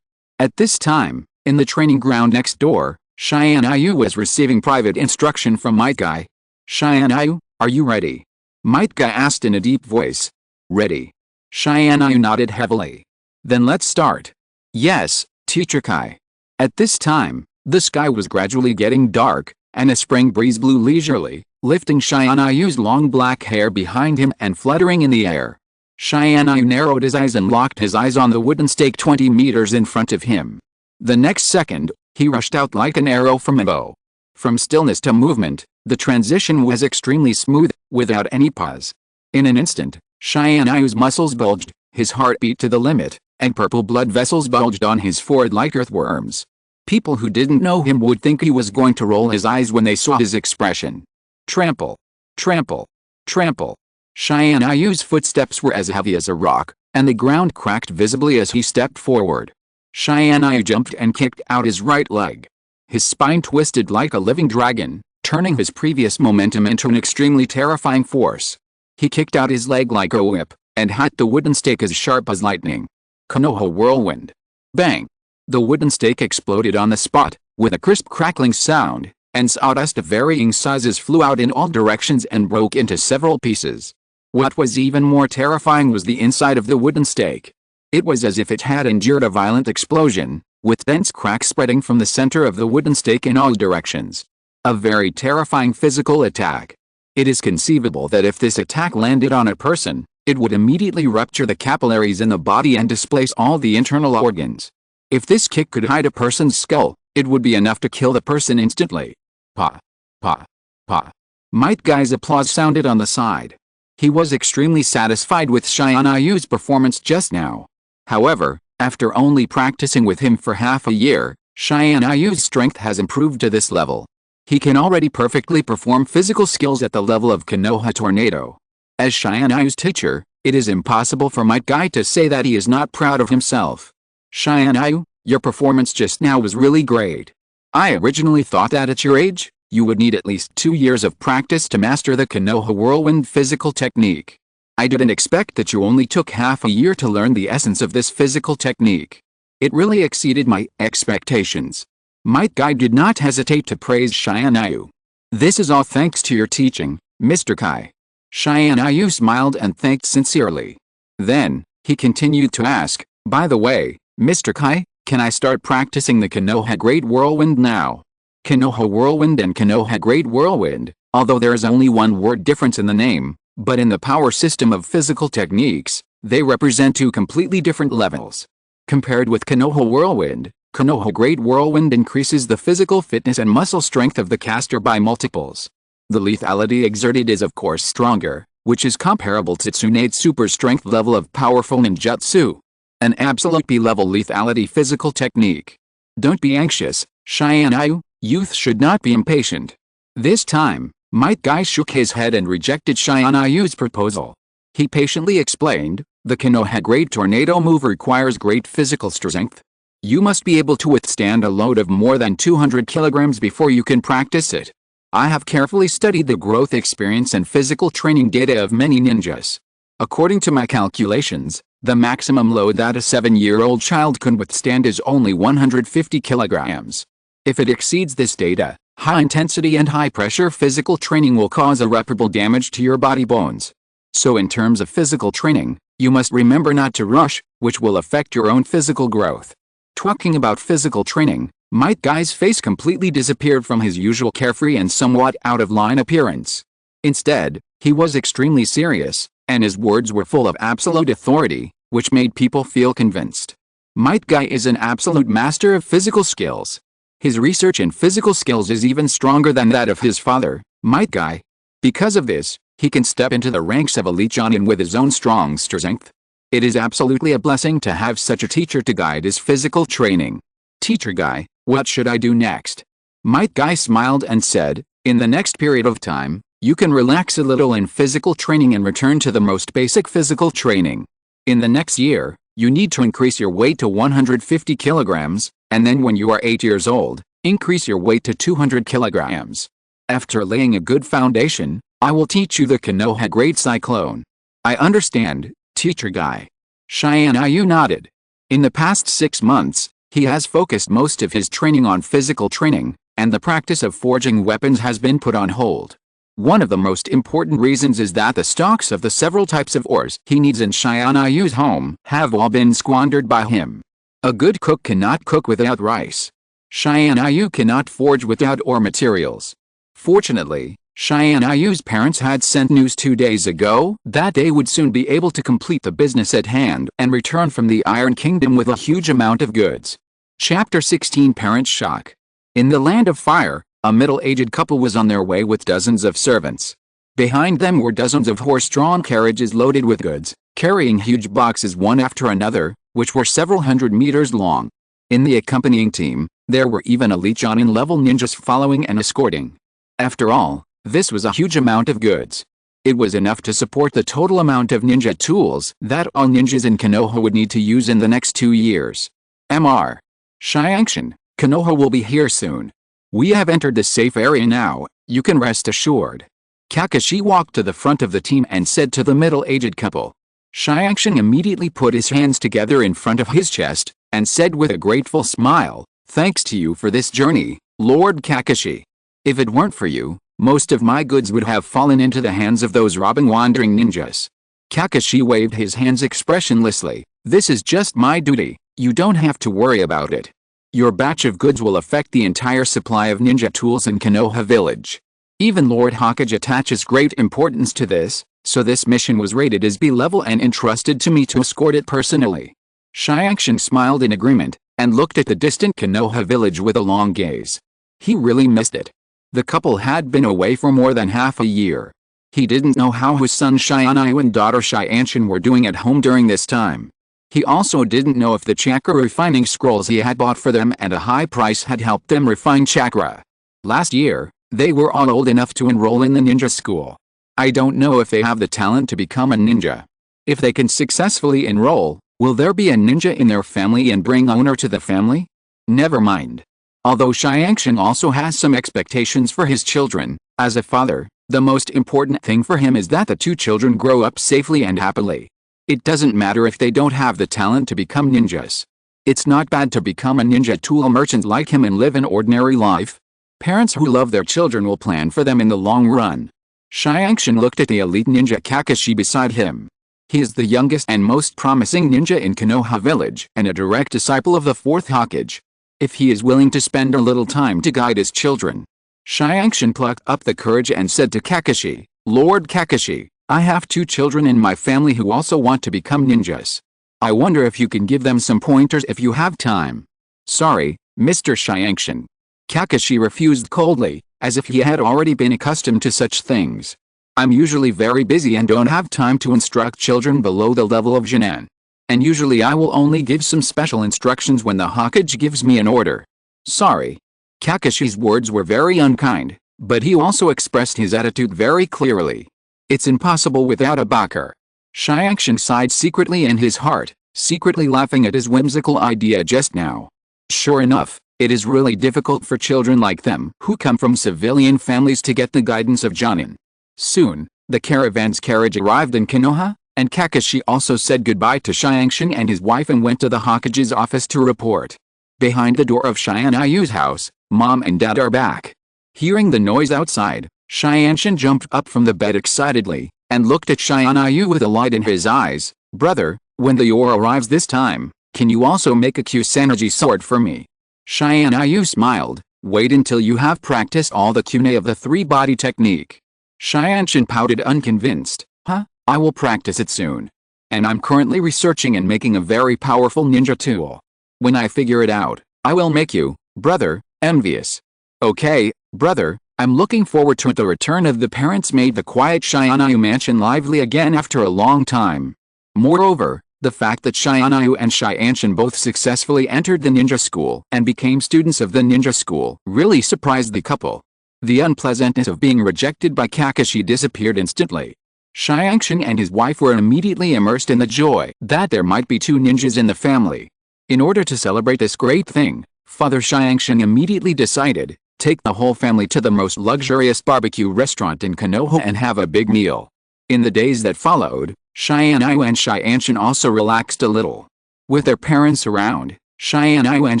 At this time, in the training ground next door, Tianyu was receiving private instruction from Might Guy. "Tianyu, are you ready?" Might Guy asked in a deep voice. "Ready." Tianyu nodded heavily. "Then let's start." "Yes, Teacher Kai." At this time, the sky was gradually getting dark, and a spring breeze blew leisurely, lifting Tianyu's long black hair behind him and fluttering in the air. Tianyu narrowed his eyes and locked his eyes on the wooden stake 20 meters in front of him. The next second, he rushed out like an arrow from a bow. From stillness to movement, the transition was extremely smooth, without any pause. In an instant, Tianyu's muscles bulged, his heart beat to the limit, and purple blood vessels bulged on his forehead like earthworms. People who didn't know him would think he was going to roll his eyes when they saw his expression. Trample. Trample. Trample. Tianyu's footsteps were as heavy as a rock, and the ground cracked visibly as he stepped forward. Tianyu jumped and kicked out his right leg. His spine twisted like a living dragon, turning his previous momentum into an extremely terrifying force. He kicked out his leg like a whip, and hit the wooden stake as sharp as lightning. Konoha whirlwind. Bang! The wooden stake exploded on the spot, with a crisp crackling sound, and sawdust of varying sizes flew out in all directions and broke into several pieces. What was even more terrifying was the inside of the wooden stake. It was as if it had endured a violent explosion, with dense cracks spreading from the center of the wooden stake in all directions. A very terrifying physical attack. It is conceivable that if this attack landed on a person, it would immediately rupture the capillaries in the body and displace all the internal organs. If this kick could hide a person's skull, it would be enough to kill the person instantly. Pa. Pa. Pa. Might Guy's applause sounded on the side. He was extremely satisfied with Tianyu's performance just now. However, after only practicing with him for half a year, Tianyu's strength has improved to this level. He can already perfectly perform physical skills at the level of Konoha Tornado. As Tianyu's teacher, it is impossible for Might Guy to say that he is not proud of himself. Tianyu, your performance just now was really great. I originally thought that at your age, you would need at least 2 years of practice to master the Konoha whirlwind physical technique. I didn't expect that you only took half a year to learn the essence of this physical technique. It really exceeded my expectations. Might Guy did not hesitate to praise Tianyu. This is all thanks to your teaching, Mr. Kai. Tianyu smiled and thanked sincerely. Then, he continued to ask, by the way, Mr. Kai, can I start practicing the Konoha Great Whirlwind now? Konoha Whirlwind and Konoha Great Whirlwind, although there is only one word difference in the name, but in the power system of physical techniques, they represent two completely different levels. Compared with Konoha Whirlwind, Konoha Great Whirlwind increases the physical fitness and muscle strength of the caster by multiples. The lethality exerted is of course stronger, which is comparable to Tsunade's super strength level of powerful ninjutsu. An absolute B-level lethality physical technique. Don't be anxious, Tianyu, youth should not be impatient. This time, Might Guy shook his head and rejected Tianyu's proposal. He patiently explained, the Konoha Great Tornado move requires great physical strength. You must be able to withstand a load of more than 200 kilograms before you can practice it. I have carefully studied the growth experience and physical training data of many ninjas. According to my calculations, the maximum load that a 7-year-old child can withstand is only 150 kilograms. If it exceeds this data, high-intensity and high-pressure physical training will cause irreparable damage to your body bones. So in terms of physical training, you must remember not to rush, which will affect your own physical growth. Talking about physical training, Might Guy's face completely disappeared from his usual carefree and somewhat out-of-line appearance. Instead, he was extremely serious, and his words were full of absolute authority, which made people feel convinced. Might Guy is an absolute master of physical skills. His research in physical skills is even stronger than that of his father, Might Guy. Because of this, he can step into the ranks of elite Jonin with his own strong strength. It is absolutely a blessing to have such a teacher to guide his physical training. Teacher Guy, what should I do next? Might Guy smiled and said, in the next period of time, you can relax a little in physical training and return to the most basic physical training. In the next year, you need to increase your weight to 150 kilograms, and then when you are 8 years old, increase your weight to 200 kilograms. After laying a good foundation, I will teach you the Konoha Great Cyclone. I understand, Teacher Guy. Tianyu nodded. In the past 6 months, he has focused most of his training on physical training, and the practice of forging weapons has been put on hold. One of the most important reasons is that the stocks of the several types of ores he needs in Tianyu's home have all been squandered by him. A good cook cannot cook without rice. Tianyu cannot forge without ore materials. Fortunately, Tianyu's parents had sent news 2 days ago that they would soon be able to complete the business at hand and return from the Iron Kingdom with a huge amount of goods. Chapter 16 Parents' Shock. In the Land of Fire, a middle-aged couple was on their way with dozens of servants. Behind them were dozens of horse-drawn carriages loaded with goods, carrying huge boxes one after another, which were several hundred meters long. In the accompanying team, there were even elite Jonin-level ninjas following and escorting. After all, this was a huge amount of goods. It was enough to support the total amount of ninja tools that all ninjas in Konoha would need to use in the next 2 years. Mr. Xiangshan, Konoha will be here soon. We have entered the safe area now, you can rest assured. Kakashi walked to the front of the team and said to the middle-aged couple. Xiangshan immediately put his hands together in front of his chest, and said with a grateful smile, "Thanks to you for this journey, Lord Kakashi. If it weren't for you, most of my goods would have fallen into the hands of those robbing wandering ninjas." Kakashi waved his hands expressionlessly. "This is just my duty, you don't have to worry about it. Your batch of goods will affect the entire supply of ninja tools in Konoha village. Even Lord Hokage attaches great importance to this, so this mission was rated as B level and entrusted to me to escort it personally." Xiangshan smiled in agreement, and looked at the distant Konoha village with a long gaze. He really missed it. The couple had been away for more than half a year. He didn't know how his son Tianyu and daughter Tiantian were doing at home during this time. He also didn't know if the chakra refining scrolls he had bought for them at a high price had helped them refine chakra. Last year, they were all old enough to enroll in the ninja school. I don't know if they have the talent to become a ninja. If they can successfully enroll, will there be a ninja in their family and bring honor to the family? Never mind. Although Xiangshan also has some expectations for his children, as a father, the most important thing for him is that the two children grow up safely and happily. It doesn't matter if they don't have the talent to become ninjas. It's not bad to become a ninja tool merchant like him and live an ordinary life. Parents who love their children will plan for them in the long run. Xiangshan looked at the elite ninja Kakashi beside him. He is the youngest and most promising ninja in Konoha village and a direct disciple of the fourth Hokage. If he is willing to spend a little time to guide his children. Xiangshan plucked up the courage and said to Kakashi, "Lord Kakashi, I have 2 children in my family who also want to become ninjas. I wonder if you can give them some pointers if you have time." "Sorry, Mr. Xiangshan." Kakashi refused coldly, as if he had already been accustomed to such things. "I'm usually very busy and don't have time to instruct children below the level of Jinan. And usually I will only give some special instructions when the Hokage gives me an order. Sorry." Kakashi's words were very unkind, but he also expressed his attitude very clearly. It's impossible without a backer. Xiangshan sighed secretly in his heart, secretly laughing at his whimsical idea just now. Sure enough, it is really difficult for children like them who come from civilian families to get the guidance of Jonin. Soon, the caravan's carriage arrived in Konoha, and Kakashi also said goodbye to Xiangshan and his wife and went to the Hokage's office to report. Behind the door of Xianyu's house, Mom and Dad are back. Hearing the noise outside, Xiangshan jumped up from the bed excitedly, and looked at Tianyu with a light in his eyes. "Brother, when the ore arrives this time, can you also make a Kusanagi sword for me?" Tianyu smiled. "Wait until you have practiced all the Kune of the 3-body technique." Xiangshan pouted unconvinced. "Huh? I will practice it soon. And I'm currently researching and making a very powerful ninja tool. When I figure it out, I will make you, brother, envious." "Okay, brother, I'm looking forward to the return of the parents." Made the quiet Tianyu mansion lively again after a long time. Moreover, the fact that Tianyu and Xiangshan both successfully entered the ninja school and became students of the ninja school really surprised the couple. The unpleasantness of being rejected by Kakashi disappeared instantly. Xiangshan and his wife were immediately immersed in the joy that there might be 2 ninjas in the family. In order to celebrate this great thing, Father Xiangshan immediately decided, take the whole family to the most luxurious barbecue restaurant in Konoha and have a big meal. In the days that followed, Tianyu and Xiangshan also relaxed a little. With their parents around, Tianyu and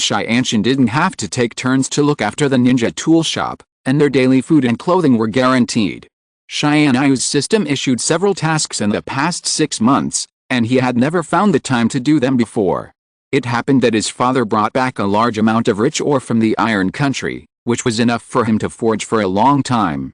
Xiangshan didn't have to take turns to look after the ninja tool shop, and their daily food and clothing were guaranteed. Tianyu's system issued several tasks in the past 6 months, and he had never found the time to do them before. It happened that his father brought back a large amount of rich ore from the Iron Country, which was enough for him to forge for a long time.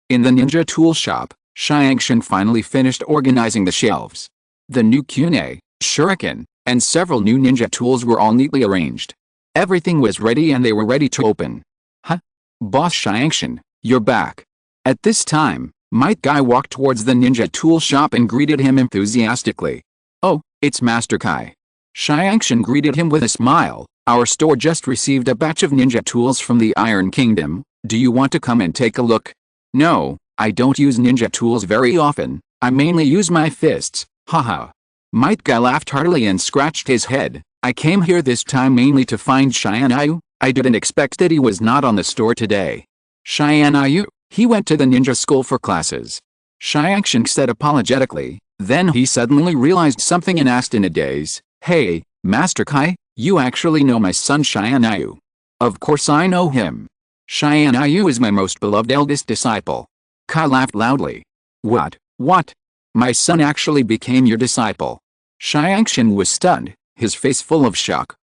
In the ninja tool shop, Xiangshan finally finished organizing the shelves. The new kune, shuriken, and several new ninja tools were all neatly arranged. Everything was ready and they were ready to open. "Huh? Boss Xiangshan, you're back." At this time, Might Guy walked towards the ninja tool shop and greeted him enthusiastically. "Oh, it's Master Kai." Xiangshan greeted him with a smile. "Our store just received a batch of ninja tools from the Iron Kingdom. Do you want to come and take a look?" "No, I don't use ninja tools very often. I mainly use my fists, haha." Might Guy laughed heartily and scratched his head. "I came here this time mainly to find Tianyu. I didn't expect that he was not on the store today." "Tianyu? He went to the ninja school for classes," Xiangshan said apologetically. Then he suddenly realized something and asked in a daze, "Hey, Master Kai, you actually know my son Tianyu?" "Of course I know him. Tianyu is my most beloved eldest disciple." Kai laughed loudly. What? My son actually became your disciple?" Xiangshan was stunned, his face full of shock.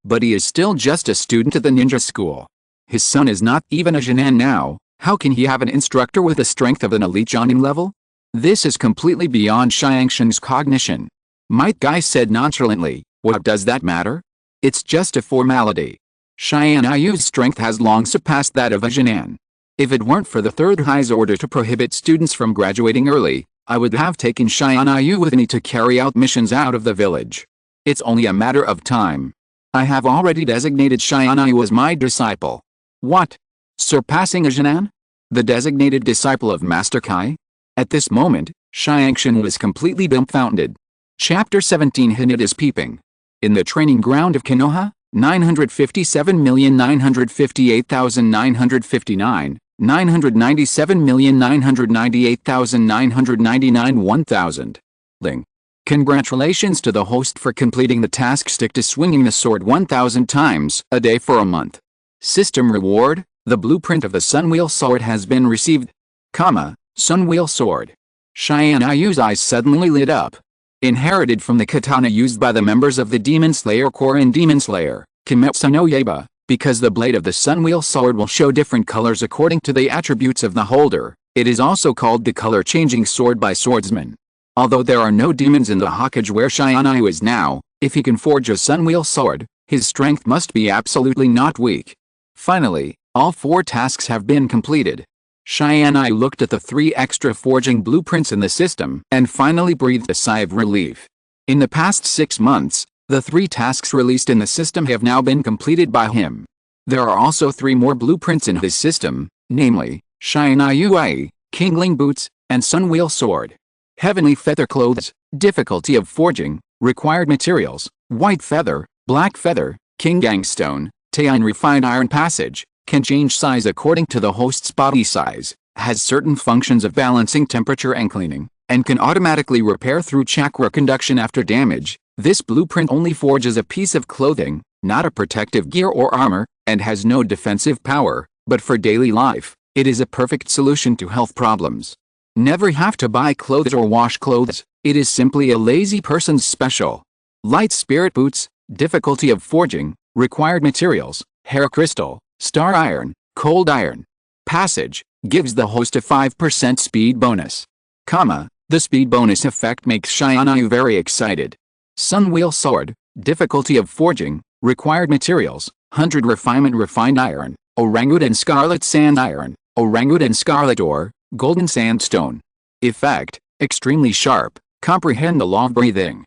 But he is still just a student at the ninja school. His son is not even a Jinan now. How can he have an instructor with the strength of an elite Jonin level? This is completely beyond Xiangshan's cognition. Might Guy said nonchalantly, "What does that matter? It's just a formality. Tianyu's strength has long surpassed that of a Jinan. If it weren't for the Third High's order to prohibit students from graduating early, I would have taken Tianyu with me to carry out missions out of the village. It's only a matter of time. I have already designated Tianyu as my disciple." "What? Surpassing a Jinan? The designated disciple of Master Kai?" At this moment, Xiangshan was completely dumbfounded. Chapter 17 Hinted is peeping. In the training ground of Konoha, 957,958,959, 997,998,999 1000. Ling. Congratulations to the host for completing the task. Stick to swinging the sword 1000 times a day for a month. System reward: the blueprint of the Sunwheel Sword has been received. Sunwheel Sword. Tianyu's eyes suddenly lit up. Inherited from the katana used by the members of the Demon Slayer Corps in Demon Slayer, Kimetsu no Yaiba, because the blade of the Sunwheel Sword will show different colors according to the attributes of the holder, it is also called the color-changing sword by swordsmen. Although there are no demons in the Hokage where Tianyu is now, if he can forge a Sunwheel Sword, his strength must be absolutely not weak. Finally, all 4 tasks have been completed. Tianyu looked at the 3 extra forging blueprints in the system and finally breathed a sigh of relief. In the past 6 months, the 3 tasks released in the system have now been completed by him. There are also 3 more blueprints in his system, namely, Tianyu, Kingling Boots, and Sunwheel Sword. Heavenly Feather Clothes, difficulty of forging, required materials, white feather, black feather, Kingang Stone, Tian refined iron passage, can change size according to the host's body size, has certain functions of balancing temperature and cleaning, and can automatically repair through chakra conduction after damage. This blueprint only forges a piece of clothing, not a protective gear or armor, and has no defensive power, but for daily life, it is a perfect solution to health problems. Never have to buy clothes or wash clothes, it is simply a lazy person's special. Light Spirit Boots, difficulty of forging, required materials, hair crystal, star iron, cold iron. Passage, gives the host a 5% speed bonus. The speed bonus effect makes Tianyu very excited. Sunwheel Sword, difficulty of forging, required materials, 100 refined iron, orangutan scarlet sand iron, orangutan scarlet ore, golden sandstone. Effect, extremely sharp, comprehend the law of breathing.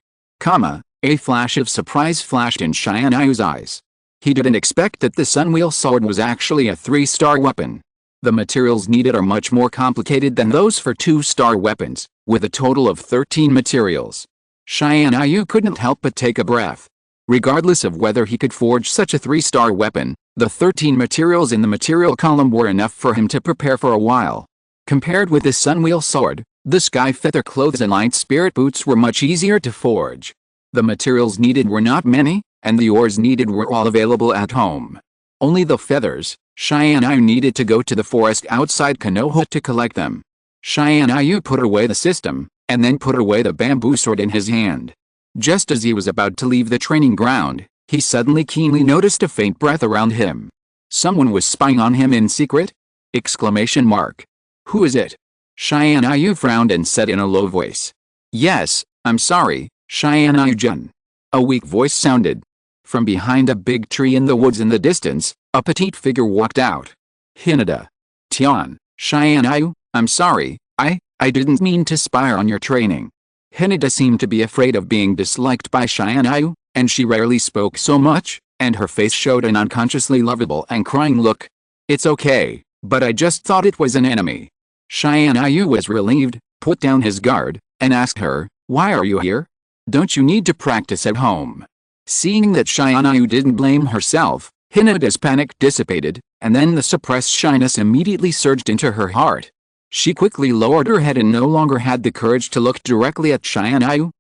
A flash of surprise flashed in Tianyu's eyes. He didn't expect that the Sunwheel Sword was actually a 3-star weapon. The materials needed are much more complicated than those for 2-star weapons, with a total of 13 materials. Tianyu couldn't help but take a breath. Regardless of whether he could forge such a 3-star weapon, the 13 materials in the material column were enough for him to prepare for a while. Compared with the Sunwheel Sword, the Sky Feather Clothes and Light Spirit Boots were much easier to forge. The materials needed were not many, and the ores needed were all available at home. Only the feathers, Tianyu needed to go to the forest outside Konoha to collect them. Tianyu put away the system, and then put away the bamboo sword in his hand. Just as he was about to leave the training ground, he suddenly keenly noticed a faint breath around him. Someone was spying on him in secret? Exclamation mark. Who is it? Tianyu frowned and said in a low voice. Yes, I'm sorry, Tianyu-jun. A weak voice sounded. From behind a big tree in the woods in the distance, a petite figure walked out. Hinata. Tian, Tianyu, I'm sorry, I didn't mean to spy on your training. Hinata seemed to be afraid of being disliked by Tianyu, and she rarely spoke so much, and her face showed an unconsciously lovable and crying look. It's okay, but I just thought it was an enemy. Tianyu was relieved, put down his guard, and asked her, why are you here? Don't you need to practice at home? Seeing that Tianyu didn't blame herself, Hinata's panic dissipated, and then the suppressed shyness immediately surged into her heart. She quickly lowered her head and no longer had the courage to look directly at Tianyu.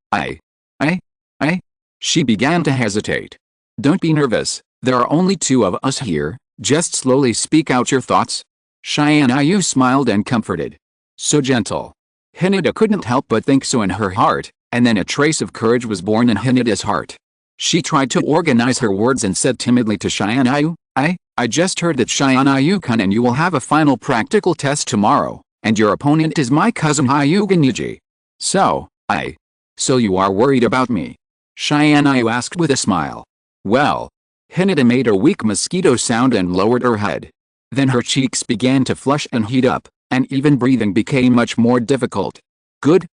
She began to hesitate. Don't be nervous, there are only two of us here, just slowly speak out your thoughts. Tianyu smiled and comforted. So gentle. Hinata couldn't help but think so in her heart, and then a trace of courage was born in Hinata's heart. She tried to organize her words and said timidly to Tianyu, I just heard that Tianyu-kun and you will have a final practical test tomorrow, and your opponent is my cousin Hyuga Niji. So you are worried about me? Tianyu asked with a smile. Well. Hinata made a weak mosquito sound and lowered her head. Then her cheeks began to flush and heat up, and even breathing became much more difficult. Good,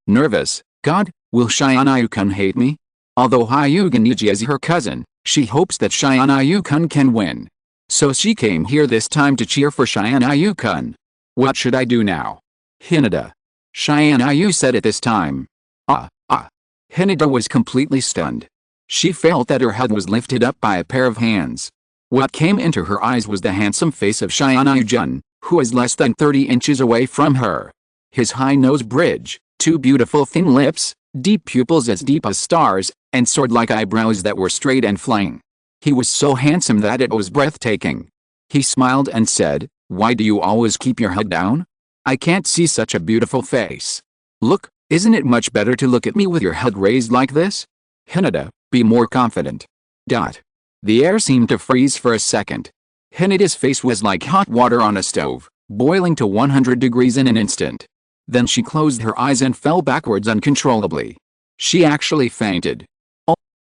nervous, God, will Tianyu-kun hate me? Although Hyuga Niji is her cousin, she hopes that Tianyu-kun can win. So she came here this time to cheer for Tianyu-kun. What should I do now? Hinata. Tianyu said at this time. Hinata was completely stunned. She felt that her head was lifted up by a pair of hands. What came into her eyes was the handsome face of Tianyu-jun, who was less than 30 inches away from her. His high nose bridge, two beautiful thin lips, deep pupils as deep as stars, and sword-like eyebrows that were straight and flying. He was so handsome that it was breathtaking. He smiled and said, why do you always keep your head down? I can't see such a beautiful face. Look, isn't it much better to look at me with your head raised like this? Hinata, be more confident. The air seemed to freeze for a second. Hinata's face was like hot water on a stove, boiling to 100 degrees in an instant. Then she closed her eyes and fell backwards uncontrollably. She actually fainted.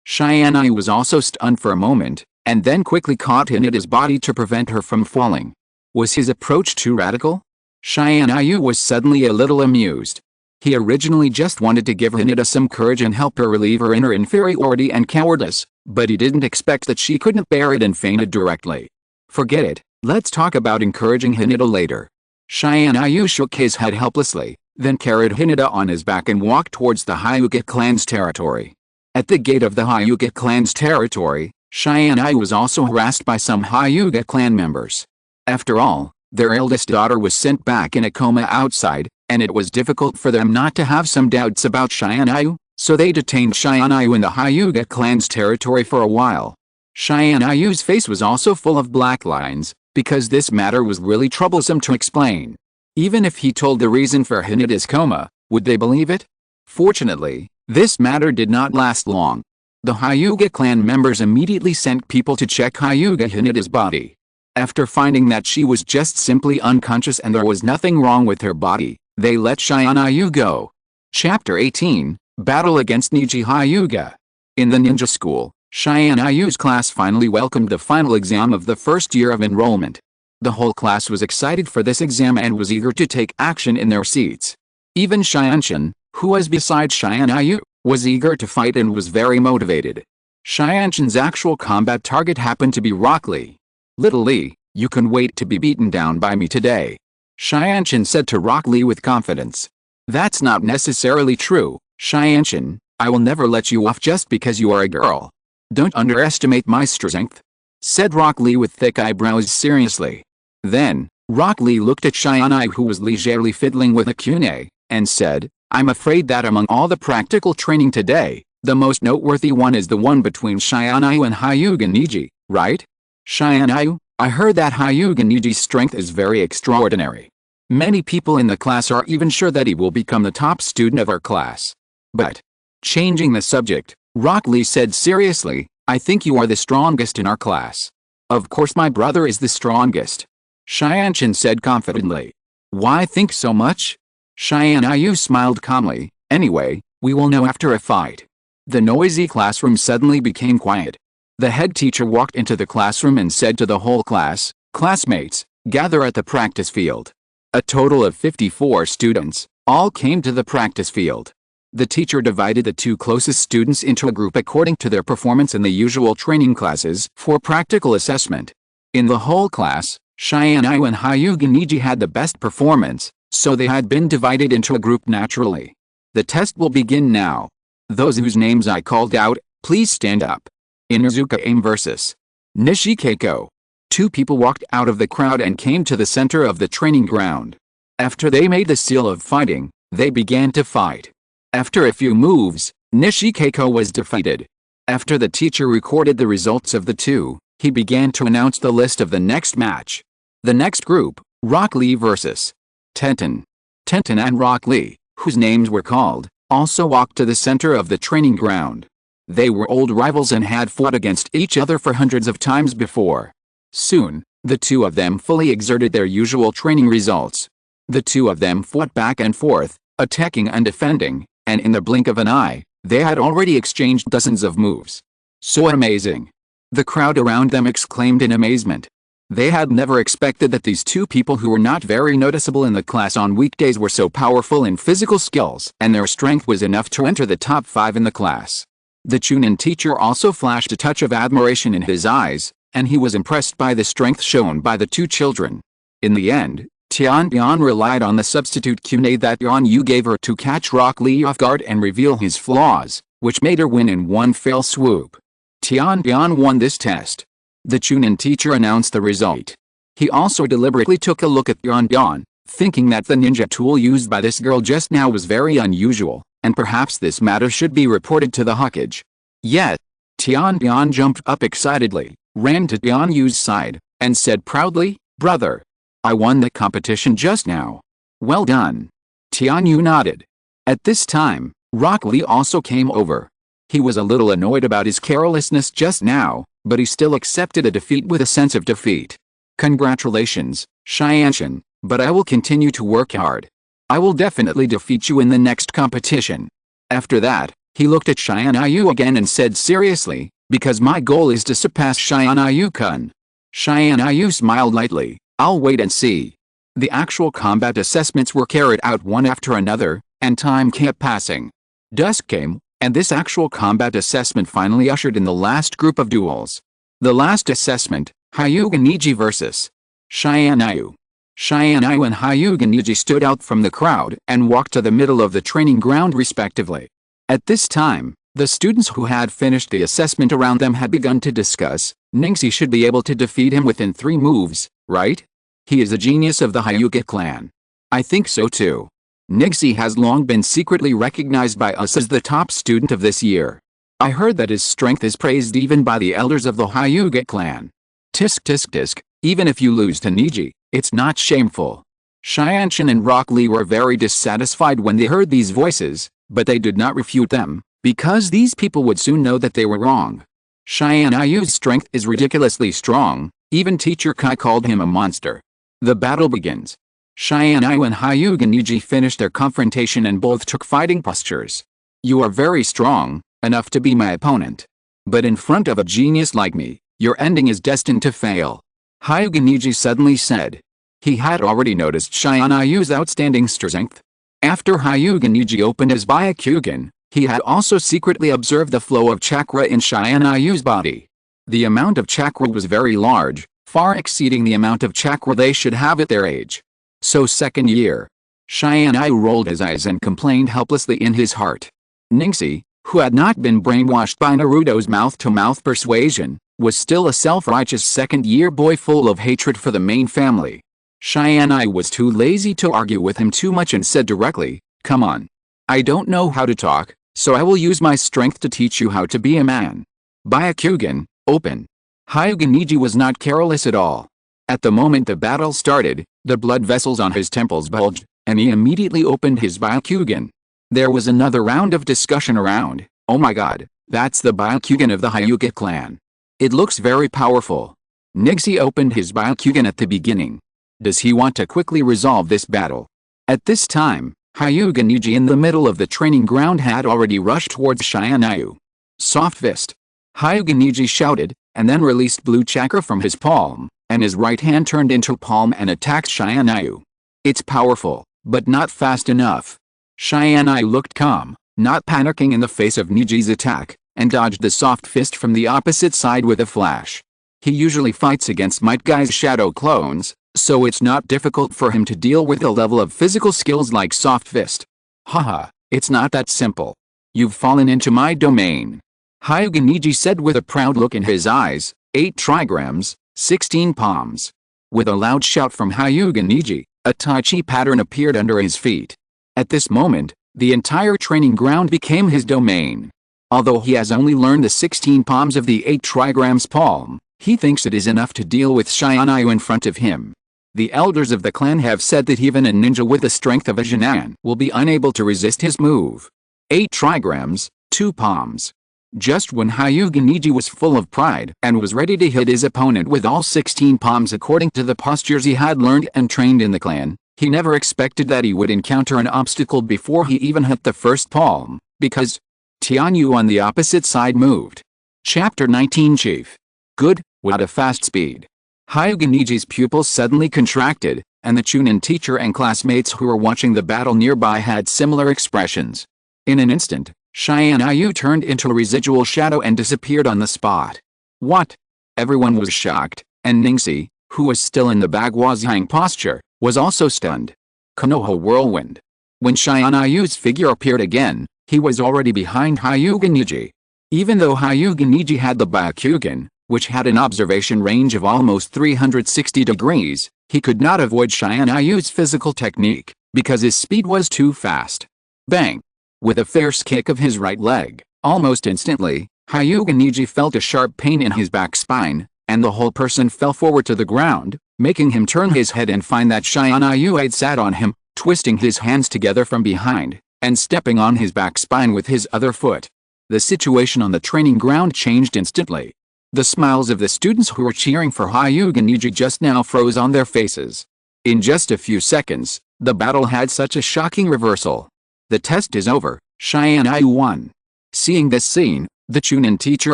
Tianyu was also stunned for a moment, and then quickly caught Hinata's body to prevent her from falling. Was his approach too radical? Tianyu was suddenly a little amused. He originally just wanted to give Hinata some courage and help her relieve her inner inferiority and cowardice, but he didn't expect that she couldn't bear it and fainted directly. Forget it, let's talk about encouraging Hinata later. Tianyu shook his head helplessly, then carried Hinata on his back and walked towards the Hyuga clan's territory. At the gate of the Hyuga clan's territory, Tianyu was also harassed by some Hyuga clan members. After all, their eldest daughter was sent back in a coma outside, and it was difficult for them not to have some doubts about Tianyu, so they detained Tianyu in the Hyuga clan's territory for a while. Tianyu's face was also full of black lines, because this matter was really troublesome to explain. Even if he told the reason for Hinata's coma, would they believe it? Fortunately, this matter did not last long. The Hyuga clan members immediately sent people to check Hyuga Hinata's body. After finding that she was just simply unconscious and there was nothing wrong with her body, they let Tianyu go. Chapter 18, Battle against Niji Hyuga. In the ninja school, Tianyu's class finally welcomed the final exam of the first year of enrollment. The whole class was excited for this exam and was eager to take action in their seats. Even Tiantian, who was beside Tianyu, was eager to fight and was very motivated. Tiantian's actual combat target happened to be Rock Lee. Little Lee, you can wait to be beaten down by me today. Tiantian said to Rock Lee with confidence. That's not necessarily true, Tiantian, I will never let you off just because you are a girl. Don't underestimate my strength, said Rock Lee with thick eyebrows seriously. Then, Rock Lee looked at Tianyu who was leisurely fiddling with a kune, and said, I'm afraid that among all the practical training today, the most noteworthy one is the one between Tianyu and Hyuga Niji, right? Tianyu, I heard that Hyuga Niji's strength is very extraordinary. Many people in the class are even sure that he will become the top student of our class. But, changing the subject, Rock Lee said seriously, I think you are the strongest in our class. Of course my brother is the strongest. Tiantian said confidently. Why think so much? Tianyu smiled calmly, anyway, we will know after a fight. The noisy classroom suddenly became quiet. The head teacher walked into the classroom and said to the whole class, classmates, gather at the practice field. A total of 54 students all came to the practice field. The teacher divided the 2 closest students into a group according to their performance in the usual training classes for practical assessment. In the whole class, Tianyu and Hyuga Niji had the best performance, so they had been divided into a group naturally. The test will begin now. Those whose names I called out, please stand up. Inuzuka Aim vs. Nishikeiko. 2 people walked out of the crowd and came to the center of the training ground. After they made the seal of fighting, they began to fight. After a few moves, Nishikeiko was defeated. After the teacher recorded the results of the 2, he began to announce the list of the next match. The next group, Rock Lee vs. Tenten. Tenten and Rock Lee, whose names were called, also walked to the center of the training ground. They were old rivals and had fought against each other for hundreds of times before. Soon, the 2 of them fully exerted their usual training results. The 2 of them fought back and forth, attacking and defending, and in the blink of an eye, they had already exchanged dozens of moves. So amazing! The crowd around them exclaimed in amazement. They had never expected that these 2 people who were not very noticeable in the class on weekdays were so powerful in physical skills, and their strength was enough to enter the top 5 in the class. The Chunin teacher also flashed a touch of admiration in his eyes, and he was impressed by the strength shown by the 2 children. In the end, Tiantian relied on the substitute Kunai that Tianyu gave her to catch Rock Lee off guard and reveal his flaws, which made her win in one fell swoop. Tiantian won this test. The Chunin teacher announced the result. He also deliberately took a look at Tiantian, thinking that the ninja tool used by this girl just now was very unusual, and perhaps this matter should be reported to the Hokage. Yet, Tiantian jumped up excitedly, ran to Tianyu's side, and said proudly, "Brother, I won the competition just now. Well done." Tianyu nodded. At this time, Rock Lee also came over. He was a little annoyed about his carelessness just now, but he still accepted a defeat with a sense of defeat. "Congratulations, Tiantian, but I will continue to work hard. I will definitely defeat you in the next competition." After that, he looked at Tianyu again and said seriously, "Because my goal is to surpass Tianyu-kun." Tianyu smiled lightly. "I'll wait and see." The actual combat assessments were carried out one after another, and time kept passing. Dusk came, and this actual combat assessment finally ushered in the last group of duels. The last assessment, Hyuga Niji vs. Tianyu. Tianyu and Hyuga Niji stood out from the crowd and walked to the middle of the training ground respectively. At this time, the students who had finished the assessment around them had begun to discuss, Ningxi should be able to defeat him within 3 moves, right? He is a genius of the Hyuga clan. I think so too. Ningxi has long been secretly recognized by us as the top student of this year. I heard that his strength is praised even by the elders of the Hyuga clan. Tisk tisk tisk, even if you lose to Niji, it's not shameful. Tiantian and Rock Lee were very dissatisfied when they heard these voices, but they did not refute them, because these people would soon know that they were wrong. Tianyu's strength is ridiculously strong, even Teacher Kai called him a monster. The battle begins. Tianyu and Hyuga Niji finished their confrontation and both took fighting postures. "You are very strong, enough to be my opponent. But in front of a genius like me, your ending is destined to fail," Hyuga Niji suddenly said. He had already noticed Tianyu's outstanding strength. After Hyuga Niji opened his Byakugan, he had also secretly observed the flow of chakra in Tianyu's body. The amount of chakra was very large, far exceeding the amount of chakra they should have at their age. So second year. Tianyu rolled his eyes and complained helplessly in his heart. Ningxi, who had not been brainwashed by Naruto's mouth-to-mouth persuasion, was still a self-righteous second-year boy full of hatred for the main family. Tianyu was too lazy to argue with him too much and said directly, "Come on. I don't know how to talk, so I will use my strength to teach you how to be a man." Byakugan, open. Hyuga Niji was not careless at all. At the moment the battle started, the blood vessels on his temples bulged, and he immediately opened his Byakugan. There was another round of discussion around. "Oh my god, that's the Byakugan of the Hyuga clan. It looks very powerful." Ningxi opened his Byakugan at the beginning. Does he want to quickly resolve this battle? At this time, Hyuga Niji in the middle of the training ground had already rushed towards Tianyu. Soft fist. Hyuga Niji shouted, and then released blue chakra from his palm, and his right hand turned into palm and attacked Tianyu. It's powerful, but not fast enough. Tianyu looked calm, not panicking in the face of Niji's attack, and dodged the soft fist from the opposite side with a flash. He usually fights against Might Guy's shadow clones, so it's not difficult for him to deal with a level of physical skills like soft fist. Haha, it's not that simple. You've fallen into my domain. Hyuga Niji said with a proud look in his eyes. 8 trigrams, 16 palms. With a loud shout from Hyuga Niji, a Tai Chi pattern appeared under his feet. At this moment, the entire training ground became his domain. Although he has only learned the 16 palms of the 8 trigrams palm, he thinks it is enough to deal with Tianyu in front of him. The elders of the clan have said that even a ninja with the strength of a Jinan will be unable to resist his move. 8 trigrams, 2 palms. Just when Hyuga Niji was full of pride and was ready to hit his opponent with all 16 palms according to the postures he had learned and trained in the clan, he never expected that he would encounter an obstacle before he even hit the first palm, because Tianyu on the opposite side moved. Chapter 19 Chief. Good, what a fast speed. Hyuga Niji's pupils suddenly contracted, and the Chunin teacher and classmates who were watching the battle nearby had similar expressions. In an instant, Tianyu turned into a residual shadow and disappeared on the spot. What? Everyone was shocked, and Ningxi, who was still in the Baghuazhang posture, was also stunned. Konoha whirlwind. When Tianyu's figure appeared again, he was already behind Hyuga Niji. Even though Hyuga Niji had the Bakugan, which had an observation range of almost 360 degrees, he could not avoid Tianyu's physical technique, because his speed was too fast. Bang! With a fierce kick of his right leg, almost instantly, Hyuga Niji felt a sharp pain in his back spine, and the whole person fell forward to the ground, making him turn his head and find that Tianyu had sat on him, twisting his hands together from behind, and stepping on his back spine with his other foot. The situation on the training ground changed instantly. The smiles of the students who were cheering for Hyuga Niji just now froze on their faces. In just a few seconds, the battle had such a shocking reversal. The test is over, Tianyu won. Seeing this scene, the Chunin teacher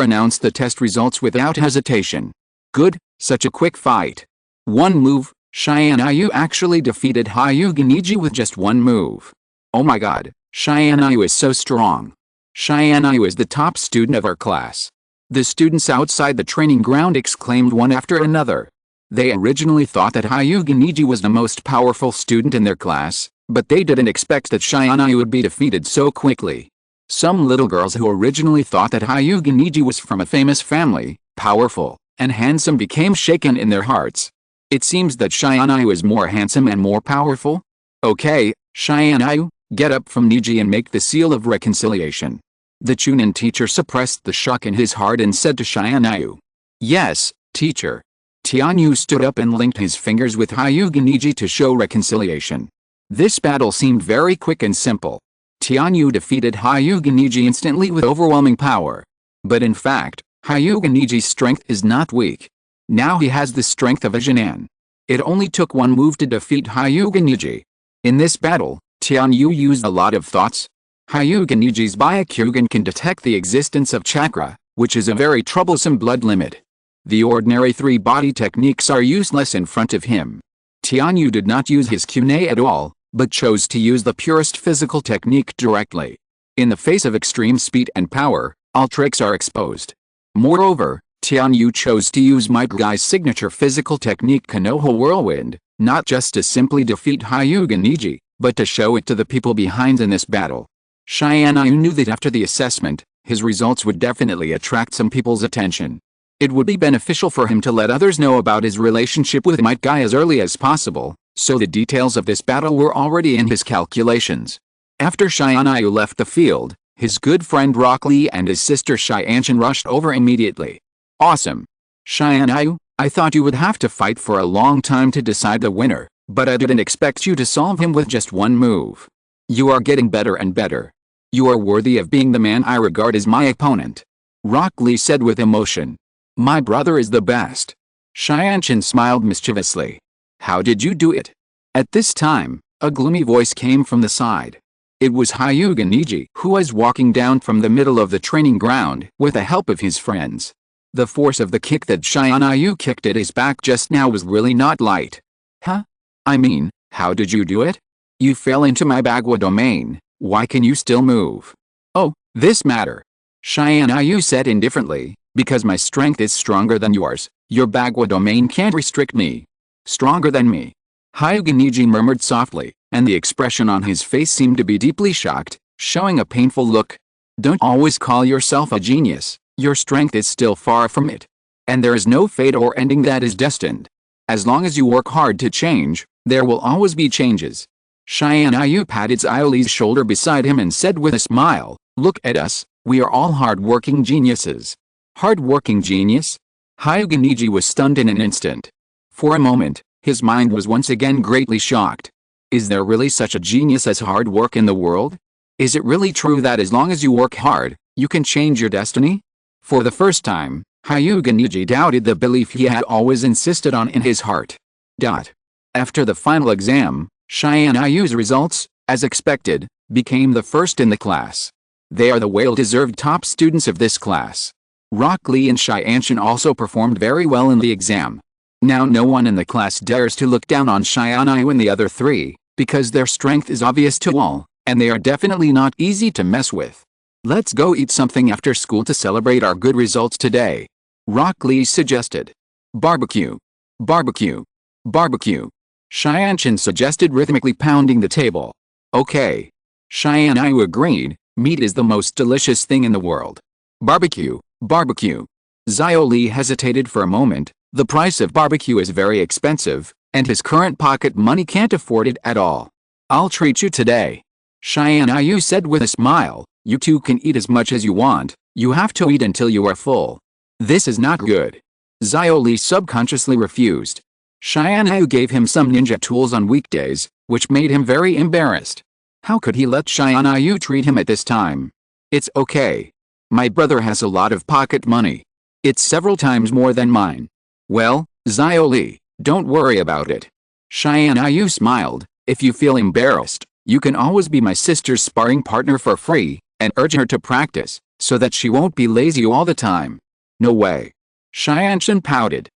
announced the test results without hesitation. Good, such a quick fight. One move, Tianyu actually defeated Hyuga Niji with just one move. Oh my god, Tianyu is so strong. Tianyu is the top student of our class. The students outside the training ground exclaimed one after another. They originally thought that Hyuga Niji was the most powerful student in their class, but they didn't expect that Tianyu would be defeated so quickly. Some little girls who originally thought that Hyuga Niji was from a famous family, powerful, and handsome became shaken in their hearts. It seems that Tianyu is more handsome and more powerful? Okay, Tianyu, get up from Niji and make the seal of reconciliation. The Chunin teacher suppressed the shock in his heart and said to Tianyu. Yes, teacher. Tianyu stood up and linked his fingers with Hyuga Niji to show reconciliation. This battle seemed very quick and simple. Tianyu defeated Hyuga Niji instantly with overwhelming power. But in fact, Hyuga Niji's strength is not weak. Now he has the strength of a Jinan. It only took one move to defeat Hyuga Niji. In this battle, Tianyu used a lot of thoughts. Hyuga Niji's Byakugan can detect the existence of chakra, which is a very troublesome blood limit. The ordinary 3 body techniques are useless in front of him. Tianyu did not use his kunai at all, but chose to use the purest physical technique directly. In the face of extreme speed and power, all tricks are exposed. Moreover, Tianyu chose to use Might Guy's signature physical technique Konoha whirlwind, not just to simply defeat Hyuga Niji, but to show it to the people behind in this battle. Tianyu knew that after the assessment, his results would definitely attract some people's attention. It would be beneficial for him to let others know about his relationship with Might Guy as early as possible, so the details of this battle were already in his calculations. After Tianyu left the field, his good friend Rock Lee and his sister Tiantian rushed over immediately. Awesome. Tianyu, I thought you would have to fight for a long time to decide the winner, but I didn't expect you to solve him with just one move. You are getting better and better. You are worthy of being the man I regard as my opponent. Rock Lee said with emotion. My brother is the best. Tiantian smiled mischievously. How did you do it? At this time, a gloomy voice came from the side. It was Hyuga Niji who was walking down from the middle of the training ground with the help of his friends. The force of the kick that Tianyu kicked at his back just now was really not light. Huh? I mean, How did you do it? You fell into my Bagua domain. Why can you still move? Oh, this matter. Tianyu said indifferently, because my strength is stronger than yours, your Bagua domain can't restrict me. Stronger than me. Hyuga murmured softly, and the expression on his face seemed to be deeply shocked, showing a painful look. Don't always call yourself a genius, your strength is still far from it. And there is no fate or ending that is destined. As long as you work hard to change, there will always be changes. Tianyu patted Xiaoli's shoulder beside him and said with a smile, look at us, we are all hard-working geniuses. Hard-working genius? Hyuga was stunned in an instant. For a moment, his mind was once again greatly shocked. Is there really such a genius as hard work in the world? Is it really true that as long as you work hard, you can change your destiny? For the first time, Hyuga doubted the belief he had always insisted on in his heart. After the final exam, Tianyu's results, as expected, became the first in the class. They are the well-deserved top students of this class. Rock Lee and Tiantian also performed very well in the exam. Now no one in the class dares to look down on Tianyu and the other three, because their strength is obvious to all, and they are definitely not easy to mess with. Let's go eat something after school to celebrate our good results today. Rock Lee suggested. Barbecue. Barbecue. Barbecue. Tiantian suggested, rhythmically pounding the table. Okay. Tianyu agreed, meat is the most delicious thing in the world. Barbecue. Barbecue. Xiaoli hesitated for a moment. The price of barbecue is very expensive, and his current pocket money can't afford it at all. I'll treat you today. Tianyu said with a smile, you two can eat as much as you want, you have to eat until you are full. This is not good. Xiaoli subconsciously refused. Tianyu gave him some ninja tools on weekdays, which made him very embarrassed. How could he let Tianyu treat him at this time? It's okay. My brother has a lot of pocket money. It's several times more than mine. Well, Xiaoli, don't worry about it. Tianyu smiled, if you feel embarrassed, you can always be my sister's sparring partner for free, and urge her to practice, so that she won't be lazy all the time. No way. Tiantian pouted.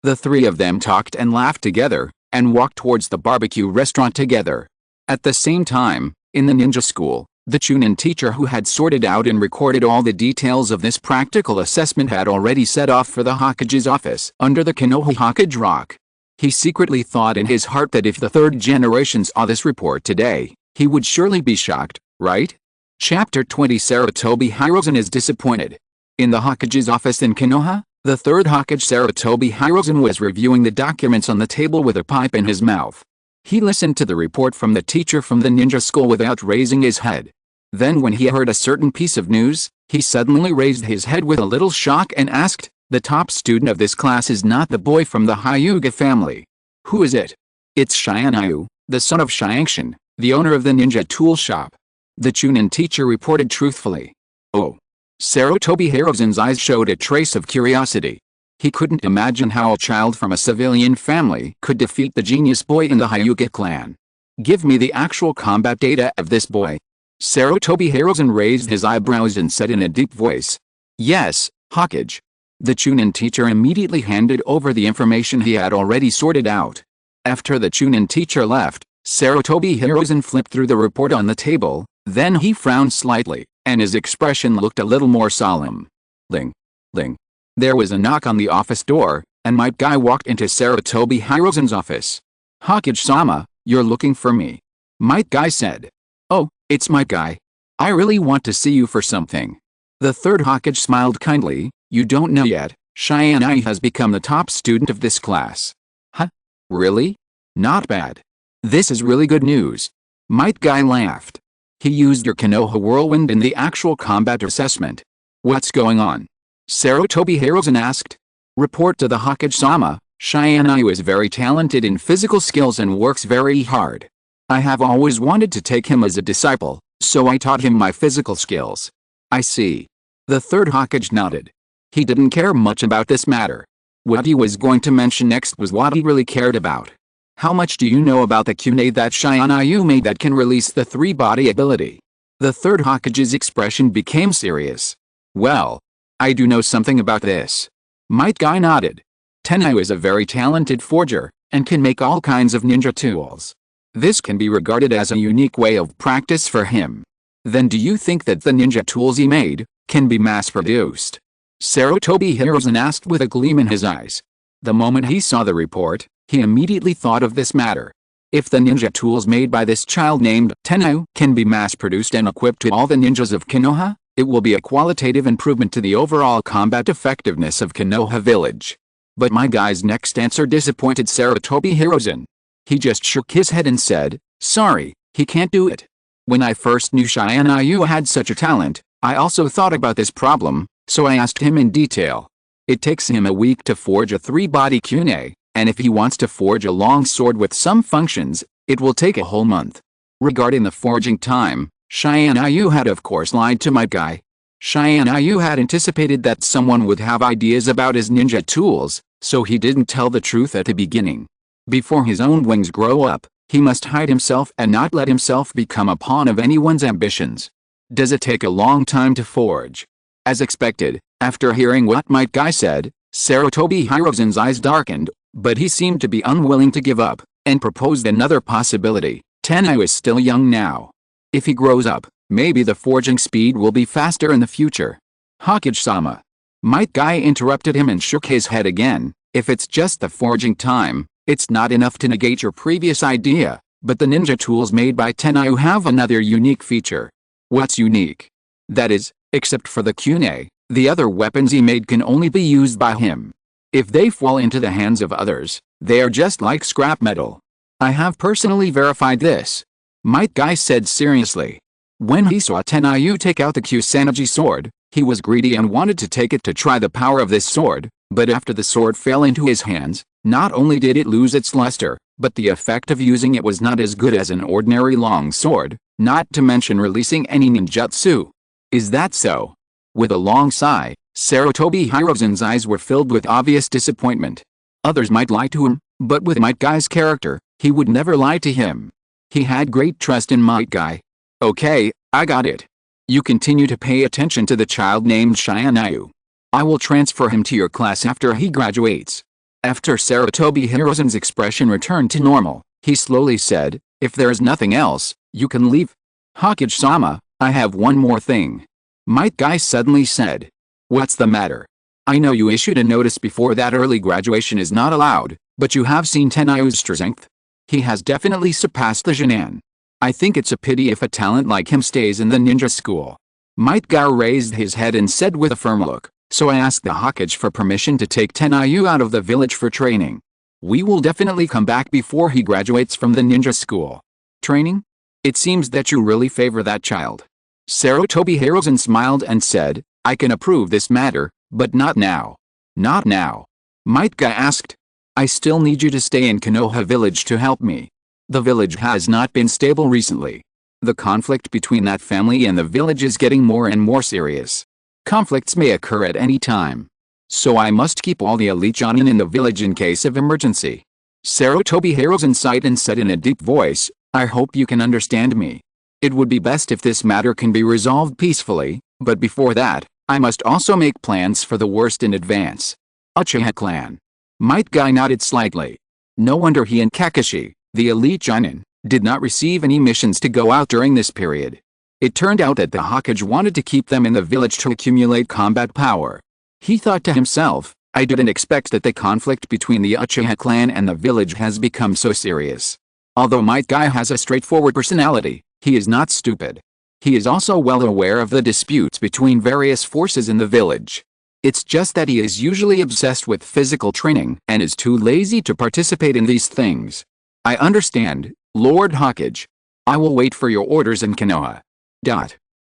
The three of them talked and laughed together, and walked towards the barbecue restaurant together. At the same time, in the ninja school, the Chunin teacher who had sorted out and recorded all the details of this practical assessment had already set off for the Hokage's office under the Konoha Hokage rock. He secretly thought in his heart that if the third generation saw this report today, he would surely be shocked, right? Chapter 20 Sarutobi Hiruzen is disappointed. In the Hokage's office in Konoha, the third Hokage Sarutobi Hiruzen was reviewing the documents on the table with a pipe in his mouth. He listened to the report from the teacher from the ninja school without raising his head. Then when he heard a certain piece of news, he suddenly raised his head with a little shock and asked, the top student of this class is not the boy from the Hyuga family. Who is it? It's Tianyu, the son of Tiantian, the owner of the ninja tool shop. The Chunin teacher reported truthfully. Oh. Sarutobi Hiruzen's eyes showed a trace of curiosity. He couldn't imagine how a child from a civilian family could defeat the genius boy in the Hyuga clan. Give me the actual combat data of this boy. Sarutobi Hiruzen raised his eyebrows and said in a deep voice. Yes, Hokage. The Chunin teacher immediately handed over the information he had already sorted out. After the Chunin teacher left, Sarutobi Hiruzen flipped through the report on the table, then he frowned slightly, and his expression looked a little more solemn. Ling. Ling. There was a knock on the office door, and Might Guy walked into Sarutobi Hiruzen's office. Hokage-sama, you're looking for me. Might Guy said. Oh, it's Might Guy. I really want to see you for something. The third Hokage smiled kindly. You don't know yet, Tianyu has become the top student of this class. Huh? Really? Not bad. This is really good news. Might Guy laughed. He used your Konoha whirlwind in the actual combat assessment. What's going on? Sarutobi Hiruzen asked. Report to the Hokage-sama, Tianyu is very talented in physical skills and works very hard. I have always wanted to take him as a disciple, so I taught him my physical skills. I see. The third Hokage nodded. He didn't care much about this matter. What he was going to mention next was what he really cared about. How much do you know about the kunai that Tianyu made that can release the three-body ability? The third Hokage's expression became serious. Well, I do know something about this. Might Guy nodded. Tianyu is a very talented forger, and can make all kinds of ninja tools. This can be regarded as a unique way of practice for him. Then do you think that the ninja tools he made can be mass-produced? Sarutobi Hirozen asked with a gleam in his eyes. The moment he saw the report, he immediately thought of this matter. If the ninja tools made by this child named Tianyu can be mass-produced and equipped to all the ninjas of Konoha, it will be a qualitative improvement to the overall combat effectiveness of Konoha village. But my guy's next answer disappointed Sarutobi Hirozen. He just shook his head and said, "Sorry, he can't do it." When I first knew Tianyu had such a talent, I also thought about this problem, so I asked him in detail. It takes him a week to forge a 3-body kunai, and if he wants to forge a long sword with some functions, it will take a whole month. Regarding the forging time, Tianyu had of course lied to my guy. Tianyu had anticipated that someone would have ideas about his ninja tools, so he didn't tell the truth at the beginning. Before his own wings grow up, he must hide himself and not let himself become a pawn of anyone's ambitions. Does it take a long time to forge? As expected, after hearing what my guy said, Sarutobi Hirozen's eyes darkened, but he seemed to be unwilling to give up, and proposed another possibility. Tianyu is still young now. If he grows up, maybe the forging speed will be faster in the future. Hokage-sama. Might Guy interrupted him and shook his head again. If it's just the forging time, it's not enough to negate your previous idea, but the ninja tools made by Tianyu have another unique feature. What's unique? That is, except for the kunai, the other weapons he made can only be used by him. If they fall into the hands of others, they are just like scrap metal. I have personally verified this. Might Guy said seriously. When he saw Tianyu take out the Kusanagi sword, he was greedy and wanted to take it to try the power of this sword, but after the sword fell into his hands, not only did it lose its luster, but the effect of using it was not as good as an ordinary long sword, not to mention releasing any ninjutsu. Is that so? With a long sigh, Sarutobi Hirozen's eyes were filled with obvious disappointment. Others might lie to him, but with Might Guy's character, he would never lie to him. He had great trust in Might Guy. Okay, I got it. You continue to pay attention to the child named Tianyu. I will transfer him to your class after he graduates. After Sarutobi Hirozen's expression returned to normal, he slowly said, "If there is nothing else, you can leave." Hokage-sama, I have one more thing. Might Guy suddenly said. What's the matter? I know you issued a notice before that early graduation is not allowed, but you have seen Tianyu's strength. He has definitely surpassed the Jinan. I think it's a pity if a talent like him stays in the ninja school. Might Guy raised his head and said with a firm look, so I asked the Hokage for permission to take Tianyu out of the village for training. We will definitely come back before he graduates from the ninja school. Training? It seems that you really favor that child. Sarutobi Hirozen smiled and said, I can approve this matter, but not now. Not now. Might Guy asked. I still need you to stay in Konoha village to help me. The village has not been stable recently. The conflict between that family and the village is getting more and more serious. Conflicts may occur at any time. So I must keep all the elite Jonin in the village in case of emergency. Sarutobi Hirozen sighed and said in a deep voice, I hope you can understand me. It would be best if this matter can be resolved peacefully, but before that, I must also make plans for the worst in advance. Uchiha clan. Might Guy nodded slightly. No wonder he and Kakashi, the elite Jonin, did not receive any missions to go out during this period. It turned out that the Hokage wanted to keep them in the village to accumulate combat power. He thought to himself, I didn't expect that the conflict between the Uchiha clan and the village has become so serious. Although Might Guy has a straightforward personality, he is not stupid. He is also well aware of the disputes between various forces in the village. It's just that he is usually obsessed with physical training and is too lazy to participate in these things. I understand, Lord Hokage. I will wait for your orders in Konoha.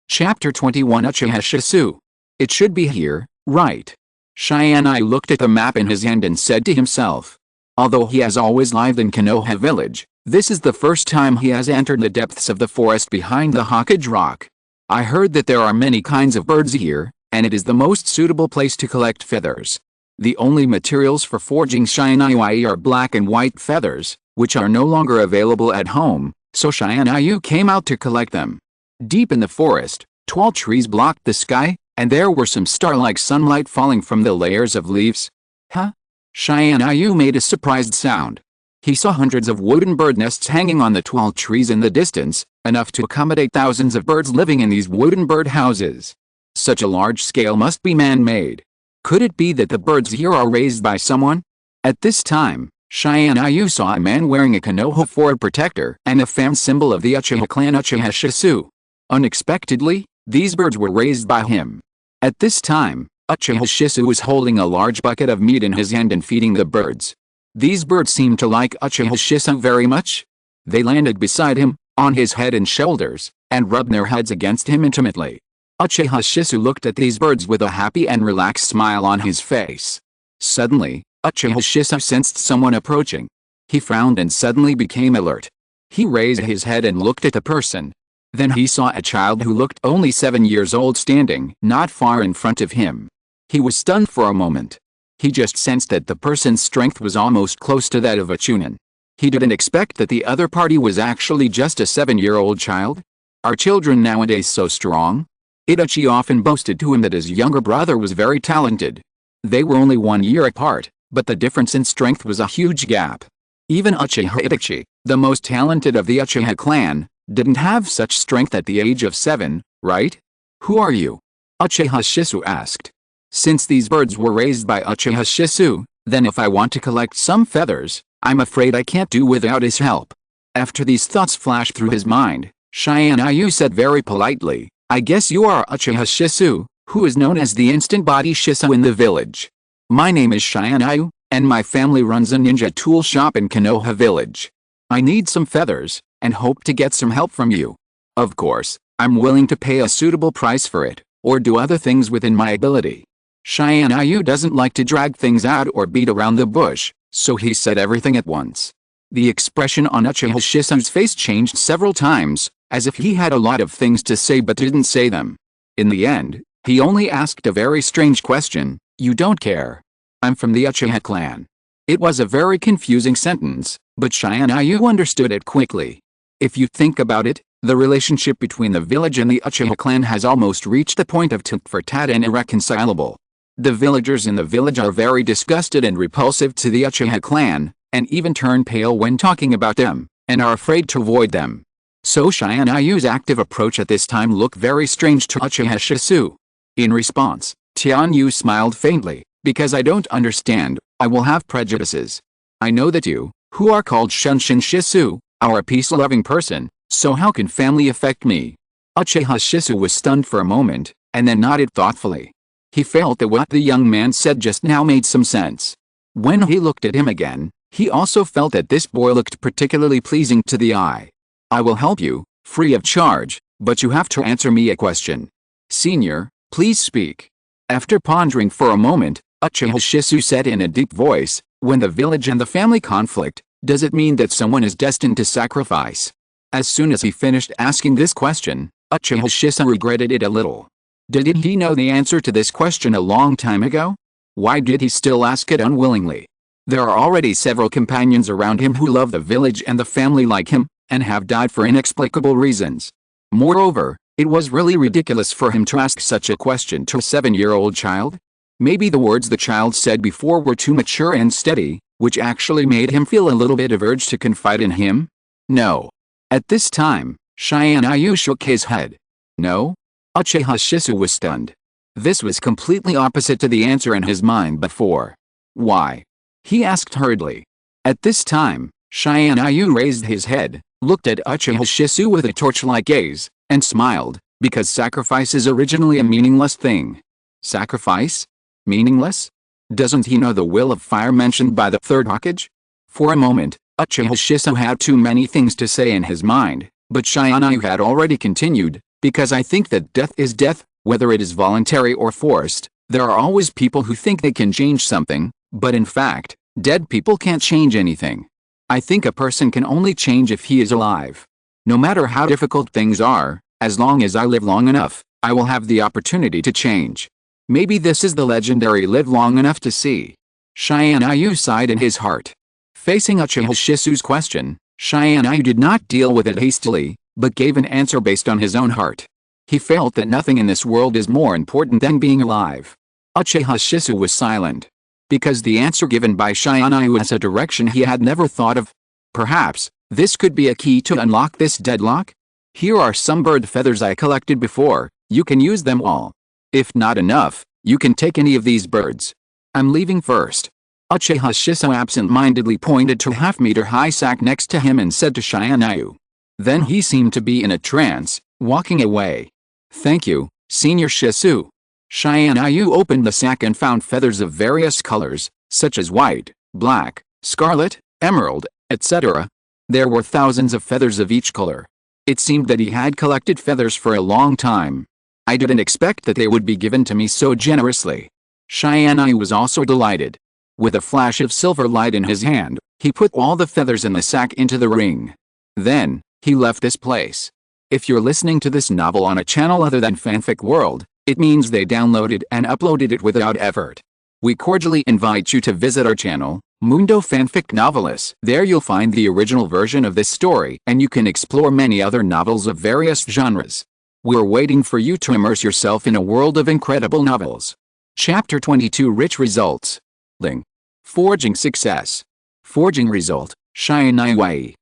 Chapter 21 Uchiha Shisu. It should be here, right? Tianyu looked at the map in his hand and said to himself. Although he has always lived in Konoha village, this is the first time he has entered the depths of the forest behind the Hokage Rock. I heard that there are many kinds of birds here, and it is the most suitable place to collect feathers. The only materials for forging Tianyu are black and white feathers, which are no longer available at home, so Tianyu came out to collect them. Deep in the forest, tall trees blocked the sky, and there were some star-like sunlight falling from the layers of leaves. Huh? Tianyu made a surprised sound. He saw hundreds of wooden bird nests hanging on the tall trees in the distance, enough to accommodate thousands of birds living in these wooden bird houses. Such a large scale must be man-made. Could it be that the birds here are raised by someone? At this time, Tianyu saw a man wearing a Konoha for a protector and a fan symbol of the Uchiha clan Uchiha Shisu. Unexpectedly, these birds were raised by him. At this time, Uchiha Shisu was holding a large bucket of meat in his hand and feeding the birds. These birds seemed to like Uchiha Shisu very much. They landed beside him, on his head and shoulders, and rubbed their heads against him intimately. Uchiha Shisu looked at these birds with a happy and relaxed smile on his face. Suddenly, Uchiha Shisu sensed someone approaching. He frowned and suddenly became alert. He raised his head and looked at the person. Then he saw a child who looked only 7 years old standing not far in front of him. He was stunned for a moment. He just sensed that the person's strength was almost close to that of a chunin. He didn't expect that the other party was actually just a 7-year-old child. Are children nowadays so strong? Itachi often boasted to him that his younger brother was very talented. They were only 1 year apart, but the difference in strength was a huge gap. Even Uchiha Itachi, the most talented of the Uchiha clan, didn't have such strength at the age of 7, right? Who are you? Uchiha Shisu asked. Since these birds were raised by Uchiha Shisu, then if I want to collect some feathers, I'm afraid I can't do without his help. After these thoughts flashed through his mind, Tianyu said very politely, I guess you are Uchiha Shisu, who is known as the instant body Shisu in the village. My name is Tianyu, and my family runs a ninja tool shop in Konoha village. I need some feathers, and hope to get some help from you. Of course, I'm willing to pay a suitable price for it, or do other things within my ability. Tianyu doesn't like to drag things out or beat around the bush, so he said everything at once. The expression on Uchiha Shisu's face changed several times, as if he had a lot of things to say but didn't say them. In the end, he only asked a very strange question, you don't care. I'm from the Uchiha clan. It was a very confusing sentence, but Tianyu understood it quickly. If you think about it, the relationship between the village and the Uchiha clan has almost reached the point of tit for tat and irreconcilable. The villagers in the village are very disgusted and repulsive to the Uchiha clan, and even turn pale when talking about them, and are afraid to avoid them. So Tianyu's active approach at this time looked very strange to Uchiha Shisu. In response, Tianyu smiled faintly, because I don't understand, I will have prejudices. I know that you, who are called Shunshin Shisu, are a peace-loving person, so how can family affect me? Uchiha Shisu was stunned for a moment, and then nodded thoughtfully. He felt that what the young man said just now made some sense. When he looked at him again, he also felt that this boy looked particularly pleasing to the eye. I will help you, free of charge, but you have to answer me a question. Senior, please speak. After pondering for a moment, Uchiha Shisu said in a deep voice, when the village and the family conflict, does it mean that someone is destined to sacrifice? As soon as he finished asking this question, Uchiha Shisu regretted it a little. Didn't he know the answer to this question a long time ago? Why did he still ask it unwillingly? There are already several companions around him who love the village and the family like him, and have died for inexplicable reasons. Moreover, it was really ridiculous for him to ask such a question to a 7-year-old child. Maybe the words the child said before were too mature and steady, which actually made him feel a little bit of urge to confide in him? No. At this time, Tianyu shook his head. No? Uchiha Shisu was stunned. This was completely opposite to the answer in his mind before. Why? He asked hurriedly. At this time, Tianyu raised his head, looked at Uchiha Shisu with a torch-like gaze, and smiled, because sacrifice is originally a meaningless thing. Sacrifice? Meaningless? Doesn't he know the will of fire mentioned by the third Hokage? For a moment, Uchiha Shisu had too many things to say in his mind, but Tianyu had already continued, because I think that death is death, whether it is voluntary or forced. There are always people who think they can change something, but in fact, dead people can't change anything. I think a person can only change if he is alive. No matter how difficult things are, as long as I live long enough, I will have the opportunity to change. Maybe this is the legendary live long enough to see. Tianyu sighed in his heart. Facing Uchiha Shisu's question, Tianyu did not deal with it hastily, but gave an answer based on his own heart. He felt that nothing in this world is more important than being alive. Uchiha Shisu was silent. because the answer given by Tianyu was a direction he had never thought of. Perhaps, this could be a key to unlock this deadlock? Here are some bird feathers I collected before, you can use them all. If not enough, you can take any of these birds. I'm leaving first. Uchiha Shiso absent-mindedly pointed to a half-meter-high sack next to him and said to Tianyu. Then he seemed to be in a trance, walking away. Thank you, Senior Shisu. Tianyu opened the sack and found feathers of various colors, such as white, black, scarlet, emerald, etc. There were thousands of feathers of each color. It seemed that he had collected feathers for a long time. I didn't expect that they would be given to me so generously. Tianyu was also delighted. With a flash of silver light in his hand, he put all the feathers in the sack into the ring. Then, he left this place. If you're listening to this novel on a channel other than Fanfic World, it means they downloaded and uploaded it without effort. We cordially invite you to visit our channel, Mundo Fanfic Novelist. There you'll find the original version of this story and you can explore many other novels of various genres. We're waiting for you to immerse yourself in a world of incredible novels. Chapter 22 Rich Results. Ling. Forging Success. Forging Result, Tianyu.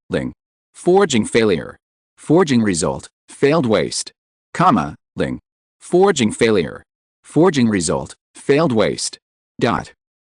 Ling. Forging Failure. Forging Result, Failed Waste. Ling. Forging Failure. Forging Result, Failed Waste.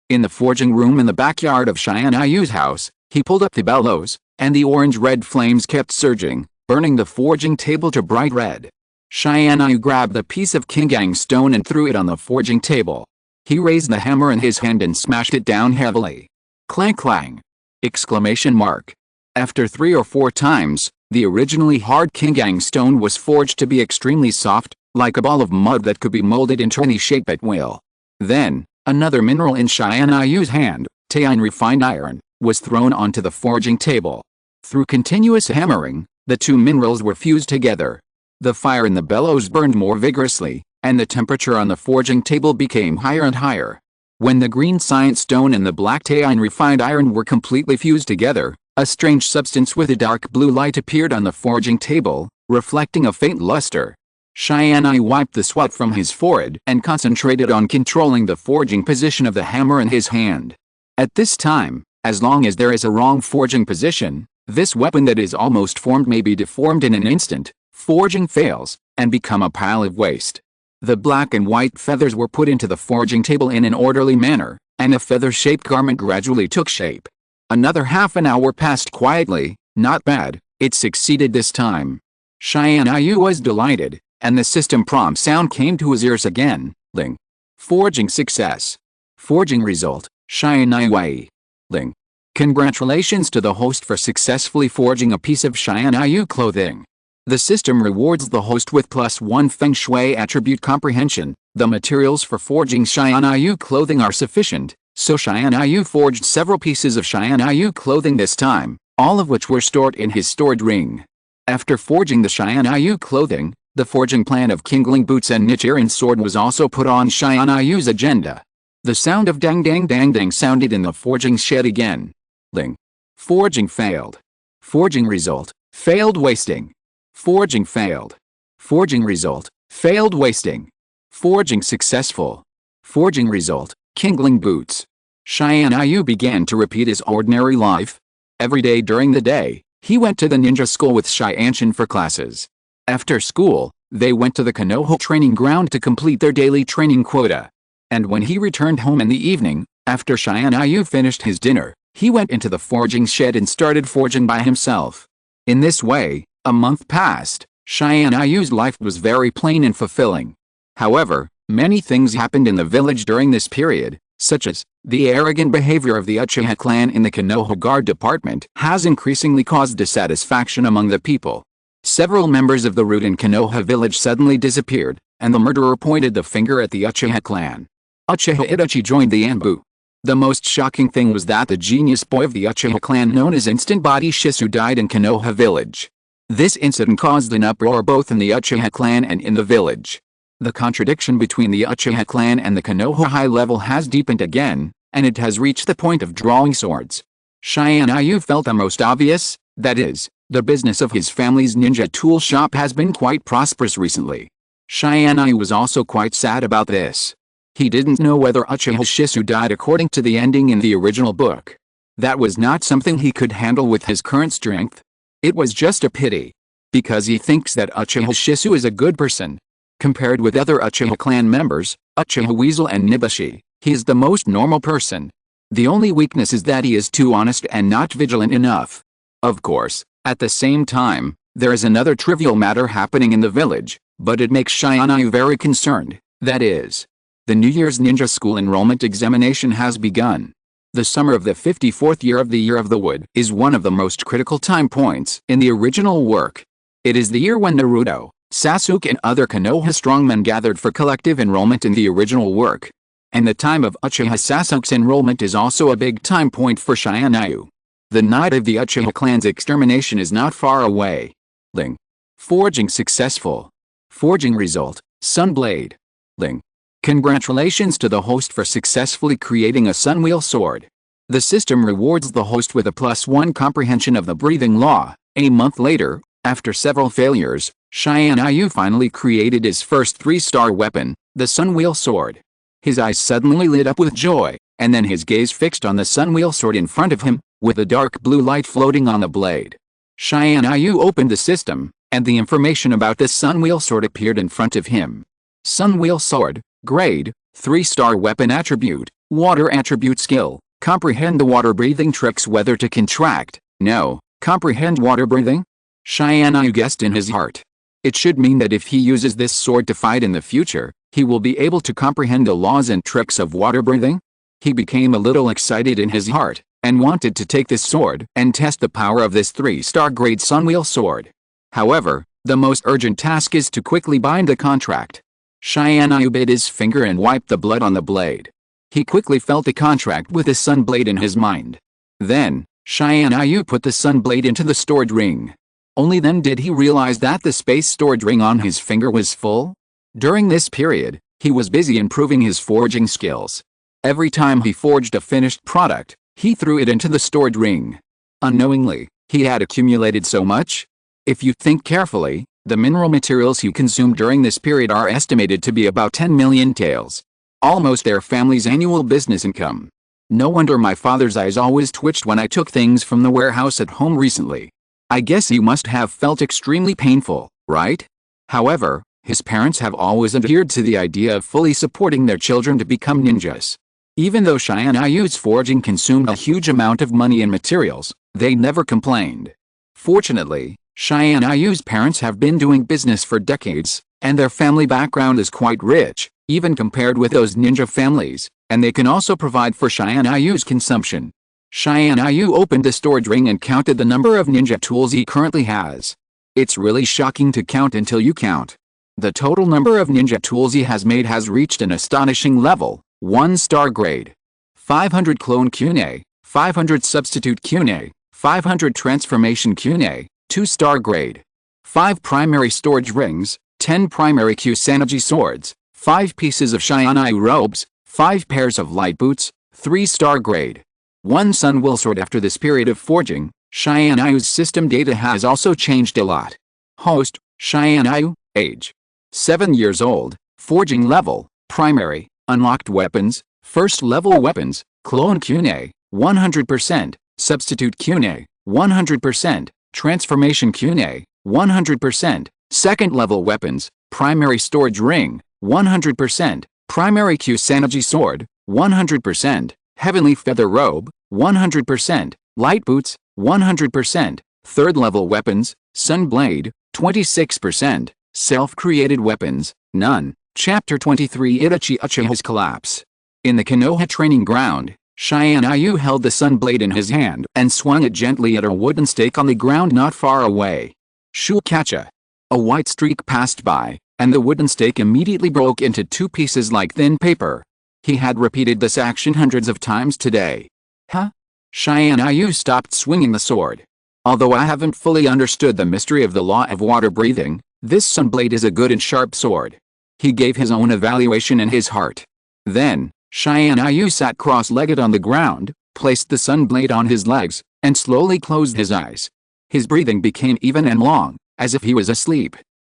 In the forging room in the backyard of Tianyu's house, he pulled up the bellows, and the orange-red flames kept surging, burning the forging table to bright red. Tianyu grabbed a piece of Kingang stone and threw it on the forging table. He raised the hammer in his hand and smashed it down heavily. Clang clang! Exclamation mark. After 3 or 4 times, the originally hard Kingang stone was forged to be extremely soft, like a ball of mud that could be molded into any shape at will. Then, another mineral in Tianyu's hand, Tian refined iron, was thrown onto the forging table. Through continuous hammering, the 2 minerals were fused together. The fire in the bellows burned more vigorously, and the temperature on the forging table became higher and higher. When the green science stone and the black Tian refined iron were completely fused together, a strange substance with a dark blue light appeared on the forging table, reflecting a faint luster. Tianyu wiped the sweat from his forehead and concentrated on controlling the forging position of the hammer in his hand. At this time, as long as there is a wrong forging position, this weapon that is almost formed may be deformed in an instant, forging fails, and become a pile of waste. The black and white feathers were put into the forging table in an orderly manner, and a feather-shaped garment gradually took shape. Another half an hour passed quietly. Not bad, it succeeded this time. Tianyu was delighted, and the system prompt sound came to his ears again. Ling. Forging Success. Forging Result, Tianyu. Ling. Congratulations to the host for successfully forging a piece of Tianyu clothing. The system rewards the host with +1 Feng Shui attribute comprehension. The materials for forging Tianyu clothing are sufficient, so Tianyu forged several pieces of Tianyu clothing this time, all of which were stored in his stored ring. After forging the Tianyu clothing, the forging plan of Kingling boots and Nichiren sword was also put on Tianyu's agenda. The sound of dang dang dang dang sounded in the forging shed again. Ling. Forging failed. Forging result, failed wasting. Forging failed. Forging result, failed wasting. Forging successful. Forging result, Kingling boots. Tianyu began to repeat his ordinary life. Every day during the day, he went to the ninja school with Tiantian for classes. After school, they went to the Konoha training ground to complete their daily training quota. And when he returned home in the evening, after Tianyu finished his dinner, he went into the forging shed and started forging by himself. In this way, a month passed. Tianyu's life was very plain and fulfilling. However, many things happened in the village during this period, such as, the arrogant behavior of the Uchiha clan in the Konoha guard department has increasingly caused dissatisfaction among the people. Several members of the root in Konoha village suddenly disappeared, and the murderer pointed the finger at the Uchiha clan. Uchiha Itachi joined the Anbu. The most shocking thing was that the genius boy of the Uchiha clan known as Instant Body Shisu died in Konoha village. This incident caused an uproar both in the Uchiha clan and in the village. The contradiction between the Uchiha clan and the Konoha high level has deepened again, and it has reached the point of drawing swords. Tianyu felt the most obvious, that is, the business of his family's ninja tool shop has been quite prosperous recently. Tianyu was also quite sad about this. He didn't know whether Uchiha Shisu died according to the ending in the original book. That was not something he could handle with his current strength. It was just a pity. Because he thinks that Uchiha Shisu is a good person. Compared with other Uchiha clan members, Uchiha Weasel and Nibashi, he is the most normal person. The only weakness is that he is too honest and not vigilant enough. Of course, at the same time, there is another trivial matter happening in the village, but it makes Tianyu very concerned. That is, the New Year's Ninja School enrollment examination has begun. The summer of the 54th year of the Year of the Wood is one of the most critical time points in the original work. It is the year when Naruto, Sasuke and other Konoha strongmen gathered for collective enrollment in the original work. And the time of Uchiha Sasuke's enrollment is also a big time point for Tianyu. The night of the Uchiha clan's extermination is not far away. Ling. Forging successful. Forging result, Sunblade. Ling. Congratulations to the host for successfully creating a Sunwheel sword. The system rewards the host with a +1 comprehension of the breathing law. A month later, after several failures, Tianyu finally created his first 3-star weapon, the Sunwheel sword. His eyes suddenly lit up with joy, and then his gaze fixed on the Sunwheel sword in front of him, with a dark blue light floating on the blade. Tianyu opened the system, and the information about the Sunwheel sword appeared in front of him. Sunwheel sword, grade, 3-star weapon attribute, water attribute skill, comprehend the water breathing tricks whether to contract, no, comprehend water breathing? Tianyu guessed in his heart. It should mean that if he uses this sword to fight in the future, he will be able to comprehend the laws and tricks of water breathing? He became a little excited in his heart, and wanted to take this sword and test the power of this 3-star grade Sunwheel sword. However, the most urgent task is to quickly bind the contract. Tianyu bit his finger and wiped the blood on the blade. He quickly felt the contract with the Sunblade in his mind. Then, Tianyu put the Sunblade into the storage ring. Only then did he realize that the space storage ring on his finger was full. During this period, he was busy improving his forging skills. Every time he forged a finished product, he threw it into the storage ring. Unknowingly, he had accumulated so much. If you think carefully, the mineral materials he consumed during this period are estimated to be about 10 million taels. Almost their family's annual business income. No wonder my father's eyes always twitched when I took things from the warehouse at home recently. I guess he must have felt extremely painful, right? However, his parents have always adhered to the idea of fully supporting their children to become ninjas. Even though Tianyu's forging consumed a huge amount of money and materials, they never complained. Fortunately, Tianyu's parents have been doing business for decades, and their family background is quite rich, even compared with those ninja families, and they can also provide for Tianyu's consumption. Tianyu opened the storage ring and counted the number of ninja tools he currently has. It's really shocking to count until you count. The total number of ninja tools he has made has reached an astonishing level, 1-star grade. 500 clone Kune, 500 substitute Kune, 500 transformation Kune, 2-star grade. 5 primary storage rings, 10 primary Kusanagi swords, 5 pieces of Tianyu robes, 5 pairs of light boots, 3-star grade. 1 Sunwheel sword. After this period of forging, Tianyu's system data has also changed a lot. Host, Tianyu, age. 7 years old, forging level, primary, unlocked weapons, first level weapons, clone Kune, 100%, substitute Kune, 100%, transformation Kune, 100%, second level weapons, primary storage ring, 100%, primary Kusanagi sword, 100%, heavenly feather robe, 100%, light boots, 100%, third level weapons, Sunblade, 26%, self-created weapons, none. Chapter 23 Itachi Uchiha's collapse. In the Konoha training ground, Tianyu held the Sunblade in his hand and swung it gently at a wooden stake on the ground not far away. Shukacha. A white streak passed by, and the wooden stake immediately broke into 2 pieces like thin paper. He had repeated this action hundreds of times today. Huh? Tianyu stopped swinging the sword. Although I haven't fully understood the mystery of the law of water breathing, this Sunblade is a good and sharp sword. He gave his own evaluation in his heart. Then, Tianyu sat cross-legged on the ground, placed the Sunblade on his legs, and slowly closed his eyes. His breathing became even and long, as if he was asleep.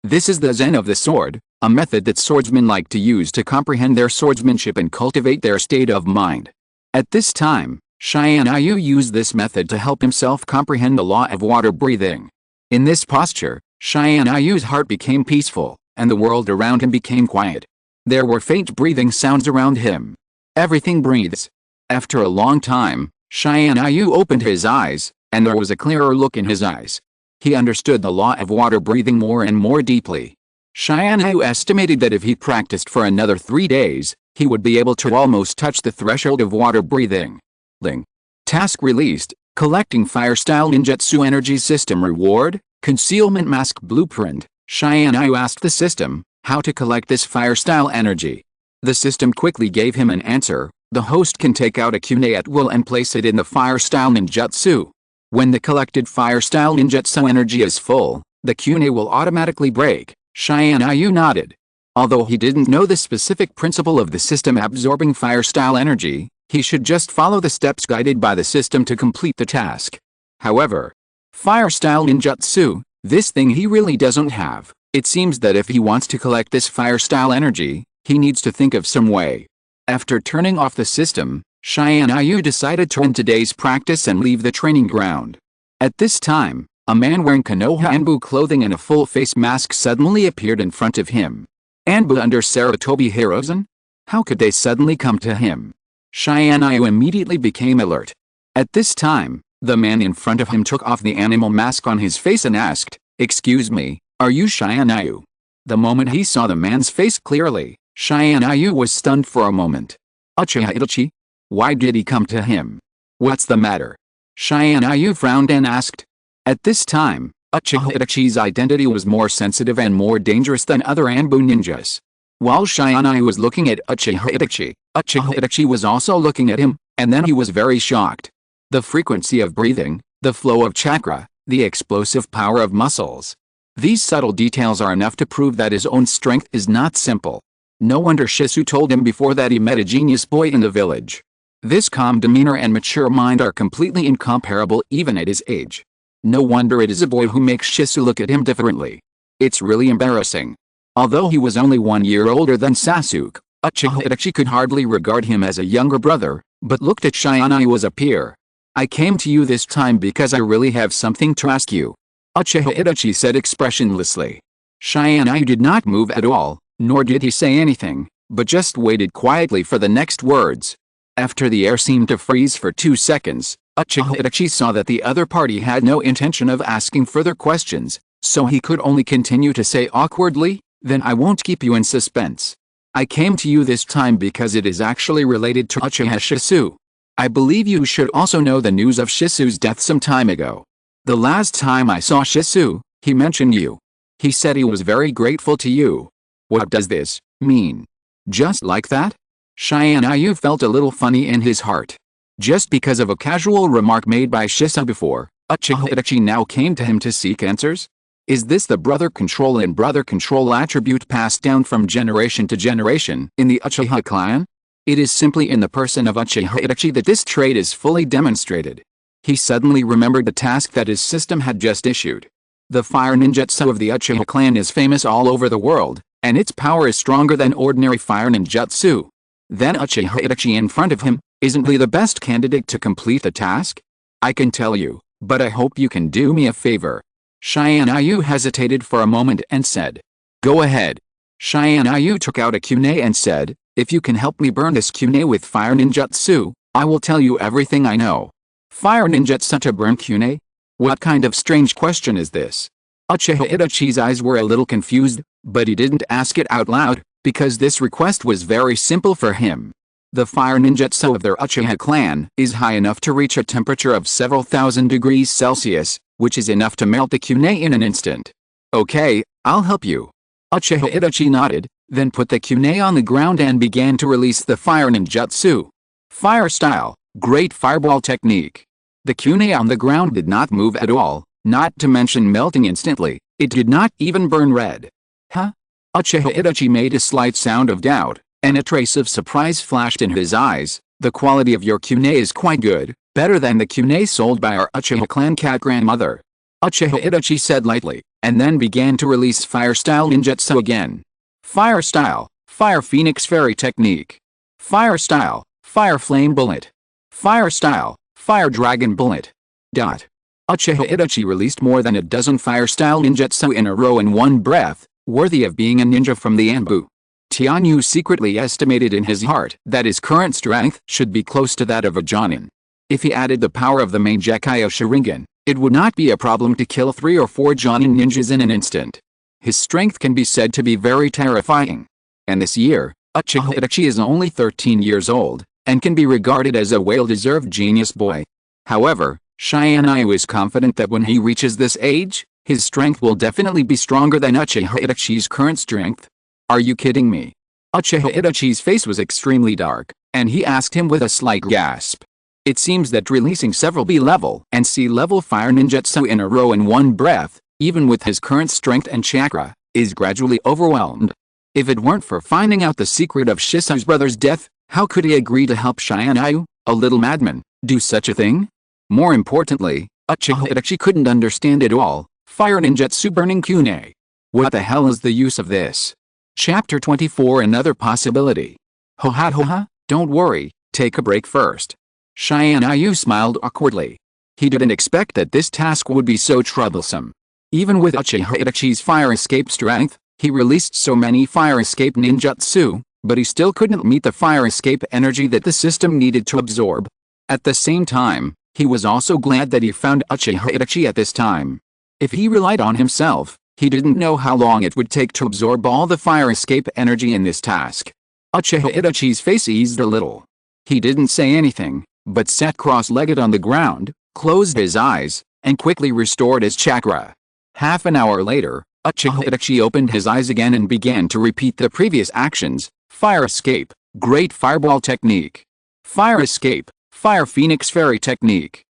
This is the Zen of the sword, a method that swordsmen like to use to comprehend their swordsmanship and cultivate their state of mind. At this time, Tianyu used this method to help himself comprehend the law of water breathing. In this posture, Tianyu's heart became peaceful, and the world around him became quiet. There were faint breathing sounds around him. Everything breathes. After a long time, Tianyu opened his eyes, and there was a clearer look in his eyes. He understood the law of water breathing more and more deeply. Tianyu estimated that if he practiced for another 3 days, he would be able to almost touch the threshold of water breathing. Task released, collecting fire-style ninjutsu energy system reward, concealment mask blueprint. Tianyu asked the system how to collect this fire-style energy. The system quickly gave him an answer. The host can take out a kunai at will and place it in the fire-style ninjutsu. When the collected fire-style ninjutsu energy is full, the kunai will automatically break. Tianyu nodded. Although he didn't know the specific principle of the system absorbing fire-style energy, he should just follow the steps guided by the system to complete the task. However, fire-style ninjutsu, this thing he really doesn't have. It seems that if he wants to collect this fire-style energy, he needs to think of some way. After turning off the system, Tianyu decided to end today's practice and leave the training ground. At this time, a man wearing Konoha Anbu clothing and a full face mask suddenly appeared in front of him. Anbu under Saratobi Hirozen? How could they suddenly come to him? Tianyu immediately became alert. At this time, the man in front of him took off the animal mask on his face and asked, "Excuse me, are you Tianyu?" The moment he saw the man's face clearly, Tianyu was stunned for a moment. Uchiha Itachi? Why did he come to him? What's the matter? Tianyu frowned and asked. At this time, Uchiha Itachi's identity was more sensitive and more dangerous than other Anbu ninjas. While Tianyu was looking at Uchiha Itachi was also looking at him, and then he was very shocked. The frequency of breathing, the flow of chakra, the explosive power of muscles. These subtle details are enough to prove that his own strength is not simple. No wonder Shisu told him before that he met a genius boy in the village. This calm demeanor and mature mind are completely incomparable even at his age. No wonder it is a boy who makes Shisu look at him differently. It's really embarrassing. Although he was only 1 year older than Sasuke, Uchiha Itachi could hardly regard him as a younger brother, but looked at Tianyu as a peer. "I came to you this time because I really have something to ask you," Uchiha Itachi said expressionlessly. Tianyu did not move at all, nor did he say anything, but just waited quietly for the next words. After the air seemed to freeze for 2 seconds, Uchiha Itachi saw that the other party had no intention of asking further questions, so he could only continue to say awkwardly, "Then I won't keep you in suspense. I came to you this time because it is actually related to Uchiha Shisu. I believe you should also know the news of Shisu's death some time ago. The last time I saw Shisu, he mentioned you. He said he was very grateful to you. What does this mean?" Just like that? Tianyu felt a little funny in his heart. Just because of a casual remark made by Shisu before, Uchiha Itachi now came to him to seek answers? Is this the brother control and brother control attribute passed down from generation to generation in the Uchiha clan? It is simply in the person of Uchiha Itachi that this trait is fully demonstrated. He suddenly remembered the task that his system had just issued. The fire ninjutsu of the Uchiha clan is famous all over the world, and its power is stronger than ordinary fire ninjutsu. Then Uchiha Itachi in front of him, isn't he the best candidate to complete the task? I can tell you, but I hope you can do me a favor. Tianyu hesitated for a moment and said, "Go ahead." Tianyu took out a kunai and said, "If you can help me burn this kunai with fire ninjutsu, I will tell you everything I know." Fire ninjutsu to burn kunai? What kind of strange question is this? Uchiha Itachi's eyes were a little confused, but he didn't ask it out loud, because this request was very simple for him. The fire ninjutsu of their Uchiha clan is high enough to reach a temperature of several thousand degrees Celsius, which is enough to melt the kunai in an instant. "Okay, I'll help you." Uchiha Itachi nodded, then put the kunai on the ground and began to release the fire ninjutsu. Fire style, great fireball technique. The kunai on the ground did not move at all, not to mention melting instantly. It did not even burn red. Huh? Uchiha Itachi made a slight sound of doubt, and a trace of surprise flashed in his eyes. "The quality of your kunai is quite good, better than the kunai sold by our Uchiha clan cat grandmother." Uchiha Itachi said lightly, and then began to release fire-style ninjutsu again. Fire style, Fire Phoenix Fairy Technique. Fire style, Fire Flame Bullet. Fire style, Fire Dragon Bullet. Uchiha Itachi released more than a dozen fire-style ninjutsu in a row in one breath, worthy of being a ninja from the Anbu. Tianyu secretly estimated in his heart that his current strength should be close to that of a Jonin. If he added the power of the main Gekyo Sharingan, it would not be a problem to kill 3 or 4 Jonin ninjas in an instant. His strength can be said to be very terrifying. And this year, Uchiha Itachi is only 13 years old, and can be regarded as a well-deserved genius boy. However, Tianyu is confident that when he reaches this age, his strength will definitely be stronger than Uchiha Itachi's current strength. Are you kidding me? Uchiha Itachi's face was extremely dark, and he asked him with a slight gasp. It seems that releasing several B-level and C-level fire ninjutsu in a row in one breath, even with his current strength and chakra, is gradually overwhelmed. If it weren't for finding out the secret of Shisu's brother's death, how could he agree to help Tianyu, a little madman, do such a thing? More importantly, Uchiha Itachi couldn't understand it all. Fire ninjutsu burning kunai. What the hell is the use of this? Chapter 24 Another possibility. Hoha, don't worry, take a break first. Tianyu smiled awkwardly. He didn't expect that this task would be so troublesome. Even with Uchiha Itachi's fire escape strength, he released so many fire escape ninjutsu, but he still couldn't meet the fire escape energy that the system needed to absorb. At the same time, he was also glad that he found Uchiha Itachi at this time. If he relied on himself, he didn't know how long it would take to absorb all the fire escape energy in this task. Uchiha Itachi's face eased a little. He didn't say anything, but sat cross-legged on the ground, closed his eyes, and quickly restored his chakra. Half an hour later, Uchiha Itachi opened his eyes again and began to repeat the previous actions. Fire escape, Great Fireball Technique. Fire escape, Fire Phoenix Fairy Technique.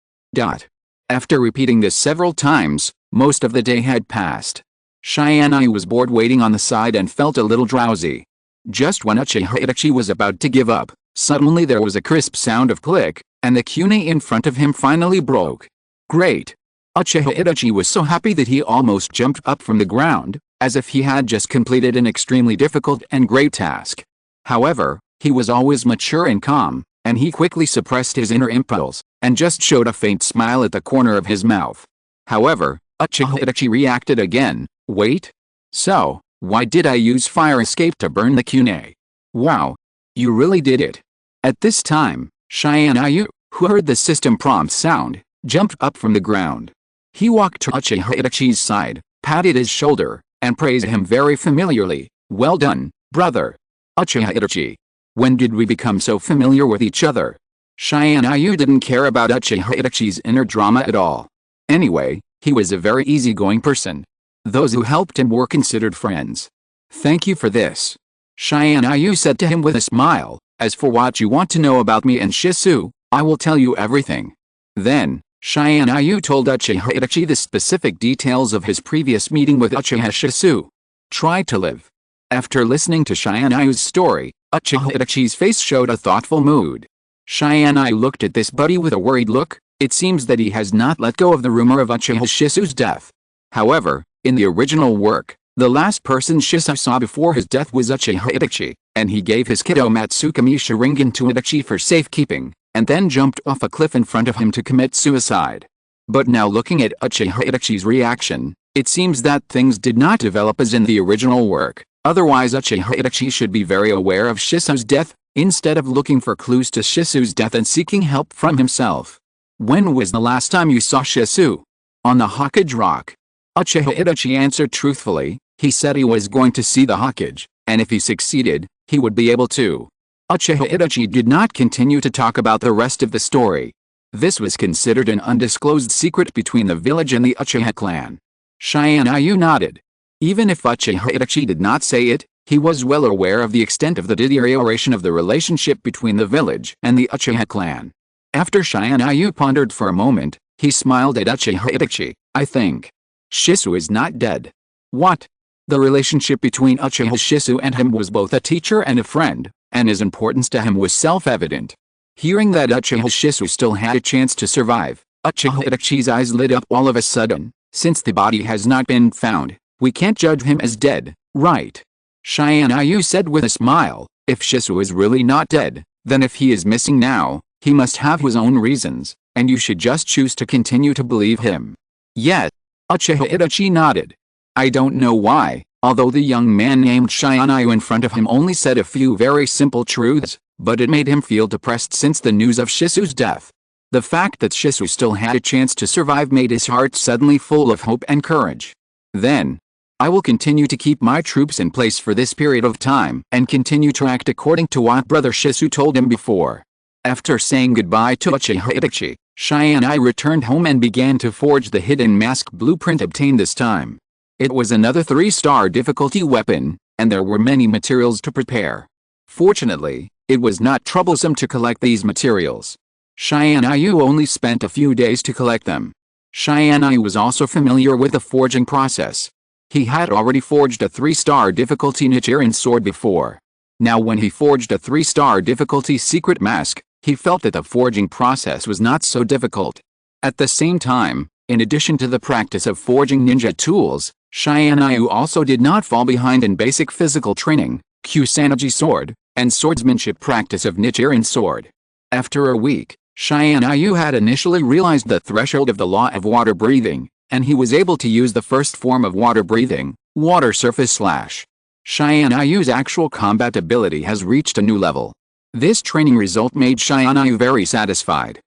After repeating this several times, most of the day had passed. Tianyu was bored waiting on the side and felt a little drowsy. Just when Uchiha Itachi was about to give up, suddenly there was a crisp sound of click, and the kunai in front of him finally broke. Great! Uchiha Itachi was so happy that he almost jumped up from the ground, as if he had just completed an extremely difficult and great task. However, he was always mature and calm, and he quickly suppressed his inner impulse, and just showed a faint smile at the corner of his mouth. However, Uchiha Itachi reacted again. Wait? So, why did I use fire escape to burn the kunai? Wow! You really did it. At this time, Tianyu, who heard the system prompt sound, jumped up from the ground. He walked to Uchiha Itachi's side, patted his shoulder, and praised him very familiarly. Well done, brother. Uchiha Itachi. When did we become so familiar with each other? Tianyu didn't care about Uchiha Itachi's inner drama at all. Anyway, he was a very easygoing person. Those who helped him were considered friends. Thank you for this. Tianyu said to him with a smile. As for what you want to know about me and Shisu, I will tell you everything. Then, Tianyu told Uchiha Itachi the specific details of his previous meeting with Uchiha Shisu. Try to live. After listening to Tianyu's story, Uchiha Itachi's face showed a thoughtful mood. Tianyu looked at this buddy with a worried look. It seems that he has not let go of the rumor of Uchiha Shisu's death. However, in the original work, the last person Shisu saw before his death was Uchiha Itachi, and he gave his Kido Matsukami Sharingan to Itachi for safekeeping, and then jumped off a cliff in front of him to commit suicide. But now looking at Uchiha Itachi's reaction, it seems that things did not develop as in the original work. Otherwise Uchiha Itachi should be very aware of Shisu's death, instead of looking for clues to Shisu's death and seeking help from himself. When was the last time you saw Shisu? On the Hokage Rock. Uchiha Itachi answered truthfully. He said he was going to see the Hokage, and if he succeeded, he would be able to. Uchiha Itachi did not continue to talk about the rest of the story. This was considered an undisclosed secret between the village and the Uchiha clan. Tianyu nodded. Even if Uchiha Itachi did not say it, he was well aware of the extent of the deterioration of the relationship between the village and the Uchiha clan. After Tianyu pondered for a moment, he smiled at Uchiha Itachi. I think Shisu is not dead. What? The relationship between Uchiha Shisu and him was both a teacher and a friend, and his importance to him was self-evident. Hearing that Uchiha Shisu still had a chance to survive, Uchiha Itachi's eyes lit up all of a sudden. Since the body has not been found, we can't judge him as dead, right? Tianyu said with a smile. If Shisu is really not dead, then if he is missing now, he must have his own reasons, and you should just choose to continue to believe him. Yet, Uchiha Itachi nodded. I don't know why, although the young man named Tianyu in front of him only said a few very simple truths, but it made him feel depressed since the news of Shisu's death. The fact that Shisu still had a chance to survive made his heart suddenly full of hope and courage. Then, I will continue to keep my troops in place for this period of time and continue to act according to what Brother Shisu told him before. After saying goodbye to Uchiha Itachi, Tianyu returned home and began to forge the hidden mask blueprint obtained this time. It was another 3-star difficulty weapon, and there were many materials to prepare. Fortunately, it was not troublesome to collect these materials. Tianyu only spent a few days to collect them. Tianyu was also familiar with the forging process. He had already forged a 3-star difficulty Nichiren sword before. Now when he forged a 3-star difficulty secret mask, he felt that the forging process was not so difficult. At the same time, in addition to the practice of forging ninja tools, Tianyu also did not fall behind in basic physical training, Kusanagi sword, and swordsmanship practice of Nichiren sword. After a week, Tianyu had initially realized the threshold of the law of water breathing, and he was able to use the first form of water breathing, water surface slash. Tianyu's actual combat ability has reached a new level. This training result made Tianyu very satisfied.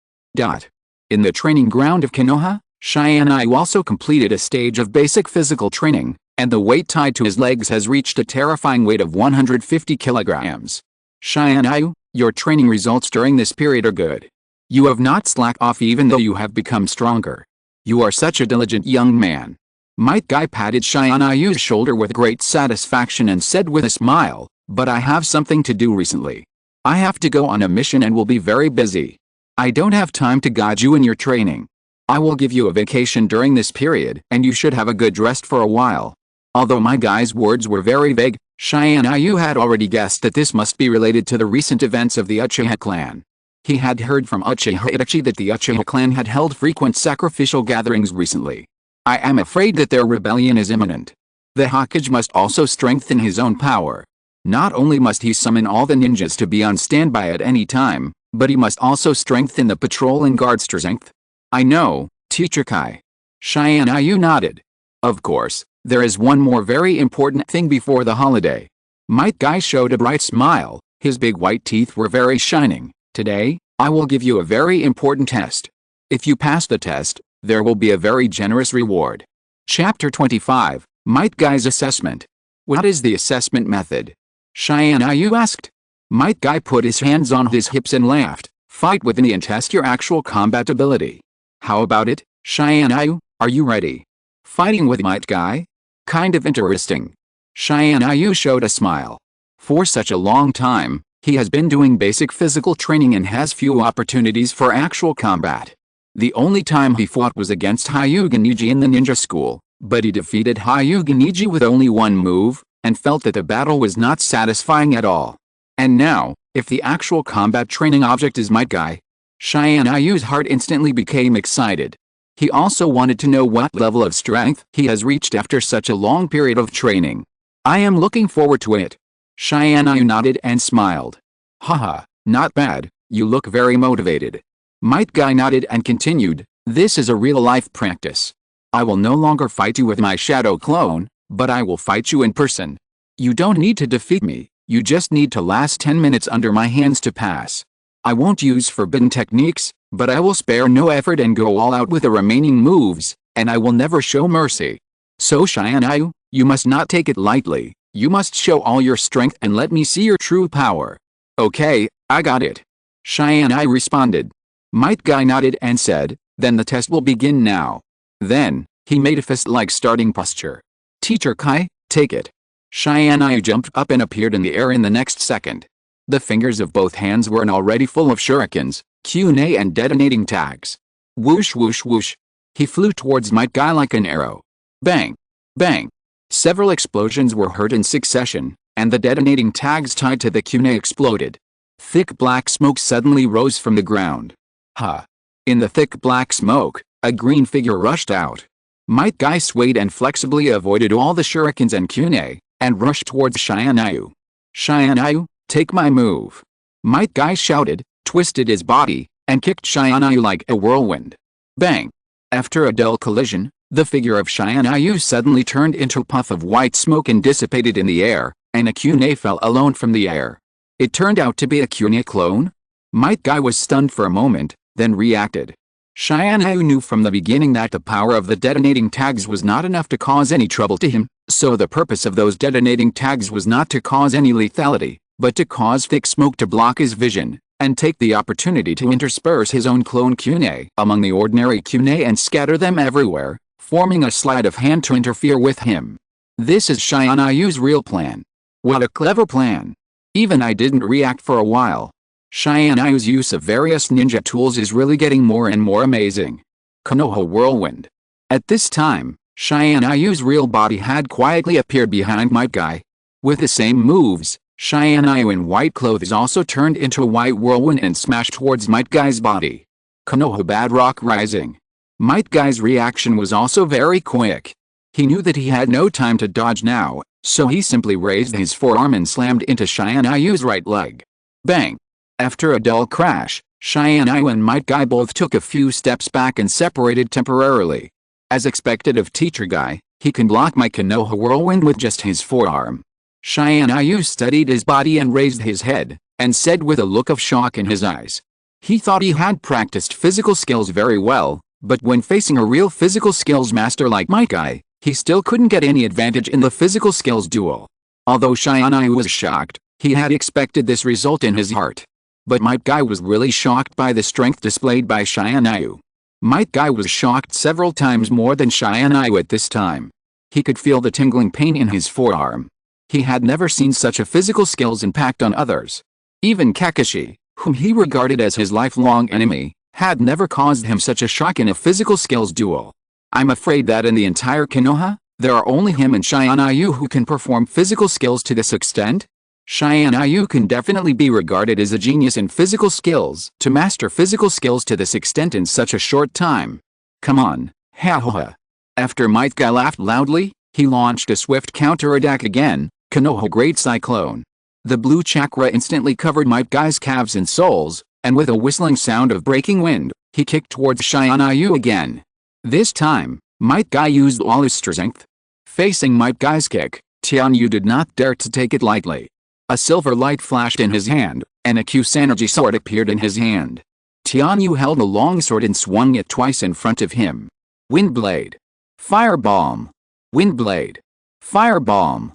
In the training ground of Konoha, Tianyu also completed a stage of basic physical training, and the weight tied to his legs has reached a terrifying weight of 150 kilograms. Tianyu, your training results during this period are good. You have not slacked off even though you have become stronger. You are such a diligent young man. Might Guy patted Tianyu's shoulder with great satisfaction and said with a smile, but I have something to do recently. I have to go on a mission and will be very busy. I don't have time to guide you in your training. I will give you a vacation during this period and you should have a good rest for a while. Although my guy's words were very vague, Tianyu had already guessed that this must be related to the recent events of the Uchiha clan. He had heard from Uchiha Itachi that the Uchiha clan had held frequent sacrificial gatherings recently. I am afraid that their rebellion is imminent. The Hokage must also strengthen his own power. Not only must he summon all the ninjas to be on standby at any time, but he must also strengthen the patrol and guard strength. I know, Teacher Kai. Tianyu nodded. Of course, there is one more very important thing before the holiday. Might Guy showed a bright smile, his big white teeth were very shining. Today, I will give you a very important test. If you pass the test, there will be a very generous reward. Chapter 25, Might Guy's Assessment. What is the assessment method? Tianyu asked. Might Guy put his hands on his hips and laughed. Fight with me and test your actual combat ability. How about it, Tianyu, are you ready? Fighting with Might Guy? Kind of interesting. Tianyu showed a smile. For such a long time, he has been doing basic physical training and has few opportunities for actual combat. The only time he fought was against Hyuga Neji in the ninja school, but he defeated Hyuga Neji with only one move, and felt that the battle was not satisfying at all. And now, if the actual combat training object is Might Guy, Tianyu's heart instantly became excited. He also wanted to know what level of strength he has reached after such a long period of training. I am looking forward to it. Tianyu nodded and smiled. Haha, not bad, you look very motivated. Might Guy nodded and continued, this is a real-life practice. I will no longer fight you with my shadow clone, but I will fight you in person. You don't need to defeat me, you just need to last 10 minutes under my hands to pass. I won't use forbidden techniques, but I will spare no effort and go all out with the remaining moves, and I will never show mercy. So Tianyu, you must not take it lightly. You must show all your strength and let me see your true power. Okay, I got it. Tianyu responded. Might Guy nodded and said, then the test will begin now. Then, he made a fist-like starting posture. Teacher Kai, take it. Tianyu jumped up and appeared in the air in the next second. The fingers of both hands were already full of shurikens, kunai and detonating tags. Whoosh whoosh whoosh. He flew towards Might Guy like an arrow. Bang! Bang! Several explosions were heard in succession, and the detonating tags tied to the kunai exploded. Thick black smoke suddenly rose from the ground. Ha! In the thick black smoke, a green figure rushed out. Might Guy swayed and flexibly avoided all the shurikens and kunai, and rushed towards Tianyu. "Tianyu, take my move!" Might Guy shouted, twisted his body, and kicked Tianyu like a whirlwind. Bang! After a dull collision, the figure of Tianyu suddenly turned into a puff of white smoke and dissipated in the air, and a kunai fell alone from the air. It turned out to be a kunai clone? Might Guy was stunned for a moment, then reacted. Tianyu knew from the beginning that the power of the detonating tags was not enough to cause any trouble to him, so the purpose of those detonating tags was not to cause any lethality, but to cause thick smoke to block his vision, and take the opportunity to intersperse his own clone kunai among the ordinary kunai and scatter them everywhere, forming a sleight of hand to interfere with him. This is Tianyu's real plan. What a clever plan! Even I didn't react for a while. Tianyu's use of various ninja tools is really getting more and more amazing. Konoha whirlwind. At this time, Tianyu's real body had quietly appeared behind Might Guy. With the same moves, Tianyu in white clothes also turned into a white whirlwind and smashed towards Might Guy's body. Konoha Bedrock rising. Might Guy's reaction was also very quick. He knew that he had no time to dodge now, so he simply raised his forearm and slammed into Tianyu's right leg. Bang! After a dull crash, Tianyu and Might Guy both took a few steps back and separated temporarily. As expected of Teacher Guy, he can block my Konoha whirlwind with just his forearm. Tianyu steadied his body and raised his head, and said with a look of shock in his eyes. He thought he had practiced physical skills very well, but when facing a real physical skills master like Might Guy, he still couldn't get any advantage in the physical skills duel. Although Tianyu was shocked, he had expected this result in his heart. But Might Guy was really shocked by the strength displayed by Tianyu. Might Guy was shocked several times more than Tianyu at this time. He could feel the tingling pain in his forearm. He had never seen such a physical skills impact on others. Even Kakashi, whom he regarded as his lifelong enemy, had never caused him such a shock in a physical skills duel. I'm afraid that in the entire Konoha, there are only him and Tianyu who can perform physical skills to this extent. Tianyu can definitely be regarded as a genius in physical skills to master physical skills to this extent in such a short time. Come on, ha ha ha. After Might Guy laughed loudly, he launched a swift counterattack again, Konoha Great Cyclone. The blue chakra instantly covered Might Guy's calves and soles, and with a whistling sound of breaking wind, he kicked towards Tianyu again. This time, Might Guy used all his strength. Facing Might Guy's kick, Tianyu did not dare to take it lightly. A silver light flashed in his hand, and a Kusanagi sword appeared in his hand. Tianyu held a long sword and swung it twice in front of him. Windblade. Firebomb. Windblade. Firebomb.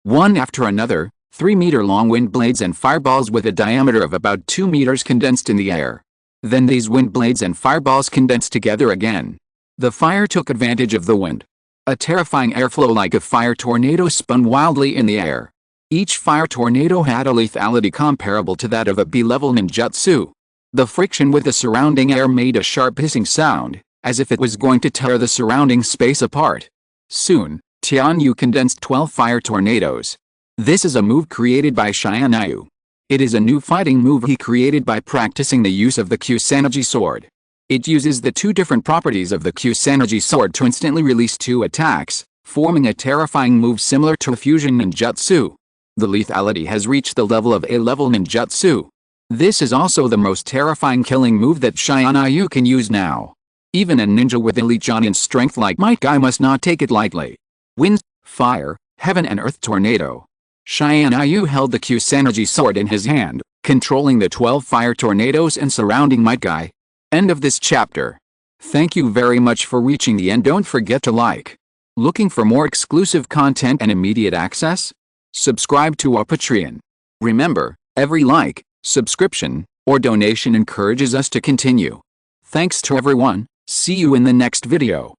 One after another, 3-meter-long wind blades and fireballs with a diameter of about 2 meters condensed in the air. Then these wind blades and fireballs condensed together again. The fire took advantage of the wind. A terrifying airflow like a fire tornado spun wildly in the air. Each fire tornado had a lethality comparable to that of a B-level ninjutsu. The friction with the surrounding air made a sharp hissing sound, as if it was going to tear the surrounding space apart. Soon, Tianyu condensed 12 fire tornadoes. This is a move created by Tianyu. It is a new fighting move he created by practicing the use of the Kusanagi sword. It uses the two different properties of the Kusanagi sword to instantly release 2 attacks, forming a terrifying move similar to a fusion ninjutsu. The lethality has reached the level of A-level ninjutsu. This is also the most terrifying killing move that Tianyu can use now. Even a ninja with elite Jonin strength like Might Guy must not take it lightly. Wind, fire, heaven and earth tornado. Tianyu held the Kusanagi sword in his hand, controlling the 12 fire tornadoes and surrounding Might Guy. End of this chapter. Thank you very much for reaching the end. Don't forget to like. Looking for more exclusive content and immediate access? Subscribe to our Patreon. Remember, every like, subscription, or donation encourages us to continue. Thanks to everyone. See you in the next video.